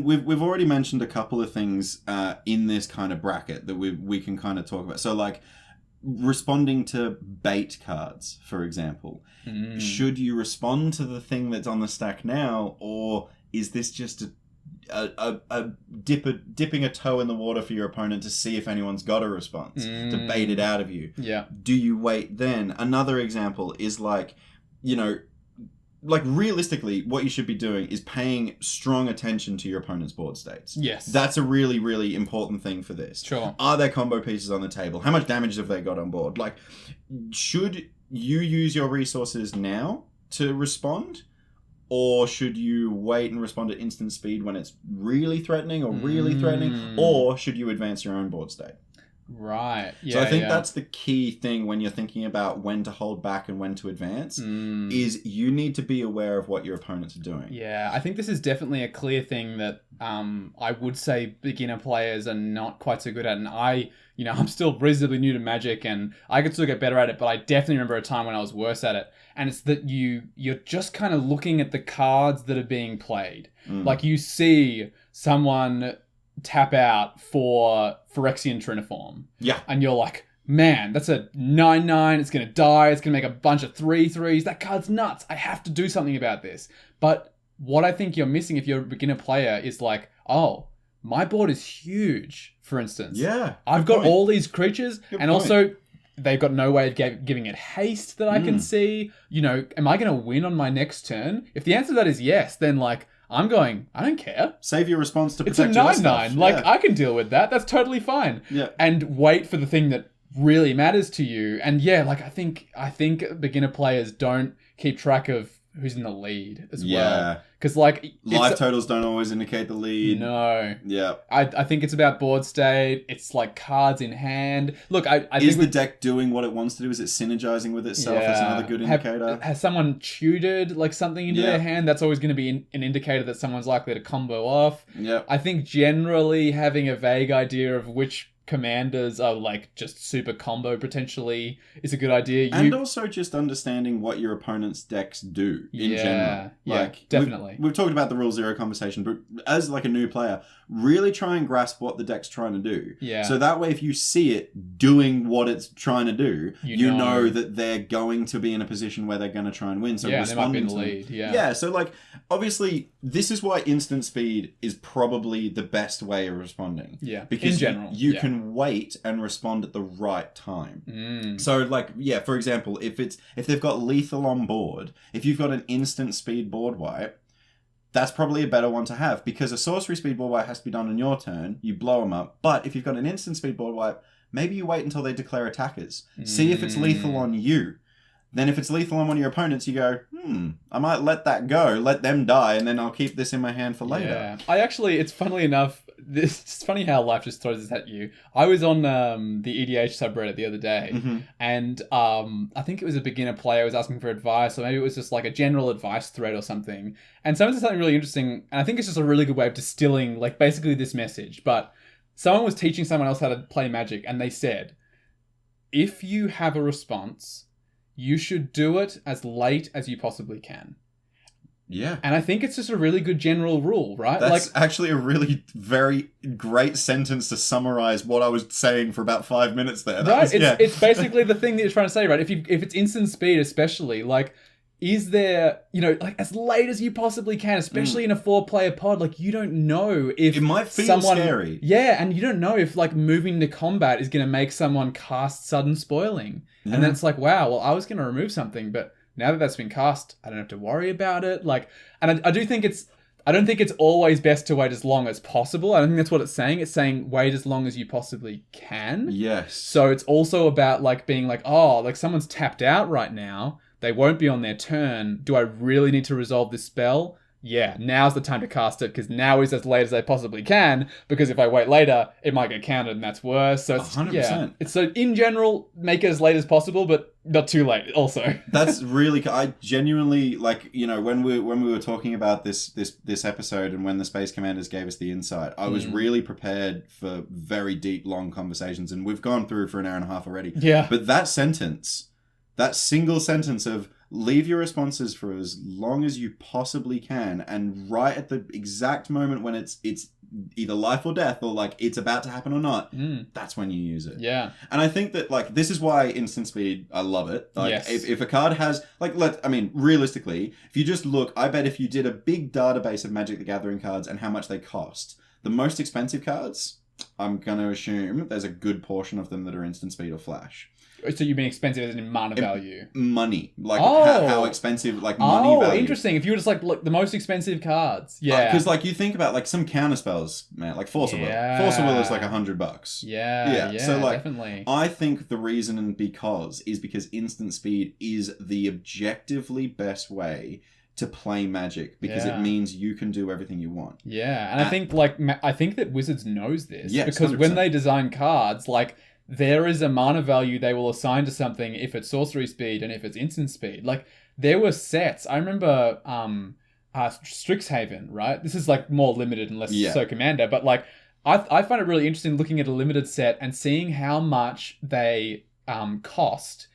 [SPEAKER 2] we've already mentioned a couple of things in this kind of bracket that we can kind of talk about. So, like, responding to bait cards, for example. Should you respond to the thing that's on the stack now, or is this just dipping a toe in the water for your opponent to see if anyone's got a response, to bait it out of you?
[SPEAKER 1] Yeah.
[SPEAKER 2] Do you wait then? Another example is like realistically, what you should be doing is paying strong attention to your opponent's board states.
[SPEAKER 1] Yes.
[SPEAKER 2] That's a really, really important thing for this.
[SPEAKER 1] Sure.
[SPEAKER 2] Are there combo pieces on the table? How much damage have they got on board? Like, should you use your resources now to respond? Or should you wait and respond at instant speed when it's really threatening or really threatening? Or should you advance your own board state?
[SPEAKER 1] Right. Yeah,
[SPEAKER 2] so I think that's the key thing when you're thinking about when to hold back and when to advance, is you need to be aware of what your opponents are doing.
[SPEAKER 1] Yeah, I think this is definitely a clear thing that I would say beginner players are not quite so good at. And I'm still reasonably new to Magic and I could still get better at it, but I definitely remember a time when I was worse at it. And it's that you're just kind of looking at the cards that are being played. Like you see someone tap out for Phyrexian Triniform.
[SPEAKER 2] Yeah.
[SPEAKER 1] And you're like, man, that's a 9/9. It's going to die. It's going to make a bunch of 3/3s. That card's nuts. I have to do something about this. But what I think you're missing if you're a beginner player is like, oh, my board is huge, for instance.
[SPEAKER 2] Yeah.
[SPEAKER 1] I've got all these creatures and also they've got no way of giving it haste that I can see. Am I going to win on my next turn? If the answer to that is yes, then like, I'm going, I don't care.
[SPEAKER 2] Save your response to protect your stuff.
[SPEAKER 1] It's a 9/9. Like, I can deal with that. That's totally fine.
[SPEAKER 2] Yeah.
[SPEAKER 1] And wait for the thing that really matters to you. And yeah, like, I think beginner players don't keep track of who's in the lead as
[SPEAKER 2] Yeah.
[SPEAKER 1] well. Because like
[SPEAKER 2] life totals don't always indicate the lead.
[SPEAKER 1] No.
[SPEAKER 2] Yeah.
[SPEAKER 1] I think it's about board state. It's like cards in hand. Look, I
[SPEAKER 2] is
[SPEAKER 1] think
[SPEAKER 2] the deck doing what it wants to do? Is it synergizing with itself? That's another good indicator.
[SPEAKER 1] Has someone tutored like something into their hand? That's always going to be an indicator that someone's likely to combo off.
[SPEAKER 2] Yeah.
[SPEAKER 1] I think generally having a vague idea of which commanders are like just super combo potentially is a good idea.
[SPEAKER 2] And also just understanding what your opponent's decks do in general. Like,
[SPEAKER 1] definitely.
[SPEAKER 2] We've talked about the rule zero conversation, but as like a new player, really try and grasp what the deck's trying to do.
[SPEAKER 1] Yeah.
[SPEAKER 2] So that way, if you see it doing what it's trying to do, you know that they're going to be in a position where they're going to try and win. So
[SPEAKER 1] they might be in the lead.
[SPEAKER 2] Yeah. So like, obviously, this is why instant speed is probably the best way of responding.
[SPEAKER 1] Yeah.
[SPEAKER 2] Because
[SPEAKER 1] in general,
[SPEAKER 2] you can wait and respond at the right time. So like, for example, if they've got lethal on board, if you've got an instant speed board wipe, that's probably a better one to have, because a sorcery speed board wipe has to be done on your turn. You blow them up. But if you've got an instant speed board wipe, maybe you wait until they declare attackers. See if it's lethal on you. Then if it's lethal on one of your opponents, you go, I might let that go, let them die, and then I'll keep this in my hand for later.
[SPEAKER 1] Yeah. It's funnily enough, it's funny how life just throws this at you. I was on the EDH subreddit the other day, and I think it was a beginner player was asking for advice, or maybe it was just like a general advice thread or something. And someone said something really interesting, and I think it's just a really good way of distilling like basically this message. But someone was teaching someone else how to play Magic, and they said, if you have a response, you should do it as late as you possibly can.
[SPEAKER 2] Yeah.
[SPEAKER 1] And I think it's just a really good general rule, right?
[SPEAKER 2] That's actually a really very great sentence to summarize what I was saying for about 5 minutes there.
[SPEAKER 1] It's basically the thing that you're trying to say, right? If it's instant speed especially, like, is there, like as late as you possibly can, especially in a 4-player pod, like you don't know if
[SPEAKER 2] it might feel scary.
[SPEAKER 1] Yeah, and you don't know if like moving to combat is going to make someone cast sudden spoiling. Yeah. And then it's like, wow, well, I was going to remove something, but now that that's been cast, I don't have to worry about it. Like, and I don't think it's always best to wait as long as possible. I don't think that's what it's saying. It's saying wait as long as you possibly can.
[SPEAKER 2] Yes.
[SPEAKER 1] So it's also about like being like, oh, like someone's tapped out right now. They won't be on their turn. Do I really need to resolve this spell? Yeah, now's the time to cast it, because now is as late as I possibly can, because if I wait later, it might get countered and that's worse. So it's 100%. Yeah, it's so in general, make it as late as possible, but not too late also.
[SPEAKER 2] That's really, I genuinely, like, when we were talking about this episode and when the Space Commanders gave us the insight, I was really prepared for very deep, long conversations, and we've gone through for an hour and a half already.
[SPEAKER 1] Yeah.
[SPEAKER 2] But that single sentence of leave your responses for as long as you possibly can, and right at the exact moment when it's either life or death, or like it's about to happen or not, that's when you use it.
[SPEAKER 1] Yeah.
[SPEAKER 2] And I think that like this is why instant speed, I love it. Like
[SPEAKER 1] yes.
[SPEAKER 2] if a card has like realistically, if you just look, I bet if you did a big database of Magic the Gathering cards and how much they cost, the most expensive cards, I'm gonna assume there's a good portion of them that are instant speed or flash.
[SPEAKER 1] So you mean expensive as in mana value?
[SPEAKER 2] Money. Like, how expensive, like, money value. Oh,
[SPEAKER 1] interesting. If you were just, like, look, the most expensive cards. Yeah.
[SPEAKER 2] Because, like, you think about, like, some counter spells, man. Like, Force of Will. Force of Will is, like, $100.
[SPEAKER 1] Yeah,
[SPEAKER 2] so, like,
[SPEAKER 1] definitely.
[SPEAKER 2] I think the reason is because instant speed is the objectively best way to play Magic, because it means you can do everything you want.
[SPEAKER 1] Yeah, and I think that Wizards knows this.
[SPEAKER 2] Yes,
[SPEAKER 1] because
[SPEAKER 2] 100%.
[SPEAKER 1] When they design cards, like, there is a mana value they will assign to something if it's sorcery speed and if it's instant speed. Like, there were sets. I remember Strixhaven, right? This is, like, more limited and less so commander. But, like, I find it really interesting looking at a limited set and seeing how much they cost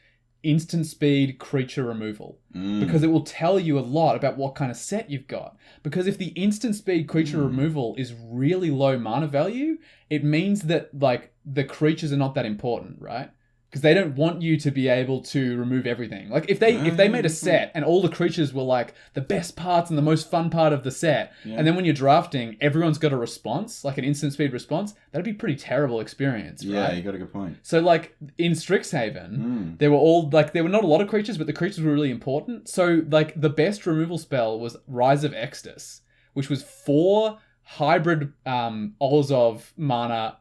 [SPEAKER 1] instant speed creature removal. Because it will tell you a lot about what kind of set you've got. Because if the instant speed creature removal is really low mana value, it means that, like, the creatures are not that important, right? Because they don't want you to be able to remove everything. Like, if they made a set and all the creatures were, like, the best parts and the most fun part of the set, and then when you're drafting, everyone's got a response, like an instant speed response, that'd be a pretty terrible experience, right?
[SPEAKER 2] Yeah, you got a good point.
[SPEAKER 1] So, like, in Strixhaven, there were not a lot of creatures, but the creatures were really important. So, like, the best removal spell was Rise of Extus, which was 4 hybrid Orzhov mana,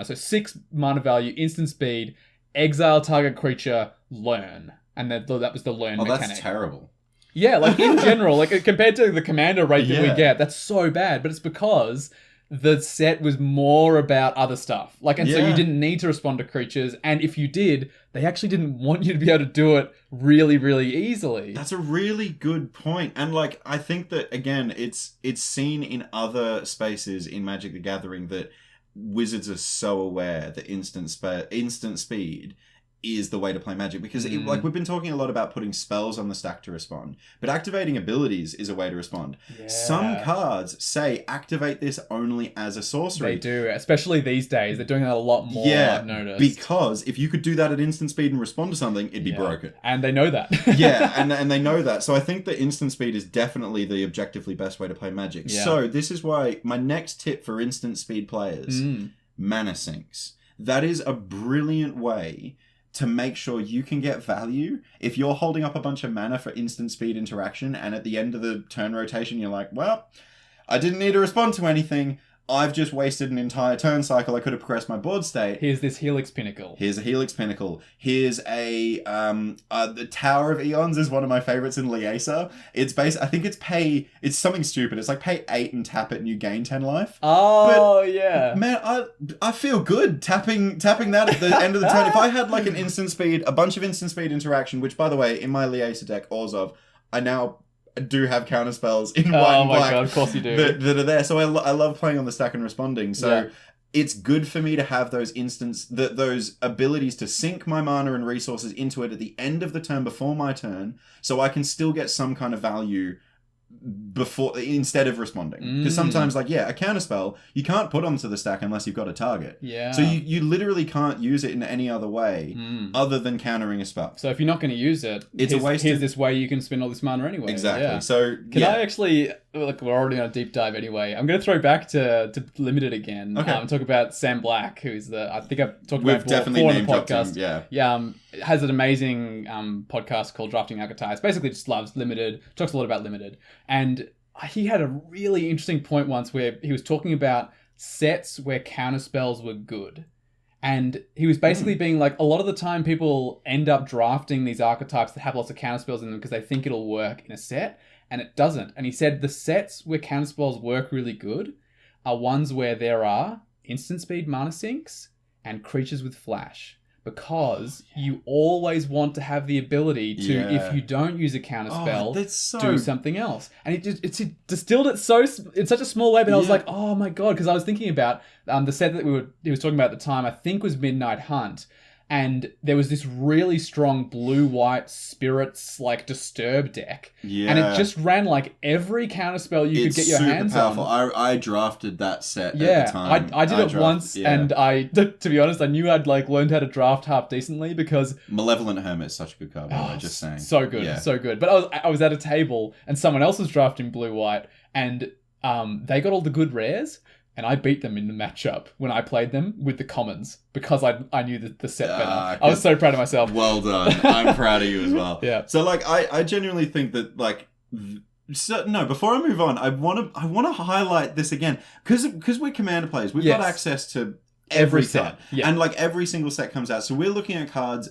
[SPEAKER 1] so 6 mana value, instant speed, exile target creature, learn. And that was the learn mechanic.
[SPEAKER 2] That's terrible.
[SPEAKER 1] Yeah, like in general, like compared to the commander rate that we get, that's so bad. But it's because the set was more about other stuff. Like, and so you didn't need to respond to creatures. And if you did, they actually didn't want you to be able to do it really, really easily.
[SPEAKER 2] That's a really good point. And like, I think that, again, it's seen in other spaces in Magic the Gathering that Wizards are so aware that instant speed is the way to play Magic, because like we've been talking a lot about putting spells on the stack to respond, but activating abilities is a way to respond. Some cards say activate this only as a sorcery.
[SPEAKER 1] They do, especially these days. They're doing that a lot more, I've noticed.
[SPEAKER 2] Because if you could do that at instant speed and respond to something, it'd be broken.
[SPEAKER 1] And they know that.
[SPEAKER 2] and they know that. So I think that instant speed is definitely the objectively best way to play Magic. So this is why my next tip for instant speed players, mana sinks. That is a brilliant way to make sure you can get value. If you're holding up a bunch of mana for instant speed interaction, and at the end of the turn rotation, you're like, well, I didn't need to respond to anything. I've just wasted an entire turn cycle. I could have progressed my board state.
[SPEAKER 1] Here's this Helix Pinnacle.
[SPEAKER 2] Here's a Helix Pinnacle. Here's a the Tower of Eons is one of my favorites in Liesa. It's I think it's something stupid. It's like pay 8 and tap it and you gain 10 life.
[SPEAKER 1] Oh, yeah.
[SPEAKER 2] Man, I feel good tapping that at the end of the turn. If I had like a bunch of instant speed interaction, which by the way, in my Liesa deck, Orzhov, I now do have counter spells in white and black.
[SPEAKER 1] God, of course you do.
[SPEAKER 2] That are there. So I love playing on the stack and responding. So it's good for me to have those those abilities to sink my mana and resources into it at the end of the turn before my turn, so I can still get some kind of value instead of responding. Because sometimes, like, a counterspell you can't put onto the stack unless you've got a target. So you literally can't use it in any other way other than countering a spell.
[SPEAKER 1] So if you're not going to use it, here's this way you can spend all this mana anyway.
[SPEAKER 2] Exactly. So
[SPEAKER 1] can I actually, like, we're already on a deep dive anyway, I'm going to throw back to Limited again. And talk about Sam Black, who's I think I've talked about before on the podcast. Has an amazing podcast called Drafting Archetypes. Basically just loves Limited, talks a lot about Limited. And he had a really interesting point once where he was talking about sets where counterspells were good. And he was basically being like, a lot of the time people end up drafting these archetypes that have lots of counterspells in them because they think it'll work in a set, and it doesn't. And he said the sets where counterspells work really good are ones where there are instant speed mana sinks and creatures with flash. Because you always want to have the ability to, if you don't use a counterspell, do something else. And it's distilled it in such a small way, but I was like, oh my God, because I was thinking about the set that he was talking about at the time, I think was Midnight Hunt. And there was this really strong blue-white spirits, like, disturb deck. And it just ran, like, every counterspell you could get your hands
[SPEAKER 2] powerful.
[SPEAKER 1] on.
[SPEAKER 2] I drafted that set at the time.
[SPEAKER 1] I did it once, and to be honest, I knew I'd, like, learned how to draft half decently because...
[SPEAKER 2] Malevolent Hermit is such a good card, by the way, just saying.
[SPEAKER 1] So good, so good. But I was at a table, and someone else was drafting blue-white, and they got all the good rares... And I beat them in the matchup when I played them with the commons because I knew the set better. I was so proud of myself.
[SPEAKER 2] Well done. I'm proud of you as well. So like I genuinely think that like before I move on, I want to highlight this again because we're Commander players. We've got access to every set. And like every single set comes out. So we're looking at cards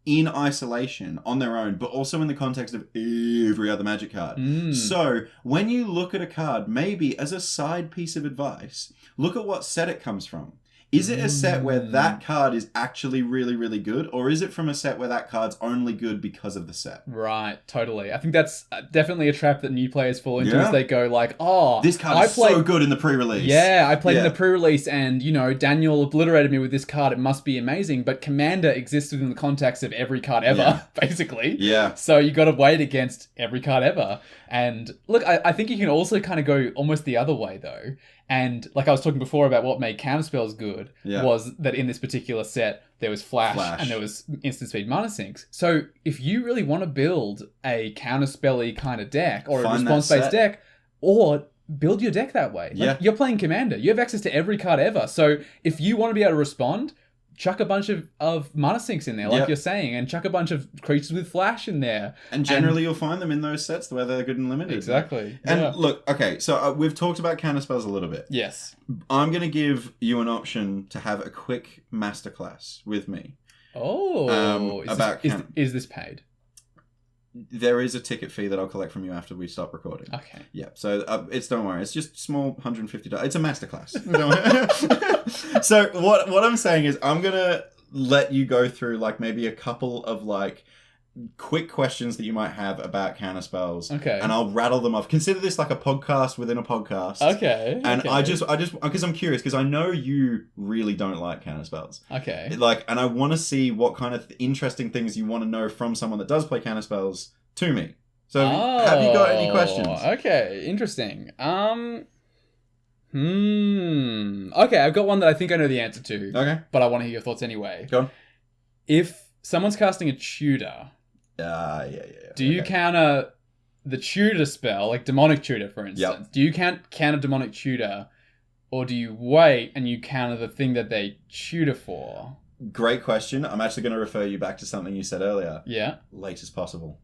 [SPEAKER 2] in isolation on their own, but also in the context of every other Magic card. So when you look at a card, maybe as a side piece of advice, look at what set it comes from. Is it a set where that card is actually really, really good? Or is it from a set where that card's only good because of the set?
[SPEAKER 1] Right, totally. I think that's definitely a trap that new players fall into as they go like,
[SPEAKER 2] this card is so good in the pre-release.
[SPEAKER 1] Yeah, I played in the pre-release and, Daniel obliterated me with this card. It must be amazing. But Commander exists within the context of every card ever, basically. So you got to wait against every card ever. And look, I think you can also kind of go almost the other way, though. And like I was talking before about what made counterspells good was that in this particular set, there was flash. And there was instant speed mana sinks. So if you really want to build a counterspelly kind of deck or a response-based deck, or build your deck that way. Like, you're playing Commander. You have access to every card ever. So if you want to be able to respond, chuck a bunch of mana sinks in there, like you're saying, and chuck a bunch of creatures with flash in there.
[SPEAKER 2] And generally you'll find them in those sets where they're good and limited.
[SPEAKER 1] Exactly.
[SPEAKER 2] And look, okay, so we've talked about counterspells a little bit.
[SPEAKER 1] Yes.
[SPEAKER 2] I'm going to give you an option to have a quick masterclass with me.
[SPEAKER 1] Oh. Is this paid?
[SPEAKER 2] There is a ticket fee that I'll collect from you after we stop recording.
[SPEAKER 1] Okay.
[SPEAKER 2] Yeah. So don't worry. It's just small $150. It's a masterclass. Don't worry. So what I'm saying is I'm gonna let you go through like maybe a couple of like quick questions that you might have about counterspells.
[SPEAKER 1] Okay.
[SPEAKER 2] And I'll rattle them off. Consider this like a podcast within a podcast.
[SPEAKER 1] Okay.
[SPEAKER 2] And
[SPEAKER 1] okay.
[SPEAKER 2] I just because I'm curious because I know you really don't like counterspells.
[SPEAKER 1] Okay.
[SPEAKER 2] Like, and I want to see what kind of interesting things you want to know from someone that does play counterspells to me. So have you got any questions?
[SPEAKER 1] Okay. Interesting. Okay, I've got one that I think I know the answer to.
[SPEAKER 2] Okay.
[SPEAKER 1] But I want to hear your thoughts anyway.
[SPEAKER 2] Go on.
[SPEAKER 1] If someone's casting a tutor,
[SPEAKER 2] yeah.
[SPEAKER 1] Do you counter the tutor spell, like demonic tutor, for instance?
[SPEAKER 2] Yep.
[SPEAKER 1] Do you counter demonic tutor, or do you wait and you counter the thing that they tutor for?
[SPEAKER 2] Great question. I'm actually going to refer you back to something you said earlier.
[SPEAKER 1] Yeah.
[SPEAKER 2] Late as possible.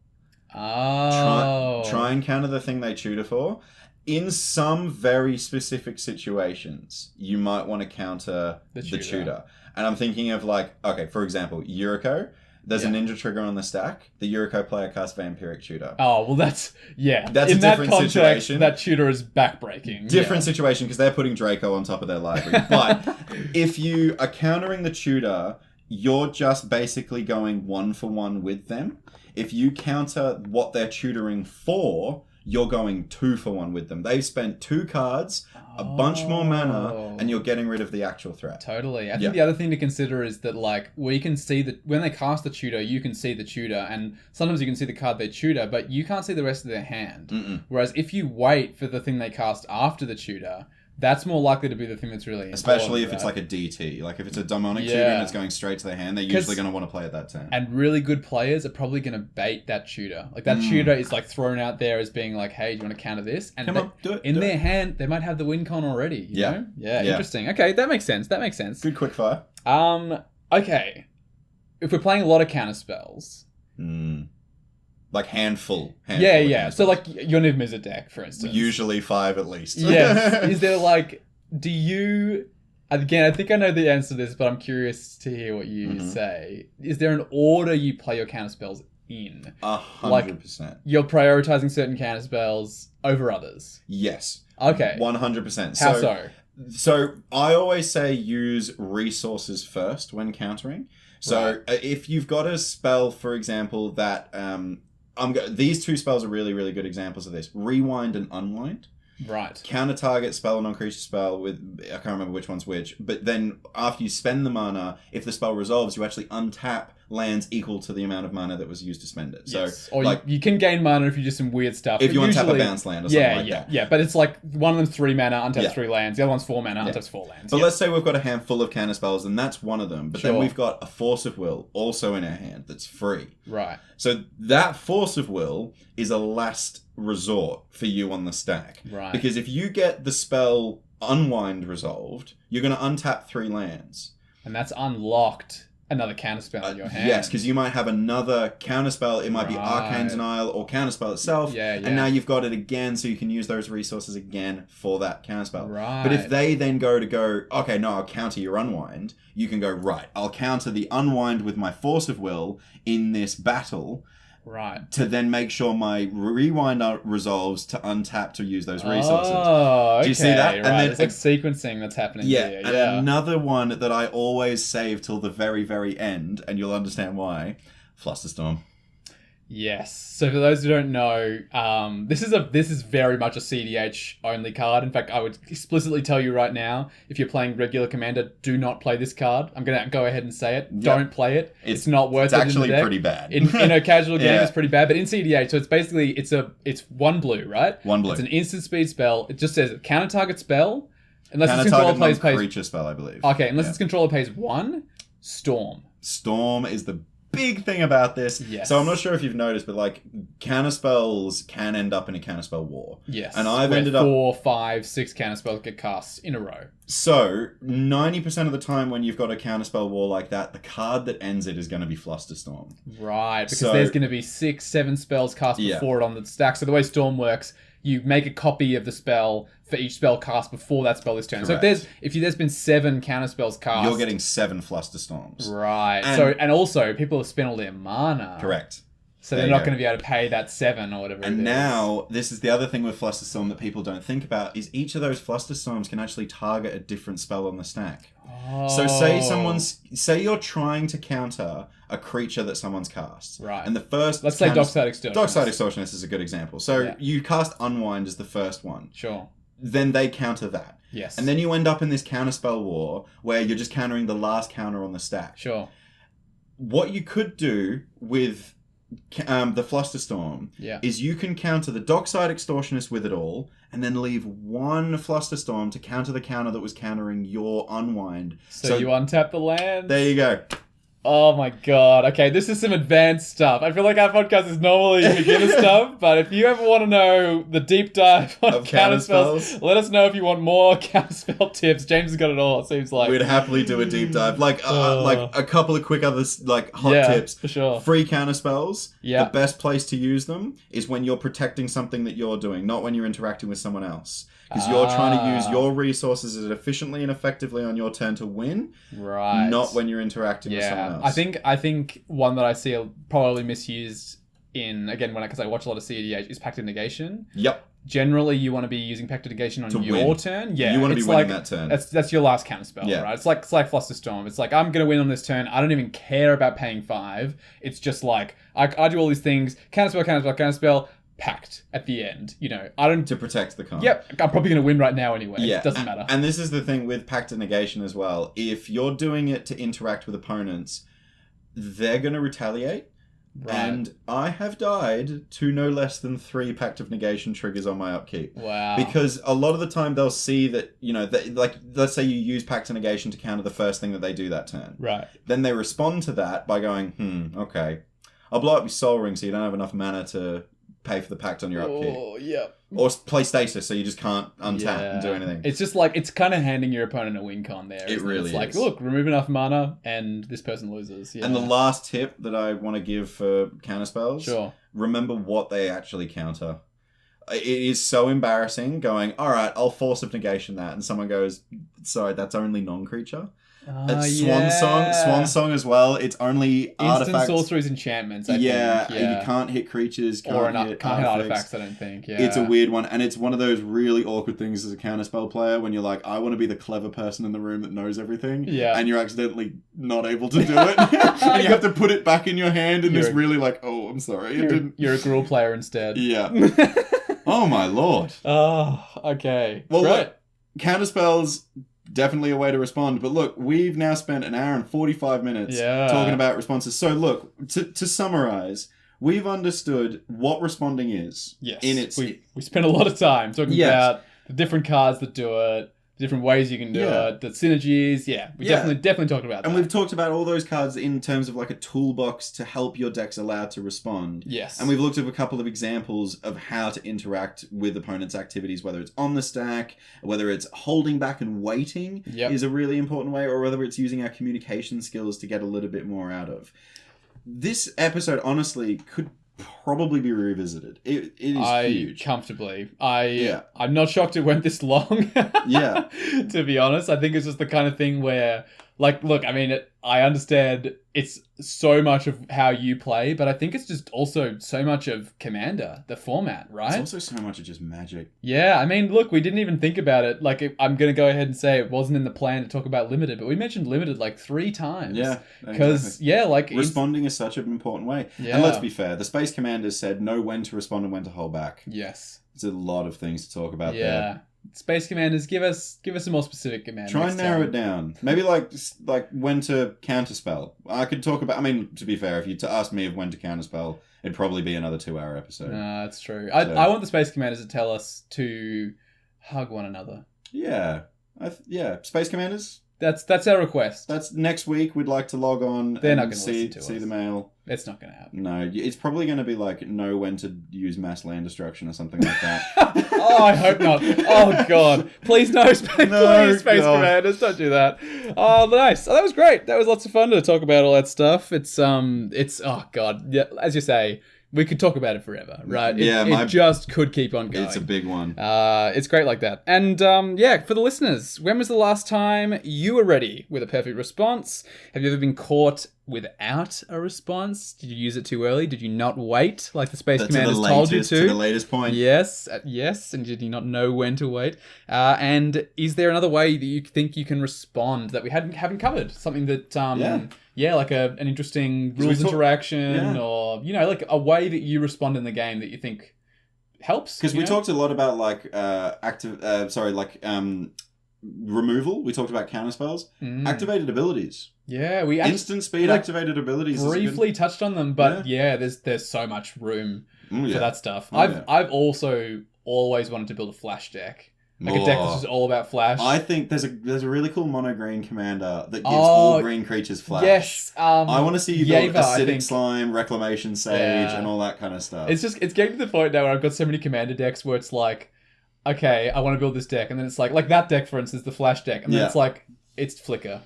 [SPEAKER 1] Oh.
[SPEAKER 2] Try and counter the thing they tutor for. In some very specific situations, you might want to counter the tutor. And I'm thinking of like, okay, for example, Yuriko. There's a ninja trigger on the stack. The Yuriko player casts Vampiric Tutor.
[SPEAKER 1] Oh, well that's
[SPEAKER 2] That's
[SPEAKER 1] in
[SPEAKER 2] a
[SPEAKER 1] that
[SPEAKER 2] different
[SPEAKER 1] context,
[SPEAKER 2] situation.
[SPEAKER 1] That tutor is backbreaking.
[SPEAKER 2] Different situation because they're putting Draco on top of their library. But if you are countering the tutor, you're just basically going 1-for-1 with them. If you counter what they're tutoring for, you're going 2-for-1 with them. They've spent 2 cards, a bunch more mana, and you're getting rid of the actual threat.
[SPEAKER 1] Totally. I think the other thing to consider is that like we can see that when they cast the tutor, you can see the tutor, and sometimes you can see the card they tutor, but you can't see the rest of their hand.
[SPEAKER 2] Mm-mm.
[SPEAKER 1] Whereas if you wait for the thing they cast after the tutor, that's more likely to be the thing that's really important.
[SPEAKER 2] Especially if it's like a DT. Like if it's a demonic tutor and it's going straight to their hand, they're usually going to want to play at that turn.
[SPEAKER 1] And really good players are probably going to bait that tutor. Like that tutor is like thrown out there as being like, hey, do you want to counter this? And
[SPEAKER 2] Come on, do it.
[SPEAKER 1] In their hand, they might have the win con already. You know? Yeah,
[SPEAKER 2] Yeah.
[SPEAKER 1] interesting. Okay, that makes sense.
[SPEAKER 2] Good quick fire.
[SPEAKER 1] Okay. If we're playing a lot of counter spells.
[SPEAKER 2] Like handful.
[SPEAKER 1] Yeah. So like your Niv Mizzet deck, for instance.
[SPEAKER 2] Usually 5 at least.
[SPEAKER 1] Yes. Is there like, do you... Again, I think I know the answer to this, but I'm curious to hear what you say. Is there an order you play your counter spells in?
[SPEAKER 2] 100%.
[SPEAKER 1] Like, you're prioritizing certain counter spells over others?
[SPEAKER 2] Yes.
[SPEAKER 1] Okay.
[SPEAKER 2] 100%.
[SPEAKER 1] How so?
[SPEAKER 2] So I always say use resources first when countering. So if you've got a spell, for example, that... these 2 spells are really, really good examples of this. Rewind and Unwind.
[SPEAKER 1] Right.
[SPEAKER 2] Counter target spell, non-creature spell with... I can't remember which one's which. But then after you spend the mana, if the spell resolves, you actually untap lands equal to the amount of mana that was used to spend it.
[SPEAKER 1] Yes.
[SPEAKER 2] So,
[SPEAKER 1] or
[SPEAKER 2] like,
[SPEAKER 1] you can gain mana if you do some weird stuff.
[SPEAKER 2] If you untap a bounce land or something like that.
[SPEAKER 1] Yeah, but it's like one of them 3 mana, untaps 3 lands. The other one's 4 mana, untaps 4 lands.
[SPEAKER 2] But let's say we've got a handful of counter spells, and that's one of them. But then
[SPEAKER 1] Sure.
[SPEAKER 2] we've got a Force of Will also in our hand that's free.
[SPEAKER 1] Right.
[SPEAKER 2] So that Force of Will is a last resort for you on the stack.
[SPEAKER 1] Right.
[SPEAKER 2] Because if you get the spell Unwind resolved, you're going to untap 3 lands.
[SPEAKER 1] And that's unlocked another counterspell in your hand.
[SPEAKER 2] Yes, because you might have another counterspell. It might be Arcane Denial or counterspell itself.
[SPEAKER 1] Yeah.
[SPEAKER 2] And now you've got it again, so you can use those resources again for that counterspell.
[SPEAKER 1] Right.
[SPEAKER 2] But if they then go, okay, no, I'll counter your Unwind, you can go, right, I'll counter the Unwind with my Force of Will in this battle.
[SPEAKER 1] Right.
[SPEAKER 2] To then make sure my Rewind resolves to untap to use those resources.
[SPEAKER 1] Oh, okay.
[SPEAKER 2] Do you see that?
[SPEAKER 1] Right.
[SPEAKER 2] And then
[SPEAKER 1] it's like sequencing that's happening here.
[SPEAKER 2] And another one that I always save till the very, very end, and you'll understand why, Flusterstorm.
[SPEAKER 1] Yes. So for those who don't know, this is very much a CDH only card. In fact, I would explicitly tell you right now, if you're playing regular Commander, do not play this card. I'm going to go ahead and say it. Yep. Don't play it. It's not worth it.
[SPEAKER 2] It's actually
[SPEAKER 1] in the deck.
[SPEAKER 2] pretty bad.
[SPEAKER 1] In a casual game, it's pretty bad. But in CDH, so it's basically, it's 1 blue, right?
[SPEAKER 2] 1 blue.
[SPEAKER 1] It's an instant speed spell. It just says counter target spell. Unless
[SPEAKER 2] counter
[SPEAKER 1] its controller
[SPEAKER 2] target
[SPEAKER 1] pays
[SPEAKER 2] creature spell, I believe.
[SPEAKER 1] Okay, unless its controller pays 1, Storm.
[SPEAKER 2] Storm is the big thing about this.
[SPEAKER 1] Yes.
[SPEAKER 2] So I'm not sure if you've noticed, but like counterspells can end up in a counterspell war.
[SPEAKER 1] Yes.
[SPEAKER 2] And I've ended
[SPEAKER 1] 4, 5, 6 counterspells get cast in a row.
[SPEAKER 2] So 90% of the time when you've got a counterspell war like that, the card that ends it is going to be Flusterstorm.
[SPEAKER 1] Right, because there's going to be 6, 7 spells cast before it on the stack. So the way Storm works, you make a copy of the spell for each spell cast before that spell is turned.
[SPEAKER 2] Correct.
[SPEAKER 1] So if there's been 7 counterspells cast,
[SPEAKER 2] you're getting 7 Flusterstorms.
[SPEAKER 1] Right.
[SPEAKER 2] And
[SPEAKER 1] also people have spent all their mana.
[SPEAKER 2] Correct.
[SPEAKER 1] So they're not going to be able to pay that 7 or whatever.
[SPEAKER 2] And now, this is the other thing with Flusterstorm that people don't think about, is each of those Flusterstorms can actually target a different spell on the stack.
[SPEAKER 1] Oh.
[SPEAKER 2] So say you're trying to counter a creature that someone's cast.
[SPEAKER 1] Right.
[SPEAKER 2] And the first...
[SPEAKER 1] Let's say Dockside Extortionist.
[SPEAKER 2] Dockside Extortionist is a good example. So you cast Unwind as the first one.
[SPEAKER 1] Sure.
[SPEAKER 2] Then they counter that.
[SPEAKER 1] Yes.
[SPEAKER 2] And then you end up in this counterspell war where you're just countering the last counter on the stack.
[SPEAKER 1] Sure.
[SPEAKER 2] What you could do with the Flusterstorm is you can counter the Dockside Extortionist with it all, and then leave one Flusterstorm to counter the counter that was countering your Unwind.
[SPEAKER 1] So you untap the land.
[SPEAKER 2] There you go.
[SPEAKER 1] Oh my god. Okay, this is some advanced stuff. I feel like our podcast is normally beginner stuff, but if you ever want to know the deep dive on counterspells, let us know if you want more counterspell tips. James has got it all, it seems like.
[SPEAKER 2] We'd happily do a deep dive. Like a couple of quick other hot tips.
[SPEAKER 1] For sure.
[SPEAKER 2] Free counterspells.
[SPEAKER 1] Yeah.
[SPEAKER 2] The best place to use them is when you're protecting something that you're doing, not when you're interacting with someone else. Because you're trying to use your resources as efficiently and effectively on your turn to win,
[SPEAKER 1] right?
[SPEAKER 2] Not when you're interacting with someone else.
[SPEAKER 1] I think one that I see probably misused in, again, because I watch a lot of CEDH, is Pact of Negation.
[SPEAKER 2] Yep.
[SPEAKER 1] Generally, you want to be using Pact of Negation on your turn. Yeah,
[SPEAKER 2] you want to be winning that turn.
[SPEAKER 1] That's your last counterspell, right? It's like Flusterstorm. It's like, I'm going to win on this turn. I don't even care about paying 5. It's just like, I do all these things, counterspell, Pact at the end. I don't...
[SPEAKER 2] To protect the card.
[SPEAKER 1] Yep. I'm probably going to win right now anyway.
[SPEAKER 2] Yeah.
[SPEAKER 1] It doesn't matter.
[SPEAKER 2] And this is the thing with Pact of Negation as well. If you're doing it to interact with opponents, they're going to retaliate. Right. And I have died to no less than 3 Pact of Negation triggers on my upkeep.
[SPEAKER 1] Wow.
[SPEAKER 2] Because a lot of the time they'll see that, let's say you use Pact of Negation to counter the first thing that they do that turn.
[SPEAKER 1] Right.
[SPEAKER 2] Then they respond to that by going, okay, I'll blow up your Soul Ring so you don't have enough mana to pay for the Pact on your upkeep.
[SPEAKER 1] Oh, yeah.
[SPEAKER 2] Or play Stasis so you just can't untap and do anything.
[SPEAKER 1] It's just like, it's kind of handing your opponent a win con there.
[SPEAKER 2] It really is.
[SPEAKER 1] It's like, look, remove enough mana and this person loses. Yeah.
[SPEAKER 2] And the last tip that I want to give for counterspells,
[SPEAKER 1] sure.
[SPEAKER 2] Remember what they actually counter. It is so embarrassing going, all right, I'll Force of Negation that. And someone goes, sorry, that's only non-creature. Swan Song as well. It's only
[SPEAKER 1] instant sorceries, enchantments. I think.
[SPEAKER 2] You can't hit creatures, can't hit
[SPEAKER 1] artifacts. I don't think. Yeah,
[SPEAKER 2] it's a weird one, and it's one of those really awkward things as a counterspell player when you're like, I want to be the clever person in the room that knows everything, and you're accidentally not able to do it, and you have to put it back in your hand, and it's really like, oh, I'm sorry,
[SPEAKER 1] You're a Gruul player instead.
[SPEAKER 2] Yeah. Oh my lord.
[SPEAKER 1] Oh, okay.
[SPEAKER 2] Well, look, counterspells. Definitely a way to respond. But look, we've now spent an hour and 45 minutes talking about responses. So look, to summarize, we've understood what responding is.
[SPEAKER 1] Yes. We spent a lot of time talking about the different cards that do it, the different ways you can do it, the synergies. We definitely talked about that.
[SPEAKER 2] And we've talked about all those cards in terms of like a toolbox to help your decks allowed to respond.
[SPEAKER 1] Yes.
[SPEAKER 2] And we've looked at a couple of examples of how to interact with opponents' activities, whether it's on the stack, whether it's holding back and waiting is a really important way, or whether it's using our communication skills to get a little bit more out of. This episode, honestly, could probably be revisited. It is huge.
[SPEAKER 1] Comfortably. I'm not shocked it went this long. To be honest, I think it's just the kind of thing where, like, look, I mean, I understand it's so much of how you play, but I think it's just also so much of Commander, the format, right?
[SPEAKER 2] It's also so much of just Magic.
[SPEAKER 1] Yeah, I mean, look, we didn't even think about it. Like, I'm going to go ahead and say it wasn't in the plan to talk about Limited, but we mentioned Limited like 3 times.
[SPEAKER 2] Yeah,
[SPEAKER 1] because,
[SPEAKER 2] responding is such an important way. Yeah. And let's be fair, the Space Commanders said know when to respond and when to hold back.
[SPEAKER 1] Yes.
[SPEAKER 2] It's a lot of things to talk about there.
[SPEAKER 1] Yeah. Space Commanders, give us a more specific command.
[SPEAKER 2] Try and narrow it down. Maybe like when to counterspell. I could talk about. I mean, to be fair, if you asked me of when to counterspell, it'd probably be another 2-hour episode.
[SPEAKER 1] That's true. I want the Space Commanders to tell us to hug one another.
[SPEAKER 2] Yeah, Space Commanders.
[SPEAKER 1] That's our request.
[SPEAKER 2] That's next week. We'd like to log on.
[SPEAKER 1] They're not going to
[SPEAKER 2] see
[SPEAKER 1] listen to us.
[SPEAKER 2] The mail.
[SPEAKER 1] It's not going to happen.
[SPEAKER 2] No, it's probably going to be like know when to use mass land destruction or something like that.
[SPEAKER 1] Oh, I hope not. Oh God, please no, please Space Commanders, don't do that. Oh, nice. Oh, that was great. That was lots of fun to talk about all that stuff. It's oh God, yeah. As you say, we could talk about it forever, right? It just could keep on going.
[SPEAKER 2] It's a big one.
[SPEAKER 1] It's great like that. And for the listeners, when was the last time you were ready with a perfect response? Have you ever been caught without a response? Did you use it too early? Did you not wait like the Space
[SPEAKER 2] To
[SPEAKER 1] Commanders
[SPEAKER 2] the
[SPEAKER 1] told you
[SPEAKER 2] latest,
[SPEAKER 1] to?
[SPEAKER 2] to the latest point.
[SPEAKER 1] Yes, yes. And did you not know when to wait? And is there another way that you think you can respond that we haven't covered? Something that like an interesting rules interaction, or like a way that you respond in the game that you think helps.
[SPEAKER 2] Because we talked a lot about like removal. We talked about counterspells, activated abilities.
[SPEAKER 1] Yeah, we
[SPEAKER 2] instant speed activated abilities.
[SPEAKER 1] Briefly touched on them, but there's so much room for that stuff. I've also always wanted to build a flash deck. Like a deck that's just all about flash.
[SPEAKER 2] I think there's a really cool mono green commander that gives all green creatures flash.
[SPEAKER 1] Yes.
[SPEAKER 2] I want to see you build acidic slime, reclamation sage, and all that kind of stuff.
[SPEAKER 1] It's getting to the point now where I've got so many commander decks where it's like, okay, I want to build this deck, and then it's like that deck, for instance, the flash deck, and then it's like, it's Flicker.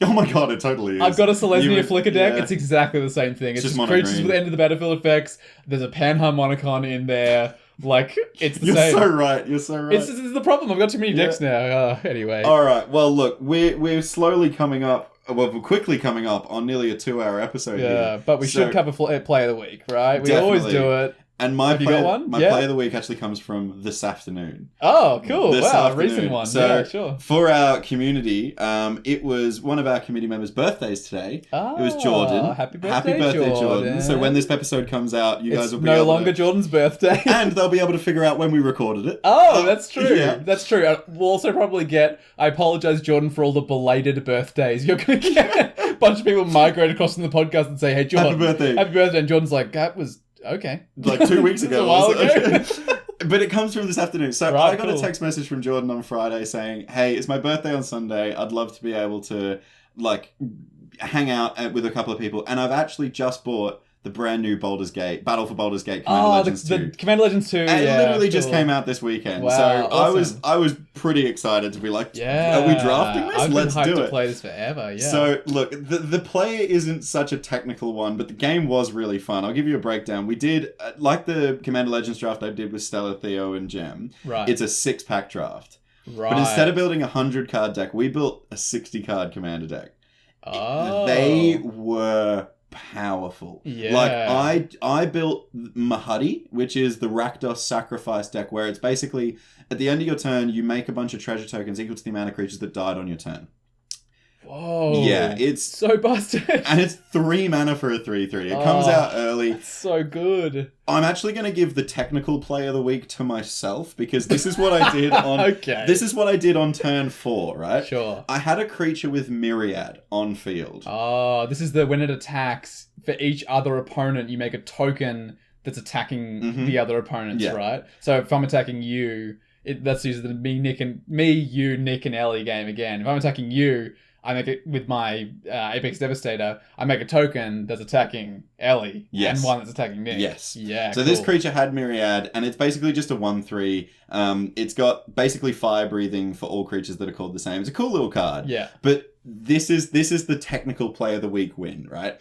[SPEAKER 2] Oh my god, it totally is.
[SPEAKER 1] I've got a Selesnya Flicker deck. It's exactly the same thing. It's just creatures with the end of the battlefield effects. There's a Panharmonicon in there. Like, it's the same.
[SPEAKER 2] You're so right.
[SPEAKER 1] It's the problem. I've got too many decks now. Anyway.
[SPEAKER 2] All right. Well, look, we're slowly coming up. Well, we're quickly coming up on nearly a 2-hour episode here. Yeah,
[SPEAKER 1] but we should cover Play of the Week, right? We always do it.
[SPEAKER 2] And my play of the week actually comes from this afternoon.
[SPEAKER 1] Oh, cool. A recent one.
[SPEAKER 2] So,
[SPEAKER 1] sure.
[SPEAKER 2] For our community, it was one of our community members' birthdays today.
[SPEAKER 1] Oh,
[SPEAKER 2] it was Jordan.
[SPEAKER 1] Happy birthday, Jordan.
[SPEAKER 2] So when this episode comes out, you guys will be
[SPEAKER 1] no longer Jordan's birthday.
[SPEAKER 2] And they'll be able to figure out when we recorded it.
[SPEAKER 1] Oh, that's true. Yeah. That's true. We'll also probably get, I apologize, Jordan, for all the belated birthdays. You're going to get a bunch of people migrate across from the podcast and say, hey, Jordan.
[SPEAKER 2] Happy birthday.
[SPEAKER 1] Happy birthday. And Jordan's like, that was... Okay.
[SPEAKER 2] Like 2 weeks ago.
[SPEAKER 1] A while ago.
[SPEAKER 2] But it comes from this afternoon. So I got a text message from Jordan on Friday saying, hey, it's my birthday on Sunday. I'd love to be able to like hang out with a couple of people. And I've actually just bought the brand new Battle for Baldur's Gate Commander Legends 2.
[SPEAKER 1] The Commander Legends 2,
[SPEAKER 2] and it literally just came out this weekend.
[SPEAKER 1] Wow,
[SPEAKER 2] so
[SPEAKER 1] awesome.
[SPEAKER 2] I was pretty excited to be like, are we drafting this? Let's do it. I've been hyped
[SPEAKER 1] to play this forever, yeah.
[SPEAKER 2] So, look, the player isn't such a technical one, but the game was really fun. I'll give you a breakdown. We did, like the Commander Legends draft I did with Stella, Theo, and Gem, it's a 6-pack draft. Right. But instead of building a 100-card deck, we built a 60-card Commander deck.
[SPEAKER 1] Oh.
[SPEAKER 2] They were... powerful. Like I built Mahadi, which is the Rakdos sacrifice deck, where it's basically at the end of your turn you make a bunch of treasure tokens equal to the amount of creatures that died on your turn.
[SPEAKER 1] Whoa.
[SPEAKER 2] Yeah, it's
[SPEAKER 1] so busted.
[SPEAKER 2] And it's 3 mana for a 3/3. It comes out early.
[SPEAKER 1] That's so good.
[SPEAKER 2] I'm actually going to give the technical play of the week to myself because this is what I did on This is what I did on turn 4, right?
[SPEAKER 1] Sure.
[SPEAKER 2] I had a creature with Myriad on field.
[SPEAKER 1] Oh, this is when it attacks, for each other opponent you make a token that's attacking the other opponents, right? So if I'm attacking you, that's usually the you, Nick, and Ellie game again. If I'm attacking you, I make it with my Apex Devastator. I make a token that's attacking Ellie and one that's attacking Nick.
[SPEAKER 2] Yes.
[SPEAKER 1] Yeah.
[SPEAKER 2] So this creature had Myriad, and it's basically just a 1/3. It's got basically fire breathing for all creatures that are called the same. It's a cool little card.
[SPEAKER 1] Yeah.
[SPEAKER 2] But this is the technical play of the week win, right?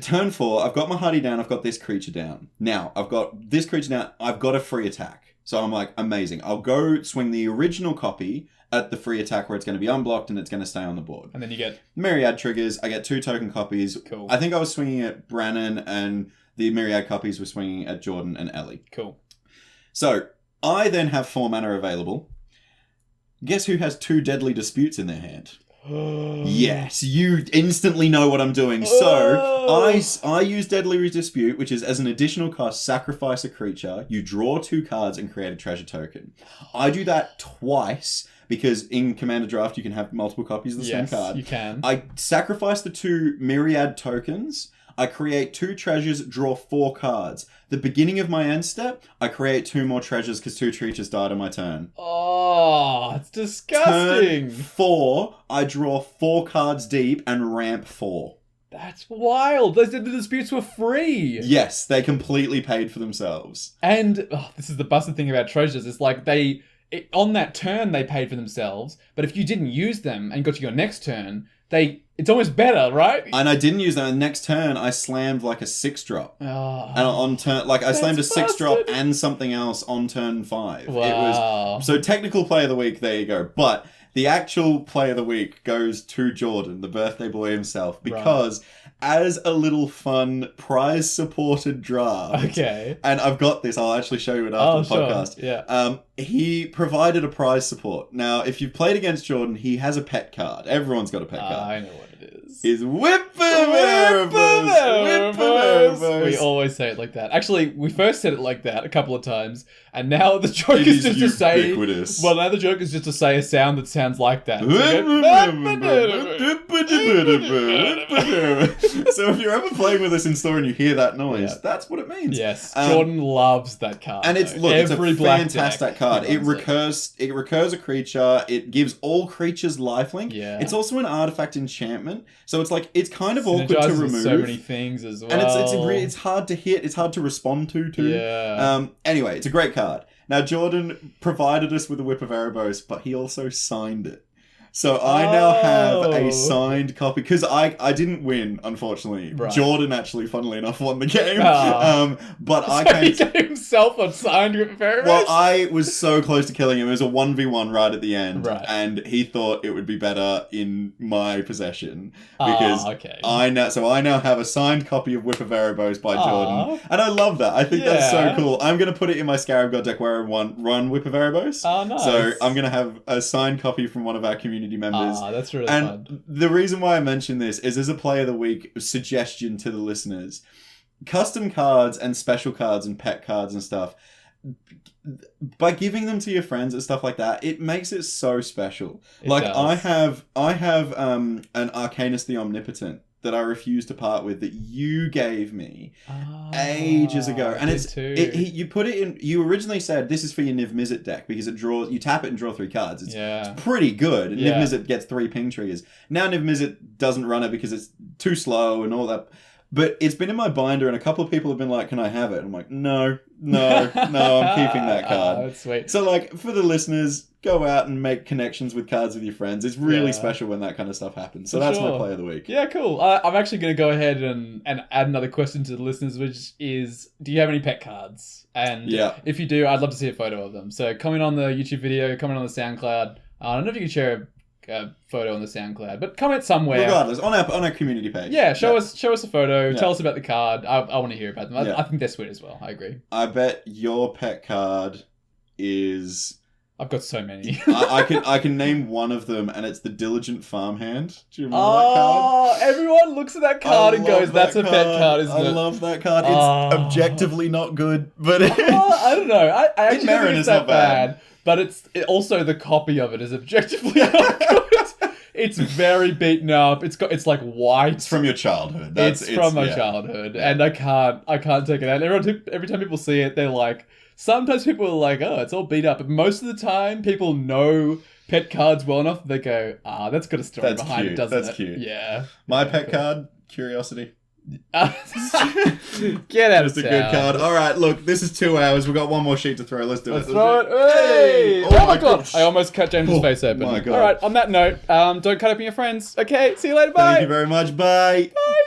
[SPEAKER 2] Turn 4, I've got my Mahadi down. I've got this creature down. Now I've got this creature down. I've got a free attack. So I'm like, amazing. I'll go swing the original copy at the free attack where it's going to be unblocked and it's going to stay on the board.
[SPEAKER 1] And then you get...
[SPEAKER 2] Myriad triggers. I get 2 token copies.
[SPEAKER 1] Cool.
[SPEAKER 2] I think I was swinging at Brannon and the Myriad copies were swinging at Jordan and Ellie.
[SPEAKER 1] Cool.
[SPEAKER 2] So I then have 4 mana available. Guess who has 2 Deadly Disputes in their hand? Yes, you instantly know what I'm doing. So I use Deadly Dispute, which is as an additional cost, sacrifice a creature, you draw 2 cards and create a treasure token. I do that twice because in Commander Draft you can have multiple copies of the same card.
[SPEAKER 1] You can.
[SPEAKER 2] I sacrifice the 2 Myriad tokens. I create 2 treasures, draw 4 cards. The beginning of my end step, I create 2 more treasures because 2 creatures died on my turn.
[SPEAKER 1] Oh, it's disgusting.
[SPEAKER 2] Turn 4, I draw 4 cards deep and ramp 4.
[SPEAKER 1] That's wild. The disputes were free.
[SPEAKER 2] Yes, they completely paid for themselves.
[SPEAKER 1] And this is the busted thing about treasures. It's like on that turn they paid for themselves, but if you didn't use them and got to your next turn, it's almost better, right?
[SPEAKER 2] And I didn't use them. And next turn, I slammed like a 6-drop.
[SPEAKER 1] Oh,
[SPEAKER 2] and on turn, I slammed a 6-drop and something else on turn 5.
[SPEAKER 1] Wow.
[SPEAKER 2] It was so technical play of the week. There you go. But The actual play of the week goes to Jordan, the birthday boy himself, because as a little fun prize-supported draft,
[SPEAKER 1] okay,
[SPEAKER 2] and I've got this, I'll actually show you it after the podcast.
[SPEAKER 1] Yeah.
[SPEAKER 2] He provided a prize support. Now, if you've played against Jordan, he has a pet card. Everyone's got a pet card.
[SPEAKER 1] I know what it is.
[SPEAKER 2] Is Whip-a-Veribus.
[SPEAKER 1] We always say it like that. Actually, we first said it like that a couple of times, and now the joke is just to say. Well, now the joke is just to say a sound that sounds like that.
[SPEAKER 2] So if you're ever playing with us in store and you hear that noise, that's what it means.
[SPEAKER 1] Yes, Jordan loves that card.
[SPEAKER 2] And it's a fantastic card. It recurs a creature. It gives all creatures lifelink.
[SPEAKER 1] Yeah.
[SPEAKER 2] It's also an artifact enchantment. So it's like it's kind of awkward to remove.
[SPEAKER 1] So many things as well.
[SPEAKER 2] And it's hard to hit. It's hard to respond to too.
[SPEAKER 1] Yeah.
[SPEAKER 2] Anyway, it's a great card. Now Jordan provided us with a Whip of Erebos, but he also signed it. So I now have a signed copy, because I didn't win, unfortunately. Right. Jordan actually, funnily enough, won the game. But
[SPEAKER 1] he gave himself a signed Whip of Erebos?
[SPEAKER 2] Well, I was so close to killing him. It was a 1v1 right at the end.
[SPEAKER 1] Right.
[SPEAKER 2] And he thought it would be better in my possession. Because I now have a signed copy of Whip of Erebos by Jordan. And I love that. I think that's so cool. I'm going to put it in my Scarab God deck where I run Whip of Erebos.
[SPEAKER 1] Oh, nice.
[SPEAKER 2] So I'm going to have a signed copy from one of our community members.
[SPEAKER 1] That's really fun.
[SPEAKER 2] And the reason why I mention this is as a Play of the Week suggestion to the listeners. Custom cards and special cards and pet cards and stuff, by giving them to your friends and stuff like that, it makes it so special.
[SPEAKER 1] It does.
[SPEAKER 2] I have an Arcanus the Omnipotent that I refuse to part with that you gave me ages ago. And you put it in. You originally said this is for your Niv Mizzet deck because it draws. You tap it and draw 3 cards. It's pretty good. And Niv Mizzet gets 3 ping triggers. Now Niv Mizzet doesn't run it because it's too slow and all that. But it's been in my binder, and a couple of people have been like, "Can I have it?" And I'm like, "No, I'm keeping that card."
[SPEAKER 1] That's sweet.
[SPEAKER 2] So, like, for the listeners, go out and make connections with cards with your friends. It's really special when that kind of stuff happens. So that's my Play of the Week.
[SPEAKER 1] Yeah, cool. I'm actually going to go ahead and add another question to the listeners, which is, do you have any pet cards? And if you do, I'd love to see a photo of them. So comment on the YouTube video, comment on the SoundCloud. I don't know if you can share a photo on the SoundCloud, but comment somewhere.
[SPEAKER 2] Regardless, on our community page.
[SPEAKER 1] Yeah, show us a photo. Tell us about the card. I want to hear about them. I think they're sweet as well. I agree.
[SPEAKER 2] I bet your pet card is.
[SPEAKER 1] I've got so many.
[SPEAKER 2] I can name one of them, and it's the Diligent Farmhand. Do you remember that card?
[SPEAKER 1] Everyone looks at that card and goes, "That's a pet card, isn't it?"
[SPEAKER 2] I love that card. It's objectively not good, but
[SPEAKER 1] I don't know. I actually think it's not bad. But it's also the copy of it is objectively not good. It's very beaten up. It's like white.
[SPEAKER 2] It's from your childhood.
[SPEAKER 1] It's from my childhood, and I can't take it out. Every time people see it, they're like. Sometimes people are like, "Oh, it's all beat up," but most of the time, people know pet cards well enough that they go, "That's got a story behind it, doesn't it?"
[SPEAKER 2] That's cute.
[SPEAKER 1] Yeah.
[SPEAKER 2] My pet card, Curiosity.
[SPEAKER 1] Get out of town.
[SPEAKER 2] Just a good card. All right, look, this is 2 hours. We've got one more sheet to throw. Let's do it.
[SPEAKER 1] Let's throw it. Hey! Oh my god! I almost cut James's face open.
[SPEAKER 2] My god!
[SPEAKER 1] All right. On that note, don't cut up on your friends. Okay. See you later. Bye.
[SPEAKER 2] Thank you very much. Bye.
[SPEAKER 1] Bye.